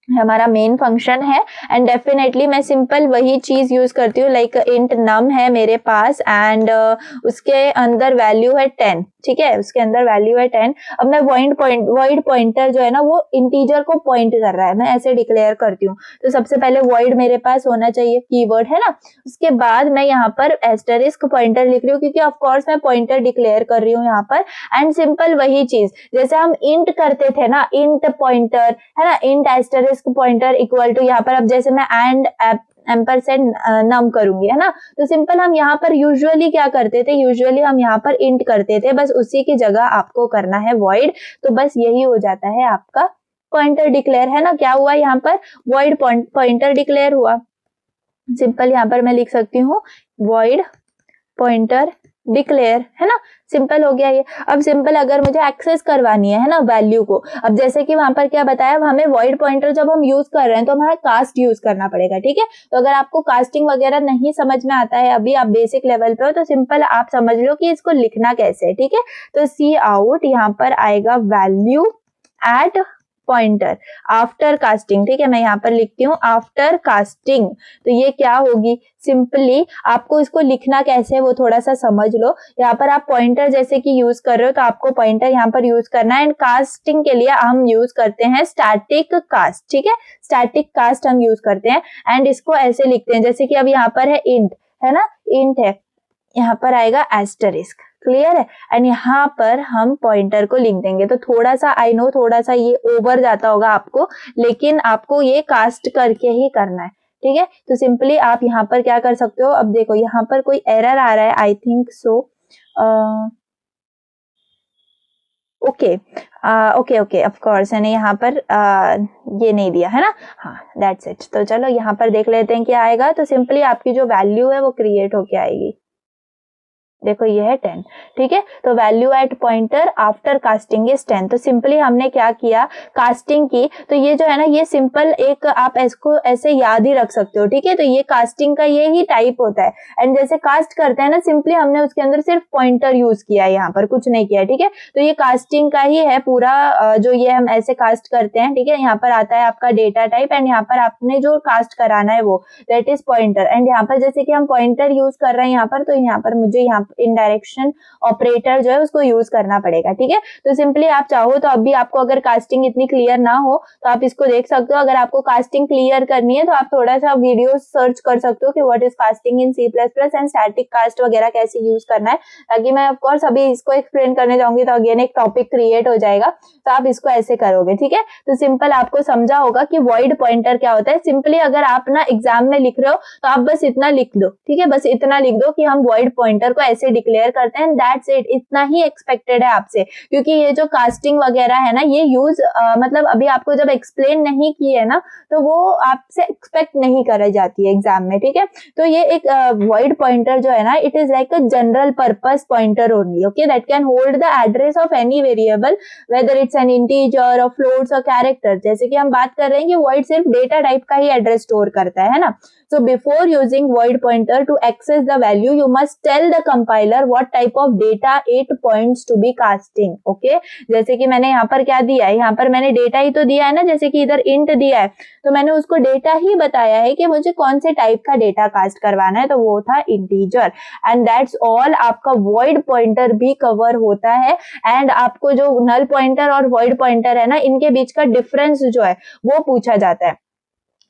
हमारा मेन फंक्शन है एंड डेफिनेटली मैं सिंपल वही चीज यूज करती हूँ, लाइक इंट नम है मेरे पास एंड उसके अंदर वैल्यू है 10, ठीक है, उसके अंदर वैल्यू है 10। अब मैं वॉइड पॉइंटर जो है ना वो इंटीजर को पॉइंट कर रहा है, मैं ऐसे डिक्लेयर करती हूँ। तो सबसे पहले वॉइड मेरे पास होना चाहिए कीवर्ड, है ना। उसके बाद मैं यहाँ पर एस्टरिस्क पॉइंटर लिख रही हूँ क्योंकि ऑफ कोर्स मैं पॉइंटर डिक्लेयर कर रही हूँ यहाँ पर। एंड सिंपल वही चीज जैसे हम इंट करते थे ना, इंट पॉइंटर, है ना, int asterisk pointer equal to, यहाँ पर अब जैसे मैं एंड एम्परसेंड नम करूंगी, है ना। तो सिंपल हम यहाँ पर यूजुअली क्या करते थे, यूजुअली हम यहाँ पर इंट करते थे, बस उसी की जगह आपको करना है वॉइड। तो बस यही हो जाता है आपका पॉइंटर डिक्लेयर, है ना। क्या हुआ यहाँ पर, वॉइड पॉइंटर डिक्लेयर हुआ। सिंपल यहाँ पर मैं लिख सकती हूँ वॉइड पॉइंटर डिक्लेयर, है ना, सिंपल हो गया ये। अब सिंपल अगर मुझे एक्सेस करवानी है ना वैल्यू को, अब जैसे कि वहां पर क्या बताया, हमें वॉइड पॉइंटर जब हम यूज कर रहे हैं तो हमें कास्ट यूज करना पड़ेगा, ठीक है। तो अगर आपको कास्टिंग वगैरह नहीं समझ में आता है, अभी आप बेसिक लेवल पे हो, तो सिंपल आप समझ लो कि इसको लिखना कैसे है, ठीक है। तो सी आउट यहाँ पर आएगा value at pointer after casting, ठीक है, मैं यहाँ पर लिखती हूँ आफ्टर कास्टिंग। तो ये क्या होगी, सिंपली आपको इसको लिखना कैसे है वो थोड़ा सा समझ लो। यहाँ पर आप पॉइंटर जैसे कि यूज कर रहे हो तो आपको पॉइंटर यहाँ पर यूज करना है एंड कास्टिंग के लिए हम यूज करते हैं स्टैटिक कास्ट, ठीक है, स्टैटिक कास्ट हम यूज करते हैं एंड इसको ऐसे लिखते हैं जैसे कि अब यहाँ पर है इंट, है ना, इंट है, यहाँ पर आएगा एस्टरिस्क, क्लियर है। एंड यहाँ पर हम पॉइंटर को लिख देंगे। तो थोड़ा सा आई नो थोड़ा सा ये ओवर जाता होगा आपको, लेकिन आपको ये कास्ट करके ही करना है, ठीक है। तो सिंपली आप यहाँ पर क्या कर सकते हो, अब देखो यहाँ पर कोई एरर आ रहा है, I think so, okay okay of course, यानी यहाँ पर ये नहीं दिया है ना, हाँ दैट्स इट। तो चलो यहाँ पर देख लेते हैं क्या आएगा। तो सिंपली आपकी जो वैल्यू है वो क्रिएट होके आएगी, देखो ये है 10, ठीक है। तो value at pointer after casting is 10। तो सिंपली हमने क्या किया, कास्टिंग की। तो ये जो है ना ये सिंपल एक आप इसको ऐसे याद ही रख सकते हो, ठीक है। तो ये कास्टिंग का ये ही टाइप होता है एंड जैसे कास्ट करते हैं ना, सिंपली हमने उसके अंदर सिर्फ पॉइंटर यूज किया है, यहाँ पर कुछ नहीं किया, ठीक है। तो ये कास्टिंग का ही है पूरा, जो ये हम ऐसे कास्ट करते हैं, ठीक है। यहाँ पर आता है आपका डेटा टाइप एंड यहाँ पर आपने जो कास्ट कराना है वो दैट इज पॉइंटर। एंड यहाँ पर जैसे कि हम पॉइंटर यूज कर रहे हैं यहाँ पर, तो यहाँ पर मुझे यहाँ इनडायरेक्शन ऑपरेटर जो है उसको यूज करना पड़ेगा, ठीक है। तो सिंपली आप चाहो तो अभी आपको अगर कास्टिंग इतनी क्लियर ना हो तो आप इसको देख सकते हो। अगर आपको कास्टिंग क्लियर करनी है तो आप थोड़ा सा वीडियो सर्च कर सकते हो कि what is casting in C++ and static cast वगैरह कैसे यूज करना है, ताकि मैं ऑफ कोर्स अभी इसको एक्सप्लेन करने जाऊंगी तो अगेन एक टॉपिक क्रिएट हो जाएगा, तो आप इसको ऐसे करोगे, ठीक है। तो सिंपल आपको समझा होगा कि वॉइड पॉइंटर क्या होता है। सिंपली अगर आप ना एग्जाम में लिख रहे हो तो आप बस इतना लिख दो, ठीक है, बस इतना लिख दो कि हम वॉइड पॉइंटर को ऐसे डिक्लेयर करते हैं, दैट्स इट। इतना ही एक्सपेक्टेड है आपसे, क्योंकि ये जो कास्टिंग वगैरह है ना ये यूज मतलब अभी आपको जब एक्सप्लेन नहीं की है ना तो वो आपसे एक्सपेक्ट नहीं करी जाती है एग्जाम में, ठीक है। तो ये एक वॉइड पॉइंटर जो है ना it is like a general purpose pointer only, okay, that can hold the address of any variable whether it's an integer और फ्लोट्स और कैरेक्टर। जैसे कि हम बात कर रहे हैं कि वॉइड सिर्फ डेटा टाइप का ही एड्रेस स्टोर करता है ना। So before using void pointer to access the value, you must tell the compiler what type of data it points to be casting. Okay? जैसे कि मैंने यहाँ पर क्या दिया है, यहाँ पर मैंने डेटा ही तो दिया है ना, जैसे कि इधर int दिया है तो मैंने उसको डेटा ही बताया है कि मुझे कौन से टाइप का डेटा कास्ट करवाना है, तो वो था इंटीजर। And that's all. आपका void pointer भी कवर होता है एंड आपको जो null pointer और void pointer है ना इनके बीच का डिफरेंस जो है वो पूछा जाता है,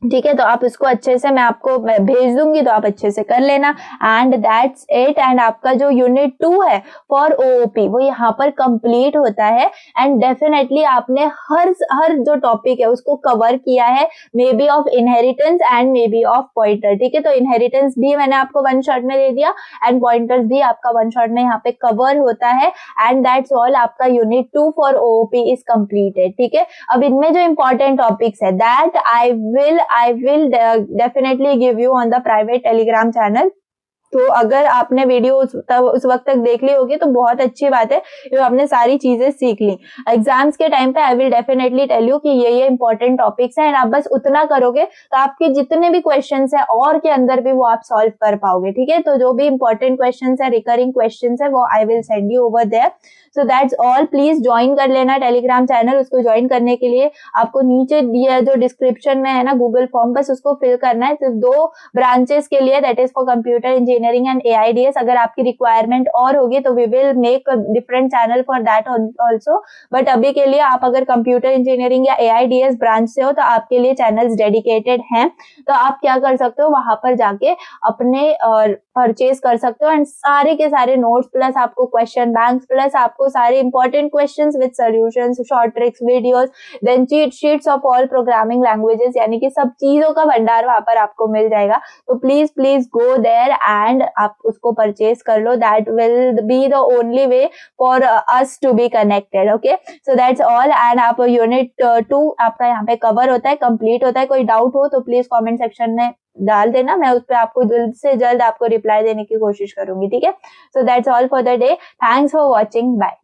ठीक है। तो आप इसको अच्छे से मैं आपको भेज दूंगी तो आप अच्छे से कर लेना। And that's it. एंड आपका जो यूनिट 2 है फॉर ओओपी वो यहाँ पर कंप्लीट होता है। एंड डेफिनेटली आपने हर जो टॉपिक है उसको कवर किया है, may be of inheritance and may be of pointer, ठीक है। तो इनहेरिटेंस भी मैंने आपको वन शॉट में दे दिया एंड पॉइंटर्स भी आपका वन शॉट में यहाँ पे कवर होता है। And that's all. आपका unit 2 for OOP is completed, ठीक है। अब इनमें जो इंपॉर्टेंट टॉपिक्स है that I will definitely give you on the private Telegram channel. तो अगर आपने वीडियो उस वक्त तक देख ली होगी तो बहुत अच्छी बात है, जो आपने सारी चीजें सीख ली। एग्जाम्स के टाइम पे I will definitely tell you कि ये इंपॉर्टेंट टॉपिक्स हैं एंड आप बस उतना करोगे तो आपके जितने भी क्वेश्चंस है और के अंदर भी वो आप सॉल्व कर पाओगे, ठीक है। तो जो भी इंपॉर्टेंट क्वेश्चंस है, रिकरिंग क्वेश्चंस है, वो I will send you over there. So that's all. Please join कर लेना टेलीग्राम चैनल। उसको ज्वाइन करने के लिए आपको नीचे दिया जो डिस्क्रिप्शन में है ना गूगल फॉर्म, बस उसको फिल करना है। सिर्फ 2 ब्रांचेस के लिए, that is for computer engineering and AIDS। अगर आपकी रिक्वायरमेंट और होगी तो we will make a different channel for that also. But अभी के लिए आप अगर कंप्यूटर इंजीनियरिंग या AIDS ब्रांच से हो तो आपके लिए चैनल्स डेडिकेटेड हैं। तो आप क्या कर सकते हो, वहां पर जाके अपने परचेज कर सकते हो एंड सारे के सारे नोट्स प्लस आपको क्वेश्चन बैंक्स प्लस आपको सारे important questions with solutions, short tricks videos, then cheat sheets of all programming languages, यानी कि सब चीजों का भंडार वहां पर आपको मिल जाएगा। तो प्लीज गो देयर एंड आप उसको परचेज कर लो। That will be the only way for us to be connected, okay. So that's all. And आप यूनिट 2 आपका यहाँ पे कवर होता है, कंप्लीट होता है। कोई डाउट हो तो प्लीज कमेंट सेक्शन में डाल देना, मैं उस पर आपको जल्द से जल्द आपको रिप्लाई देने की कोशिश करूंगी, ठीक है। So that's all for the day. Thanks for watching, bye.